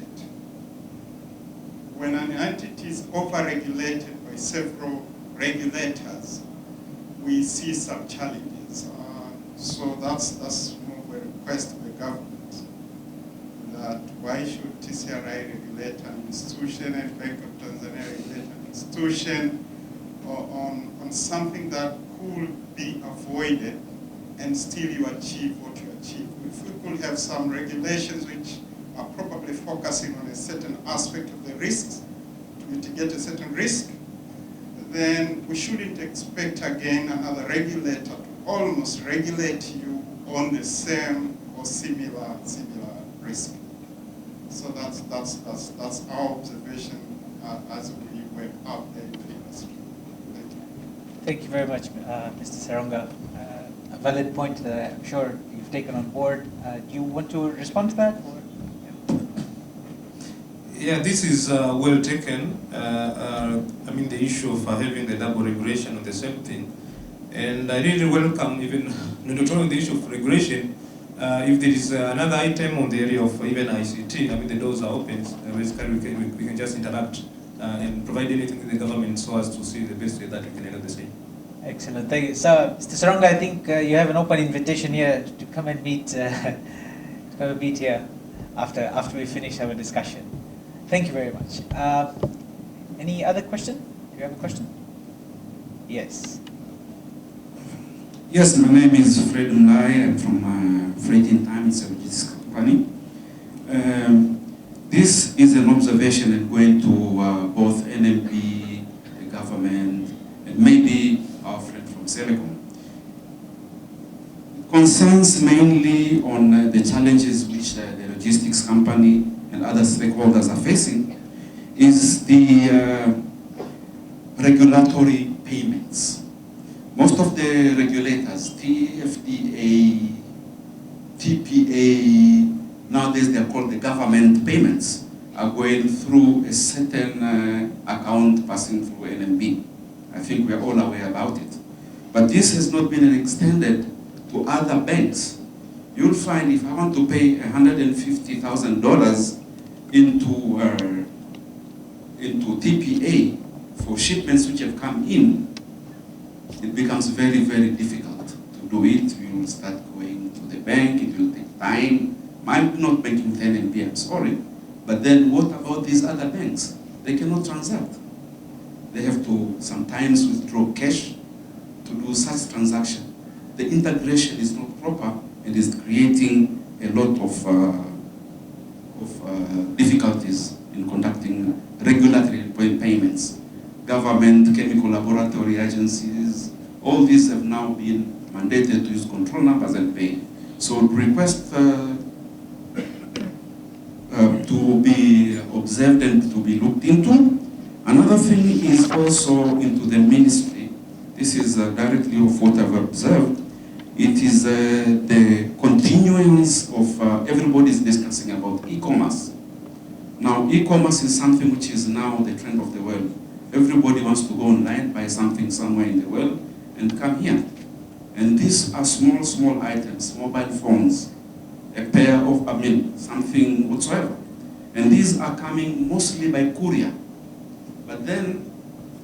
When an entity is over-regulated by several regulators, we see some challenges. So that's more of a request to the government, that why should TCRI regulate an institution and Bank of Tanzania regulate an institution on something that could be avoided and still you achieve what you achieve. If we could have some regulations which are probably focusing on a certain aspect of the risks, to mitigate a certain risk, then we shouldn't expect again another regulator to almost regulate you on the same or similar risk. So that's our observation as we were out there in the industry. Thank you. Thank you very much, Mr. Saronga. A valid point that I'm sure you've taken on board. Do you want to respond to that? Yeah, this is well taken. I mean, the issue of having the double regulation on the same thing. And I really welcome, even not only the issue of regulation, if there is another item on the area of even ICT, I mean, the doors are open. Basically, we can just interact and provide anything to the government so as to see the best way that we can handle the same. Excellent, thank you. So, Mr. Saronga, I think you have an open invitation here to come and meet, here after we finish our discussion. Thank you very much. Any other question? Do you have a question? Yes. Yes, my name is Fred Mlai. I'm from Freight in Time. It's a logistics company. This is an observation and going to both NMP, the government, and maybe our friend from Selecom. It concerns mainly on the challenges which the logistics company and other stakeholders are facing is the regulatory payments. Most of the regulators, TFDA, TPA, nowadays they are called the government payments, are going through a certain account passing through NMB. I think we are all aware about it. But this has not been extended to other banks. You'll find if I want to pay $150,000 into TPA for shipments which have come in, it becomes very, very difficult to do it. You will start going to the bank, it will take time. I'm not banking 10 MB, I'm sorry. But then what about these other banks? They cannot transact. They have to sometimes withdraw cash to do such transaction. The integration is not proper and is creating a lot of difficulties in conducting regulatory payments. Government, chemical laboratory agencies, all these have now been mandated to use control numbers and pay. So request to be observed and to be looked into. Another thing is also into the ministry. This is directly of what I've observed. It is the continuance of everybody's discussing about e-commerce. Now, e-commerce is something which is now the trend of the world. Everybody wants to go online, buy something somewhere in the world, and come here. And these are small, small items, mobile phones, a pair of, something whatsoever. And these are coming mostly by courier. But then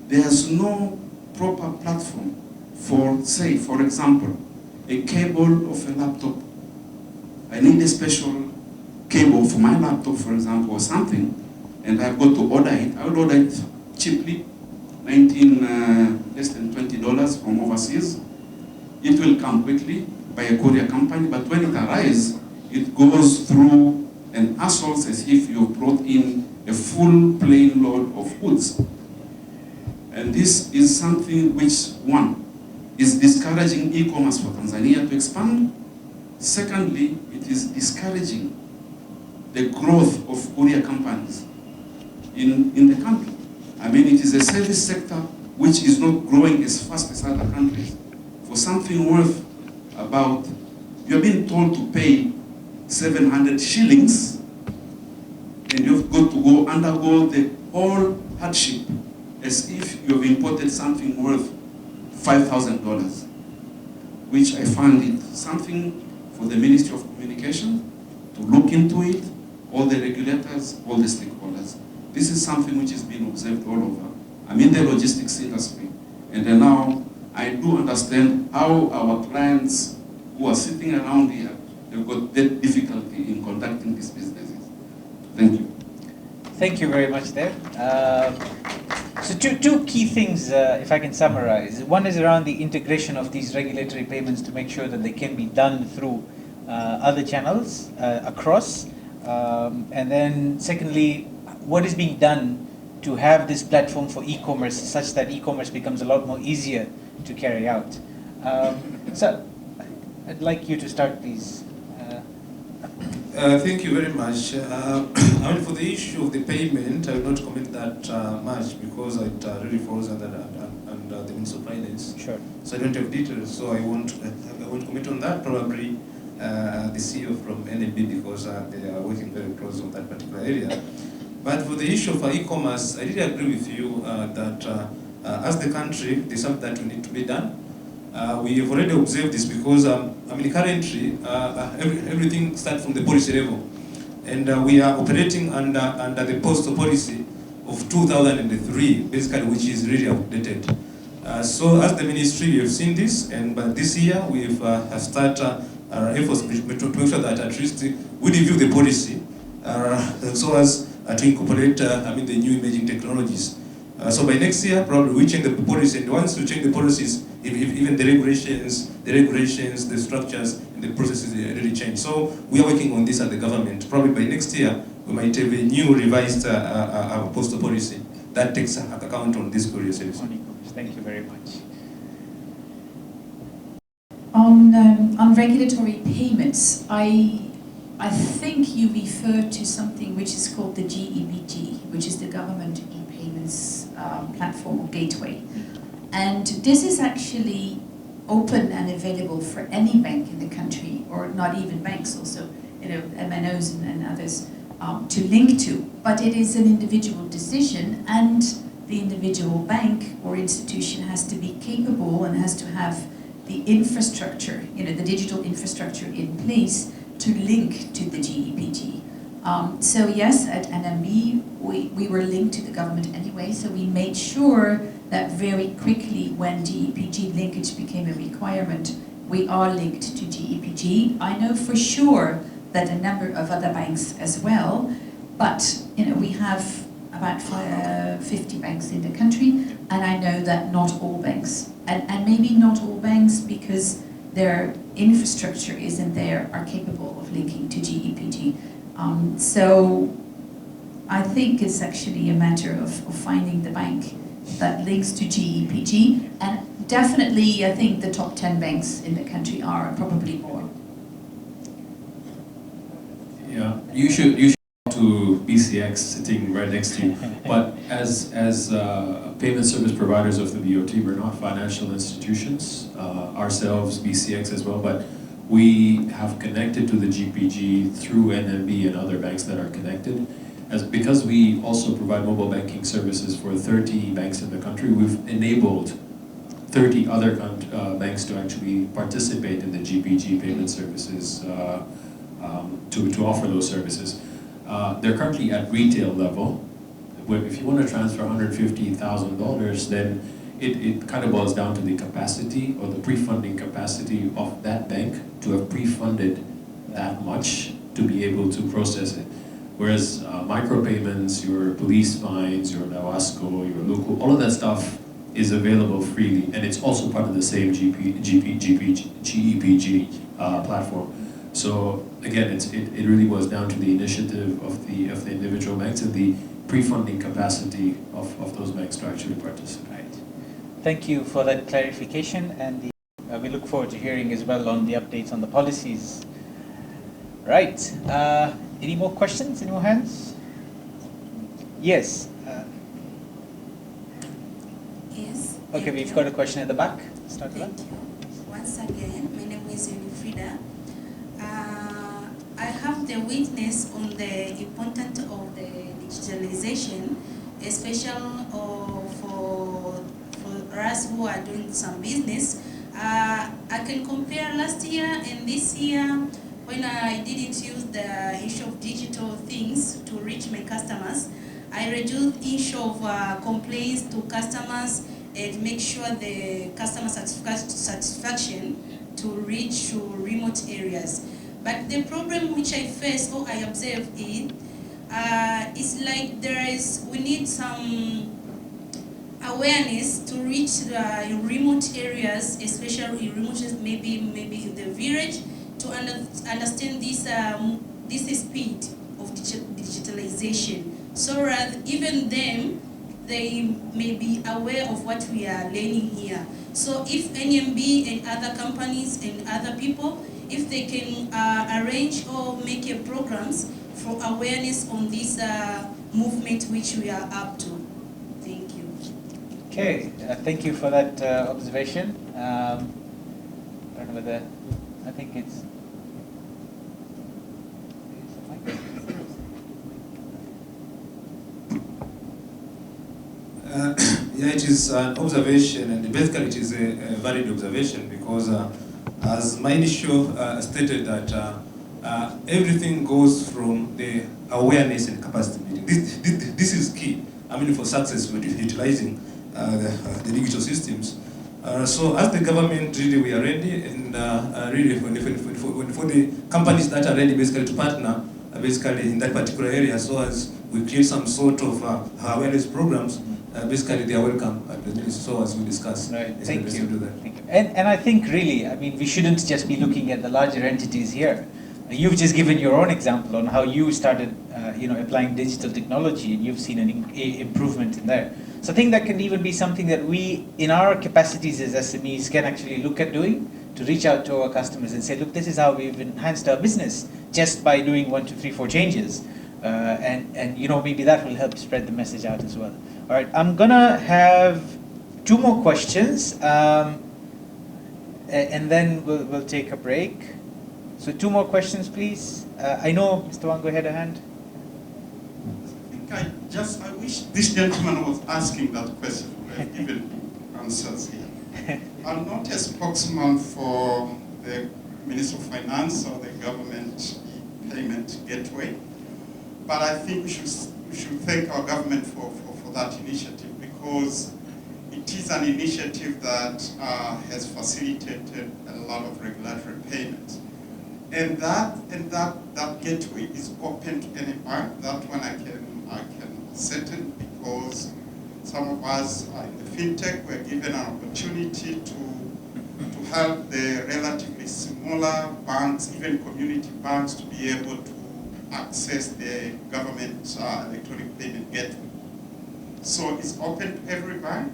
there's no proper platform for, say, for example, a cable of a laptop. I need a special cable for my laptop, for example, or something, and I've got to order it. I will order it cheaply, less than $20 from overseas. It will come quickly by a courier company, but when it arrives, it goes through an hassle as if you've brought in a full plane load of goods. And this is something which, one, is discouraging e-commerce for Tanzania to expand. Secondly, it is discouraging the growth of courier companies in the country. I mean, it is a service sector which is not growing as fast as other countries. For something worth about, you're being told to pay 700 shillings, and you've got to go undergo the whole hardship as if you've imported something worth $5,000, which I find it something for the Ministry of Communication to look into it, all the regulators, all the stakeholders. This is something which is being observed all over. I'm in the logistics industry, and then now I do understand how our clients who are sitting around here, they've got that difficulty in conducting these businesses. Thank you. Thank you very much there. So two key things, if I can summarize. One is around the integration of these regulatory payments to make sure that they can be done through other channels across. And then secondly, what is being done to have this platform for e-commerce such that e-commerce becomes a lot more easier to carry out. So I'd like you to start, please. Thank you very much. I mean, for the issue of the payment, I will not comment that much because it really falls under the Minister of Finance. Sure. So I don't have details, so I won't comment on that. Probably the CEO from NLB because they are working very close on that particular area. But for the issue of e-commerce, I really agree with you that as the country, there's something that we need to be done. We have already observed this because, I mean, currently, everything starts from the policy level. And we are operating under the postal policy of 2003, basically, which is really outdated. So as the ministry, we have seen this, and by this year, we have started our efforts to make sure that at least we review the policy so as to incorporate, I mean, the new emerging technologies. So by next year, probably we change the policy, and once we change the policies, even the regulations, the structures, and the processes really change. So we are working on this at the government. Probably by next year, we might have a new revised postal policy that takes account on this courier service. Thank you very much. On regulatory payments, I think you referred to something which is called the GEBT, which is the Government E-Payments Platform or Gateway. And this is actually open and available for any bank in the country, or not even banks, also, you know, MNOs and others to link to. But it is an individual decision, and the individual bank or institution has to be capable and has to have the infrastructure, you know, the digital infrastructure in place to link to the GEBT. So yes, at NMB, we were linked to the government anyway, so we made sure that very quickly when GEPG linkage became a requirement, we are linked to GEPG. I know for sure that a number of other banks as well, but we have about 50 banks in the country, and I know that not all banks, and maybe not all banks because their infrastructure isn't there, are capable of linking to GEPG. So I think it's actually a matter of finding the bank that links to GEPG, and definitely I think the top 10 banks in the country are, probably more. Yeah, you should talk to BCX sitting right next to you. But as payment service providers of the BOT, we're not financial institutions, ourselves, BCX as well, but we have connected to the GPG through NMB and other banks that are connected. Because we also provide mobile banking services for 30 banks in the country, we've enabled 30 other banks to actually participate in the GPG payment services to offer those services. They're currently at retail level. If you want to transfer $150,000, then it kind of boils down to the capacity or the pre-funding capacity of that bank to have pre-funded that much to be able to process it. Whereas micropayments, your police fines, your Nawasco, your local, all of that stuff is available freely, and it's also part of the same GEPG platform. So again, it really boils down to the initiative of the individual banks and the pre-funding capacity of those banks to actually participate. Thank you for that clarification, and we look forward to hearing as well on the updates on the policies. Right. Any more questions? Any more hands? Yes. Yes. Okay, we've got a question at the back. Start with Thank you. Once again, my name is Unifrida. I have the witness on the importance of the digitalization, especially for us who are doing some business. I can compare last year and this year when I didn't use the issue of digital things to reach my customers. I reduced issue of complaints to customers and make sure the customer satisfaction to reach to remote areas. But the problem which I face or I observe is like we need some awareness to reach the remote areas, especially in remote areas, maybe in the village, to understand this speed of digitalization, so that even them, they may be aware of what we are learning here. So if NMB and other companies and other people, if they can arrange or make programs for awareness on this movement which we are up to. Thank you. Okay, thank you for that observation. I don't know whether, I think it's... Yeah, it is an observation, and basically it is a valid observation because as my initial stated that everything goes from the awareness and capacity building. This is key, I mean, for success with utilizing the digital systems. So as the government, really we are ready, and really for the companies that are ready basically to partner basically in that particular area, so as we create some sort of awareness programs, basically they are welcome, so as we discuss. Right, thank you. Do that. Thank you. And I think really, I mean, we shouldn't just be looking at the larger entities here. You've just given your own example on how you started, applying digital technology, and you've seen an improvement in there. So I think that can even be something that we, in our capacities as SMEs, can actually look at doing to reach out to our customers and say, look, this is how we've enhanced our business just by doing 1, 2, 3, 4 changes. And maybe that will help spread the message out as well. All right, I'm gonna have 2 more questions, and then we'll take a break. So 2 more questions, please. I know Mr. Wango had a hand. I wish this gentleman was asking that question. We have given answers here. I'm not a spokesman for the Minister of Finance or the government payment gateway, but I think we should thank our government for that initiative, because it is an initiative that has facilitated a lot of regulatory payments. And that gateway is open to any bank. That one I can ascertain, because some of us in the fintech were given an opportunity to help the relatively smaller banks, even community banks, to be able to access the government electronic payment gateway. So it's open to every bank.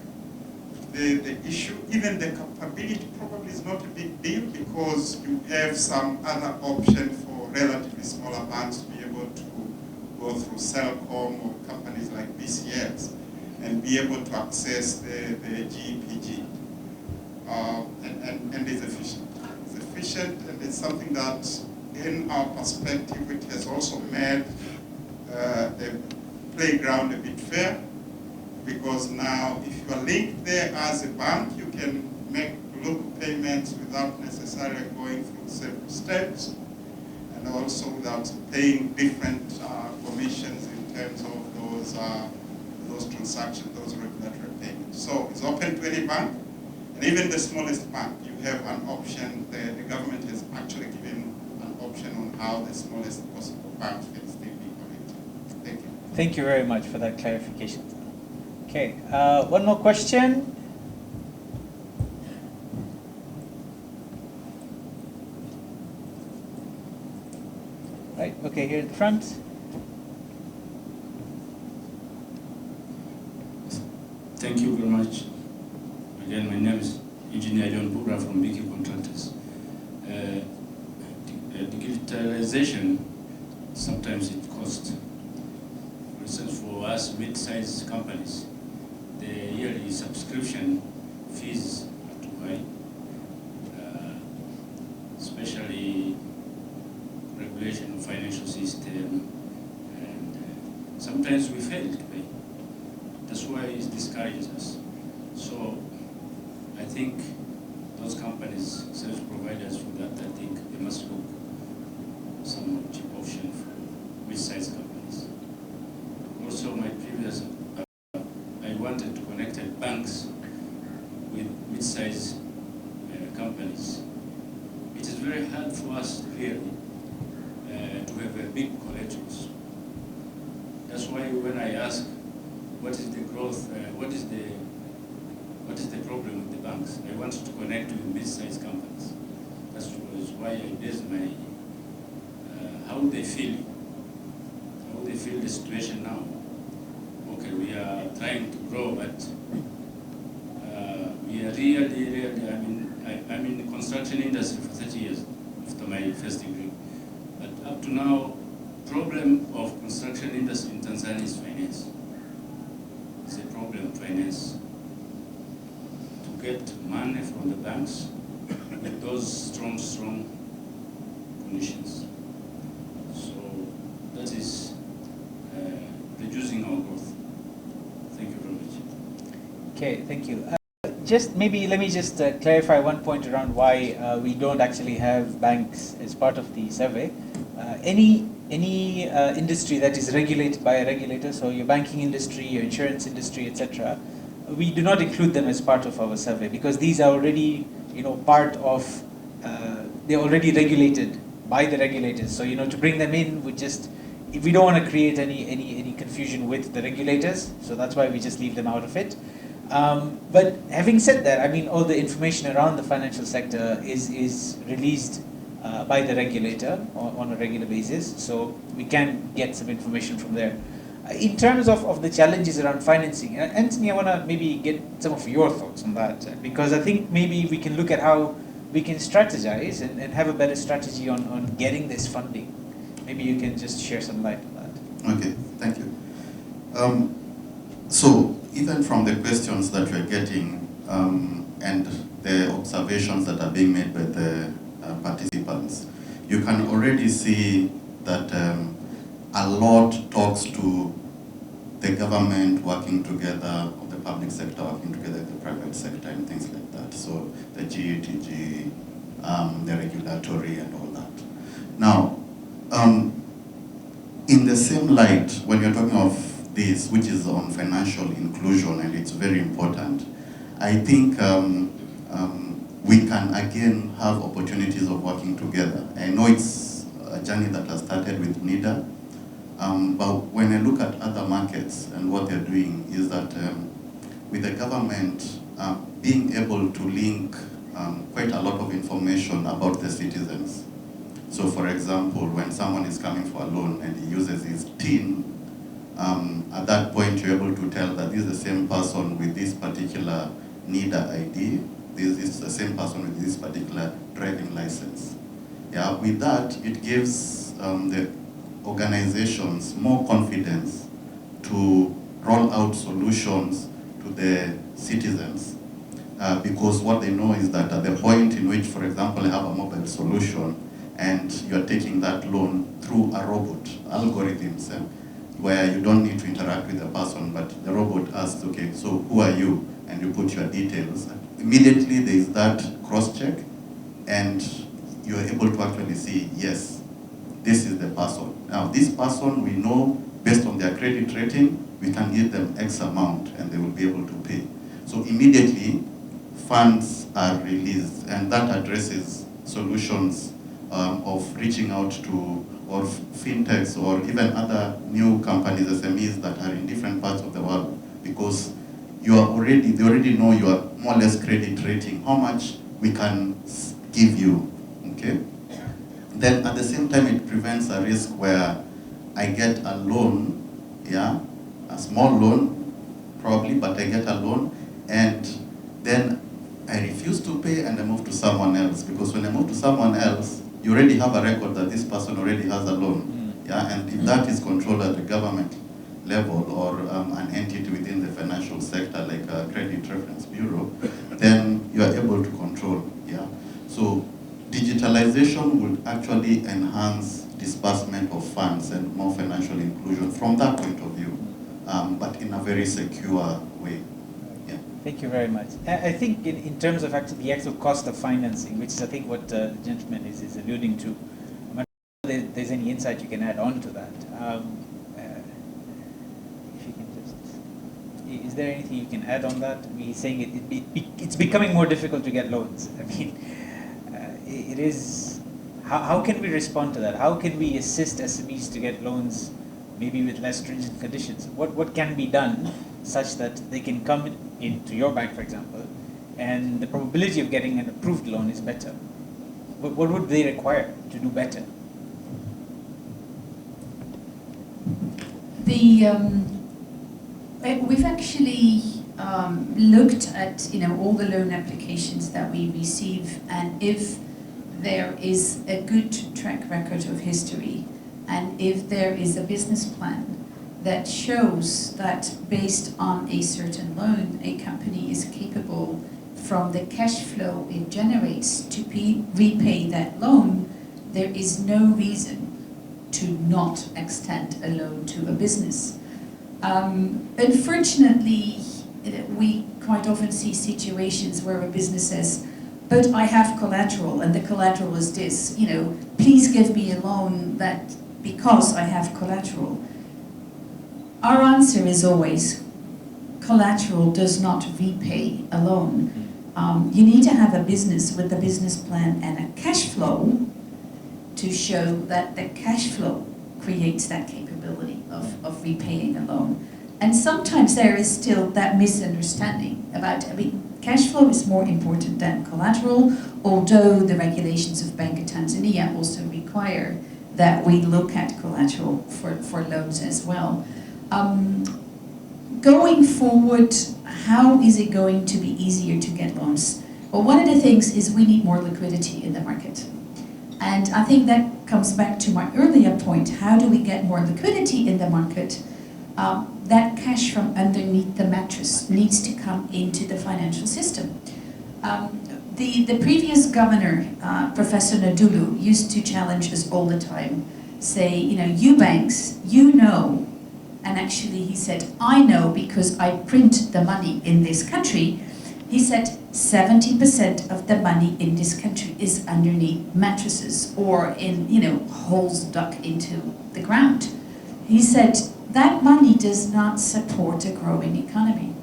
The issue, even the capability, probably is not a big deal, because you have some other option for relatively smaller banks to be able to go through Celcom or companies like BCX and be able to access the GEPG. And it's efficient. It's efficient, and it's something that, in our perspective, it has also made the playground a bit fair, because now if you are linked there as a bank, you can make local payments without necessarily going through several steps, and also without paying different commissions in terms of those transactions, those regulatory payments. So it's open to any bank, and even the smallest bank, you have an option. The government has actually given an option on how the smallest possible bank can still be connected. Thank you. Thank you very much for that clarification. Okay, one more question. Right, okay, here in the front. Thank you very much. Again, my name is Engineer John Bora from Biki Contractors. Digitalization, sometimes it costs. For instance, for us mid-sized companies, the yearly subscription fees are too high, especially regulation of financial system, and sometimes we fail to pay. That's why it discourages us. So I think those companies, service providers for that, I think they must look some cheap option for mid-sized companies. Also, my previous, I wanted to connect banks with mid-sized companies. It is very hard for us here to have a big collections. That's why when I ask, what is the growth, what is the problem with the banks, I wanted to connect with mid-sized companies. That was why I based my, how they feel the situation now. Okay, we are trying to grow, but we are really, I'm in the construction industry for 30 years after my first degree. But up to now, problem of construction industry in Tanzania is finance. It's a problem, finance. To get money from the banks with those strong conditions. So that is reducing our growth. Thank you very much. Okay, thank you. Just maybe let me just clarify one point around why we don't actually have banks as part of the survey. Any industry that is regulated by a regulator, so your banking industry, your insurance industry, etc., we do not include them as part of our survey, because these are already, part of, they're already regulated by the regulators. So, to bring them in, we don't want to create any confusion with the regulators, so that's why we just leave them out of it. But having said that, all the information around the financial sector is released by the regulator on a regular basis, so we can get some information from there. In terms of the challenges around financing, Anthony, I want to maybe get some of your thoughts on that, because I think maybe we can look at how we can strategize and have a better strategy on getting this funding. Maybe you can just share some light on that. Okay, thank you. So even from the questions that we're getting and the observations that are being made by the participants, you can already see that a lot talks to the government working together, or the public sector working together with the private sector and things like that. So the GETG, the regulatory and all that. Now, in the same light, when you're talking of this, which is on financial inclusion, and it's very important, I think we can again have opportunities of working together. I know it's a journey that has started with NIDA, but when I look at other markets and what they're doing is that with the government being able to link quite a lot of information about the citizens. So for example, when someone is coming for a loan and he uses his TIN, at that point you're able to tell that this is the same person with this particular NIDA ID, this is the same person with this particular driving license. Yeah, with that, it gives the organizations more confidence to roll out solutions to the citizens. Because what they know is that at the point in which, for example, you have a mobile solution and you're taking that loan through a robot, algorithms, where you don't need to interact with the person, but the robot asks, okay, so who are you? And you put your details. Immediately there is that cross-check, and you're able to actually see, yes, this is the person. Now, this person, we know, based on their credit rating, we can give them X amount, and they will be able to pay. So immediately, funds are released, and that addresses solutions of reaching out to or fintechs or even other new companies, SMEs that are in different parts of the world, because they already know your more or less credit rating, how much we can give you, okay? Then at the same time, it prevents a risk where I get a loan, yeah, a small loan, probably, but I get a loan, and then I refuse to pay and I move to someone else, because when I move to someone else, you already have a record that this person already has a loan. Yeah, and if that is controlled at the government level or an entity within the financial sector like a credit reference bureau, then you are able to control. Yeah, so digitalization will actually enhance disbursement of funds and more financial inclusion from that point of view, but in a very secure way. Thank you very much. I think in terms of the actual cost of financing, which is I think what the gentleman is alluding to, if there's any insight you can add on to that. If you can just, is there anything you can add on that? I mean, he's saying it's becoming more difficult to get loans. I mean, it is, how can we respond to that? How can we assist SMEs to get loans maybe with less stringent conditions? What can be done such that they can come into your bank, for example, and the probability of getting an approved loan is better? What would they require to do better? We've actually looked at all the loan applications that we receive, and if there is a good track record of history, and if there is a business plan that shows that based on a certain loan, a company is capable from the cash flow it generates to repay that loan, there is no reason to not extend a loan to a business. Unfortunately, we quite often see situations where a business says, but I have collateral, and the collateral is this, please give me a loan because I have collateral. Our answer is always, collateral does not repay a loan. You need to have a business with a business plan and a cash flow to show that the cash flow creates that capability of repaying a loan. And sometimes there is still that misunderstanding about, cash flow is more important than collateral, although the regulations of Bank of Tanzania also require that we look at collateral for loans as well. Going forward, how is it going to be easier to get loans? Well, one of the things is we need more liquidity in the market. And I think that comes back to my earlier point. How do we get more liquidity in the market? That cash from underneath the mattress needs to come into the financial system. The previous governor, Professor Nadulu, used to challenge us all the time, say, you banks, and actually he said, I know because I print the money in this country. He said 70% of the money in this country is underneath mattresses or in, holes dug into the ground. He said that money does not support a growing economy.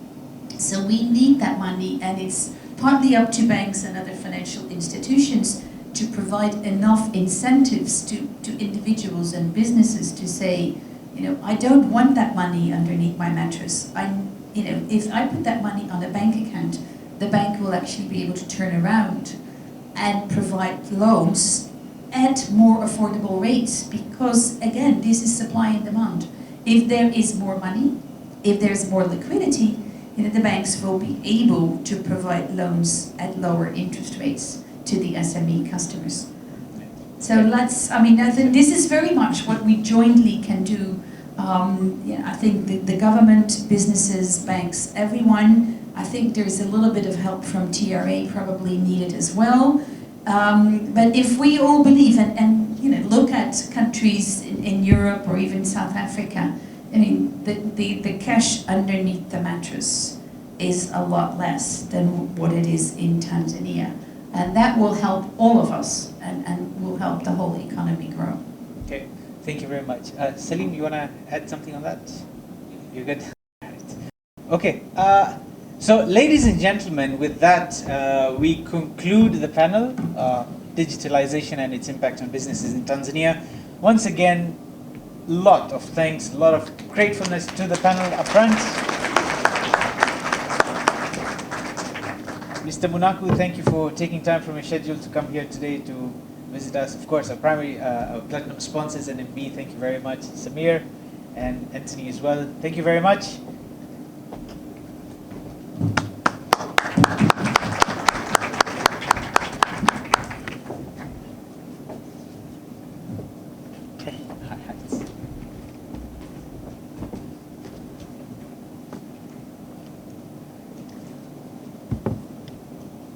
So we need that money, and it's partly up to banks and other financial institutions to provide enough incentives to individuals and businesses to say, I don't want that money underneath my mattress. If I put that money on a bank account, the bank will actually be able to turn around and provide loans at more affordable rates, because again, this is supply and demand. If there is more money, if there's more liquidity, the banks will be able to provide loans at lower interest rates to the SME customers. So I think this is very much what we jointly can do. I think the government, businesses, banks, everyone, I think there's a little bit of help from TRA probably needed as well. But if we all believe and look at countries in Europe or even South Africa, the cash underneath the mattress is a lot less than what it is in Tanzania. And that will help all of us and will help the whole economy grow. Okay, thank you very much. Salim, you want to add something on that? You're good? Okay, so ladies and gentlemen, with that, we conclude the panel, Digitalization and its Impact on Businesses in Tanzania. Once again, lot of thanks, a lot of gratefulness to the panel up front. Mr. Munaku, thank you for taking time from your schedule to come here today to visit us. Of course, our primary our platinum sponsors, NMB, thank you very much. Samir and Anthony as well, thank you very much.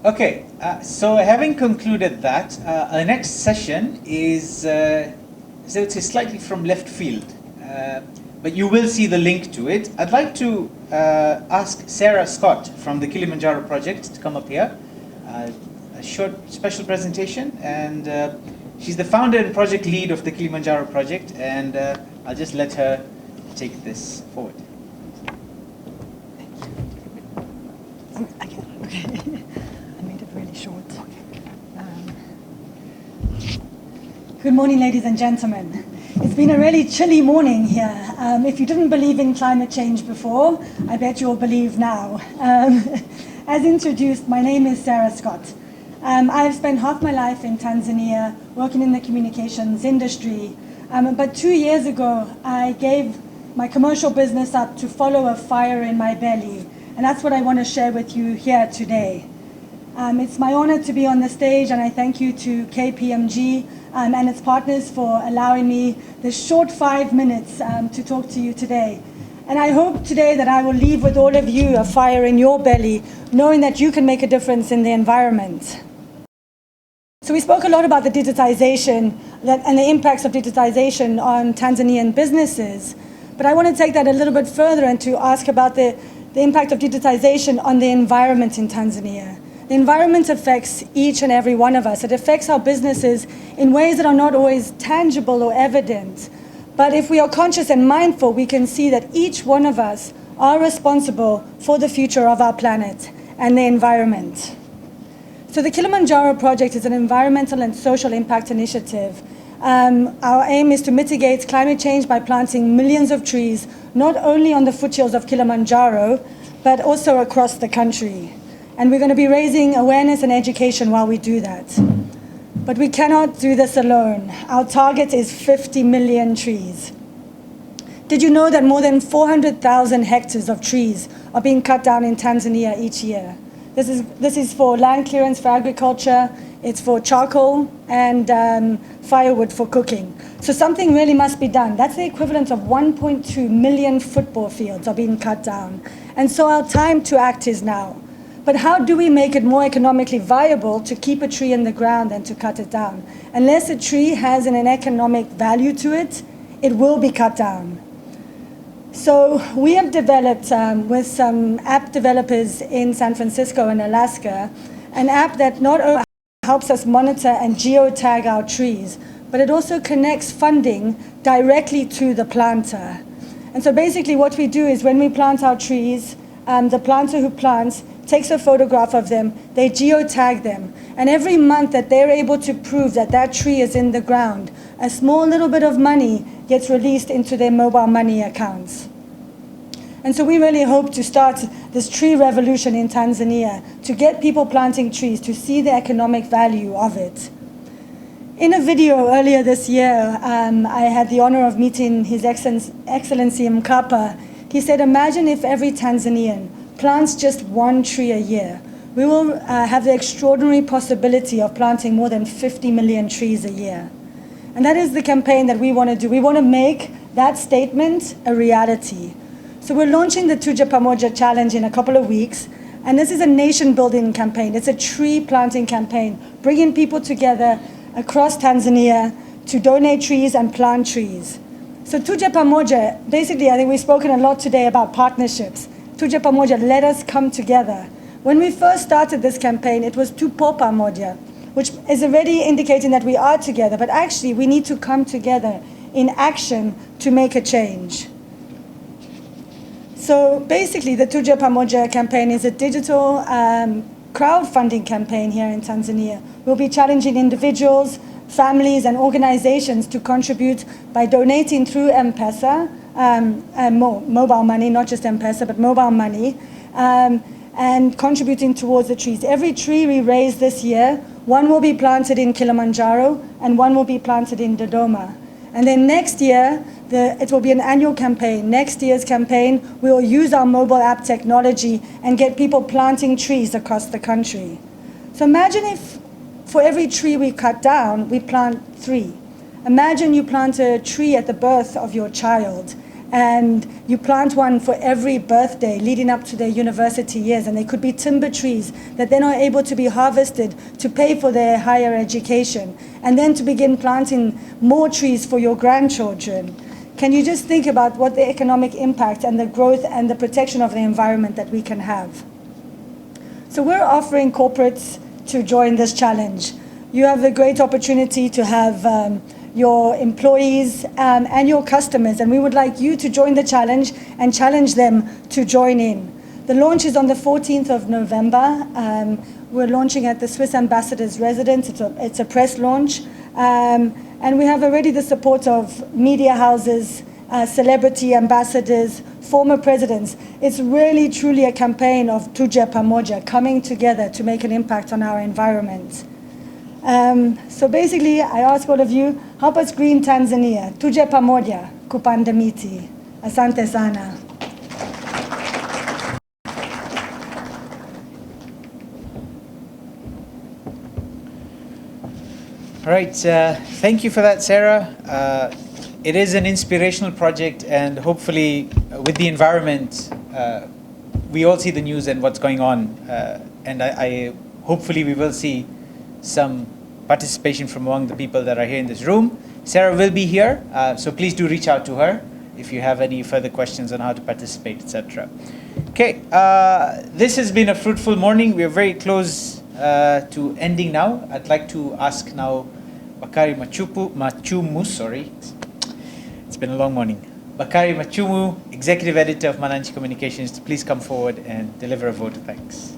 Okay, so having concluded that, our next session is so it's slightly from left field, but you will see the link to it. I'd like to ask Sarah Scott from the Kilimanjaro Project to come up here, a short special presentation, and she's the founder and project lead of the Kilimanjaro Project, and I'll just let her take this forward. Short. Good morning, ladies and gentlemen. It's been a really chilly morning here. If you didn't believe in climate change before, I bet you'll believe now. As introduced, my name is Sarah Scott. I've spent half my life in Tanzania working in the communications industry. But 2 years ago, I gave my commercial business up to follow a fire in my belly. And that's what I want to share with you here today. It's my honor to be on the stage, and I thank you to KPMG and its partners for allowing me this short 5 minutes to talk to you today. And I hope today that I will leave with all of you a fire in your belly, knowing that you can make a difference in the environment. So we spoke a lot about the digitization and the impacts of digitization on Tanzanian businesses, but I want to take that a little bit further and to ask about the impact of digitization on the environment in Tanzania. The environment affects each and every one of us. It affects our businesses in ways that are not always tangible or evident. But if we are conscious and mindful, we can see that each one of us are responsible for the future of our planet and the environment. So the Kilimanjaro Project is an environmental and social impact initiative. Our aim is to mitigate climate change by planting millions of trees, not only on the foothills of Kilimanjaro, but also across the country. And we're going to be raising awareness and education while we do that. But we cannot do this alone. Our target is 50 million trees. Did you know that more than 400,000 hectares of trees are being cut down in Tanzania each year? This is for land clearance for agriculture, it's for charcoal and firewood for cooking. So something really must be done. That's the equivalent of 1.2 million football fields are being cut down. And so our time to act is now. But how do we make it more economically viable to keep a tree in the ground than to cut it down? Unless a tree has an economic value to it, it will be cut down. So we have developed, with some app developers in San Francisco and Alaska, an app that not only helps us monitor and geotag our trees, but it also connects funding directly to the planter. And so basically what we do is when we plant our trees, the planter who plants takes a photograph of them, they geotag them, and every month that they're able to prove that that tree is in the ground, a small little bit of money gets released into their mobile money accounts. And so we really hope to start this tree revolution in Tanzania, to get people planting trees, to see the economic value of it. In a video earlier this year, I had the honor of meeting His Excellency Mkapa. He said, imagine if every Tanzanian plants just one tree a year. We will have the extraordinary possibility of planting more than 50 million trees a year. And that is the campaign that we want to do. We want to make that statement a reality. So we're launching the Tuje Pamoja Challenge in a couple of weeks. And this is a nation-building campaign. It's a tree planting campaign, bringing people together across Tanzania to donate trees and plant trees. So Tuje Pamoja, basically, I think we've spoken a lot today about partnerships. Tuje Pamoja, let us come together. When we first started this campaign, it was Tupo Pamoja, which is already indicating that we are together, but actually we need to come together in action to make a change. So basically, the Tuje Pamoja campaign is a digital crowdfunding campaign here in Tanzania. We'll be challenging individuals, families, and organizations to contribute by donating through M-Pesa, mobile money, not just M-Pesa, but mobile money, and contributing towards the trees. Every tree we raise this year, one will be planted in Kilimanjaro, and one will be planted in Dodoma. And then next year, it will be an annual campaign. Next year's campaign, we will use our mobile app technology and get people planting trees across the country. So imagine if for every tree we cut down, we plant 3. Imagine you plant a tree at the birth of your child, and you plant one for every birthday leading up to their university years, and they could be timber trees that then are able to be harvested to pay for their higher education, and then to begin planting more trees for your grandchildren. Can you just think about what the economic impact and the growth and the protection of the environment that we can have? So we're offering corporates to join this challenge. You have the great opportunity to have your employees and your customers, and we would like you to join the challenge and challenge them to join in. The launch is on the 14th of November. We're launching at the Swiss Ambassador's residence. It's a press launch. And we have already the support of media houses, celebrity ambassadors, former presidents. It's really, truly a campaign of Tuje Pamoja, coming together to make an impact on our environment. So basically, I ask all of you, help us green Tanzania. Tuje Pamoja, kupanda miti. Asante sana. All right, thank you for that, Sarah. It is an inspirational project, and hopefully with the environment, we all see the news and what's going on, and I hopefully we will see some participation from among the people that are here in this room. Sarah will be here, so please do reach out to her if you have any further questions on how to participate, etc. Okay, this has been a fruitful morning. We are very close to ending now. I'd like to ask now Bakari Machumu, sorry. It's been a long morning. Bakari Machumu, Executive Editor of Mwananchi Communications, to please come forward and deliver a vote of thanks.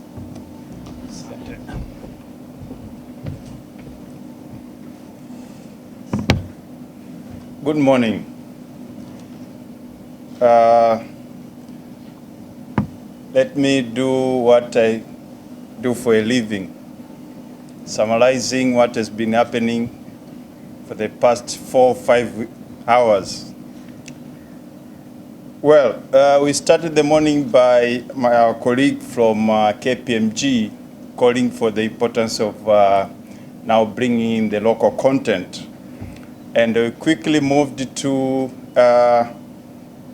Good morning. Let me do what I do for a living, summarizing what has been happening for the past 4 or 5 hours. Well, we started the morning by our colleague from KPMG calling for the importance of now bringing in the local content. And we quickly moved to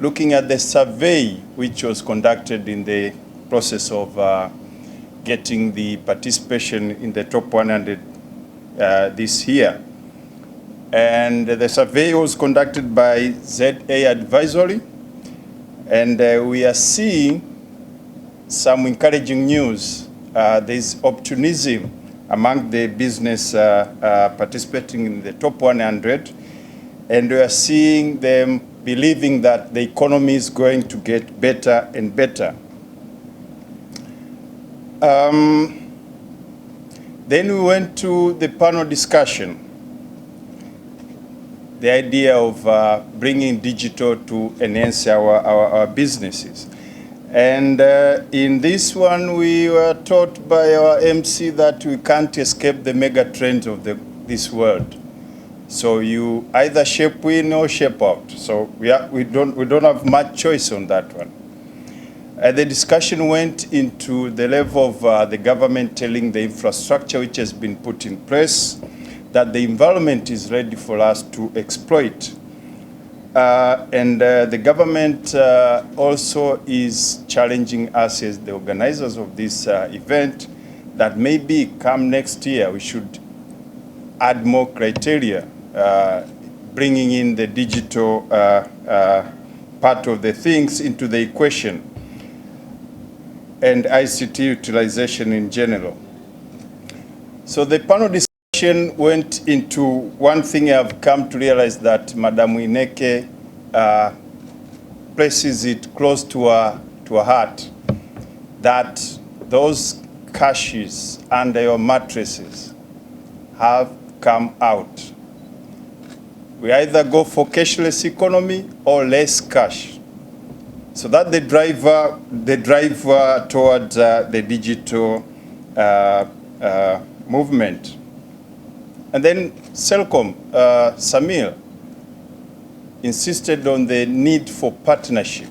looking at the survey which was conducted in the process of getting the participation in the top 100 this year. And the survey was conducted by ZA Advisory, and we are seeing some encouraging news. There's optimism among the business participating in the top 100, and we are seeing them believing that the economy is going to get better and better. Then we went to the panel discussion. The idea of bringing digital to enhance our businesses. And in this one, we were taught by our MC that we can't escape the mega trends of this world. So you either shape in or shape out. So we don't have much choice on that one. The discussion went into the level of the government telling the infrastructure which has been put in place that the environment is ready for us to exploit. And the government also is challenging us as the organizers of this event that maybe come next year we should add more criteria, bringing in the digital part of the things into the equation and ICT utilization in general. So the panel discussion went into one thing I've come to realize that Madam Ineke places it close to her heart, that those caches under your mattresses have come out. We either go for cashless economy or less cash. So that the driver towards the digital movement. And then Selcom, Samir, insisted on the need for partnership.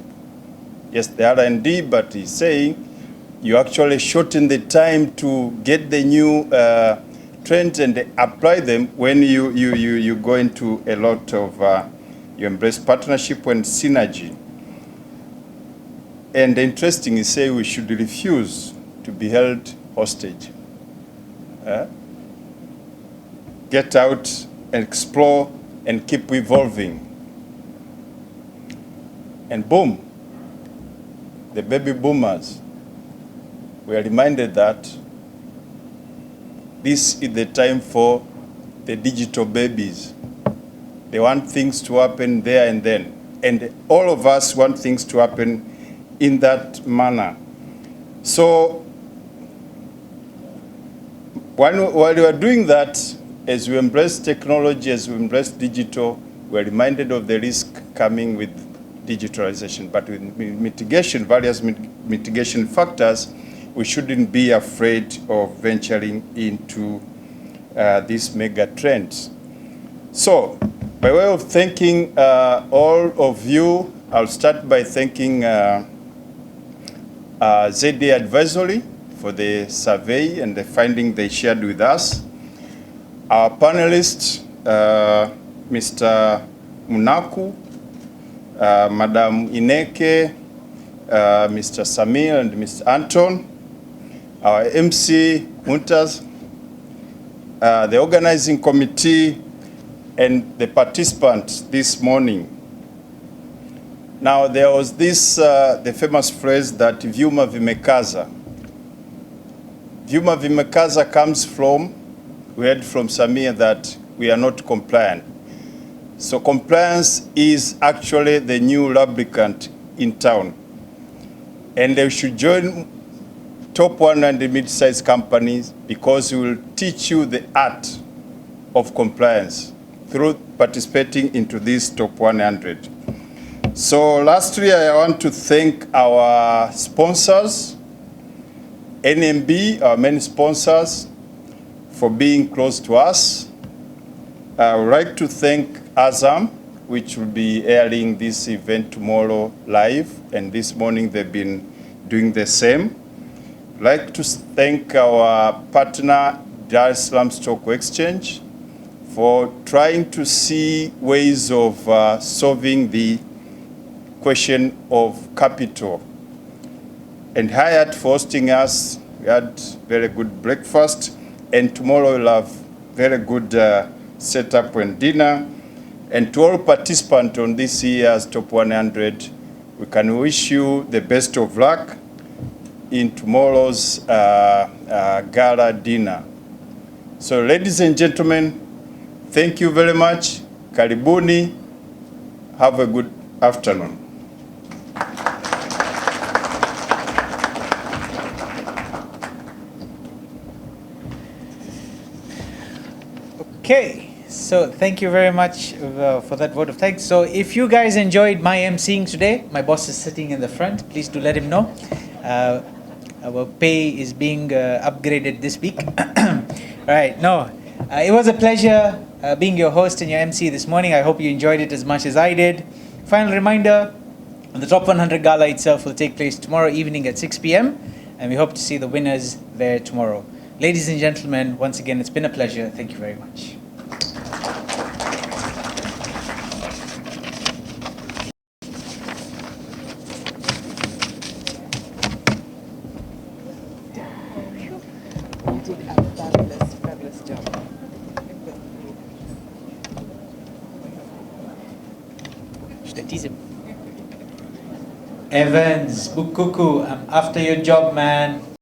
Yes, the R&D, but he's saying you actually shorten the time to get the new trends and apply them when you go into a lot of, you embrace partnership and synergy. And interesting, he say we should refuse to be held hostage. Get out and explore and keep evolving. And boom, the baby boomers, we are reminded that this is the time for the digital babies. They want things to happen there and then. And all of us want things to happen in that manner. So while we are doing that, as we embrace technology, as we embrace digital, we are reminded of the risk coming with digitalization. But with mitigation, various mitigation factors, we shouldn't be afraid of venturing into these mega trends. So, by way of thanking all of you, I'll start by thanking ZD Advisory for the survey and the finding they shared with us. Our panelists, Mr. Munaku, Madam Ineke, Mr. Samir and Mr. Anton, our MC Muntaz, the organizing committee, and the participants this morning. Now there was this, the famous phrase that vyuma vimekaza. Vyuma vimekaza comes from, we heard from Samir that we are not compliant. So compliance is actually the new lubricant in town. And they should join top 100 mid-sized companies because we will teach you the art of compliance through participating into this top 100. So lastly, I want to thank our sponsors, NMB, our main sponsors, for being close to us. I would like to thank Azam, which will be airing this event tomorrow live, and this morning they've been doing the same. I'd like to thank our partner, Dar es Salaam Stock Exchange, for trying to see ways of solving the question of capital. And Hyatt for hosting us. We had very good breakfast, and tomorrow we'll have very good setup and dinner. And to all participants on this year's Top 100, we can wish you the best of luck in tomorrow's gala dinner. So ladies and gentlemen, thank you very much. Karibuni. Have a good afternoon. Okay, so thank you very much for that vote of thanks. So if you guys enjoyed my emceeing today, my boss is sitting in the front. Please do let him know. Our pay is being upgraded this week. All right, no, it was a pleasure being your host and your MC this morning. I hope you enjoyed it as much as I did. Final reminder, the Top 100 Gala itself will take place tomorrow evening at 6 p.m. and we hope to see the winners there tomorrow. Ladies and gentlemen, once again, it's been a pleasure. Thank you very much. You did a fabulous job. Should I tease him? Evans, Bukuku, I'm after your job, man.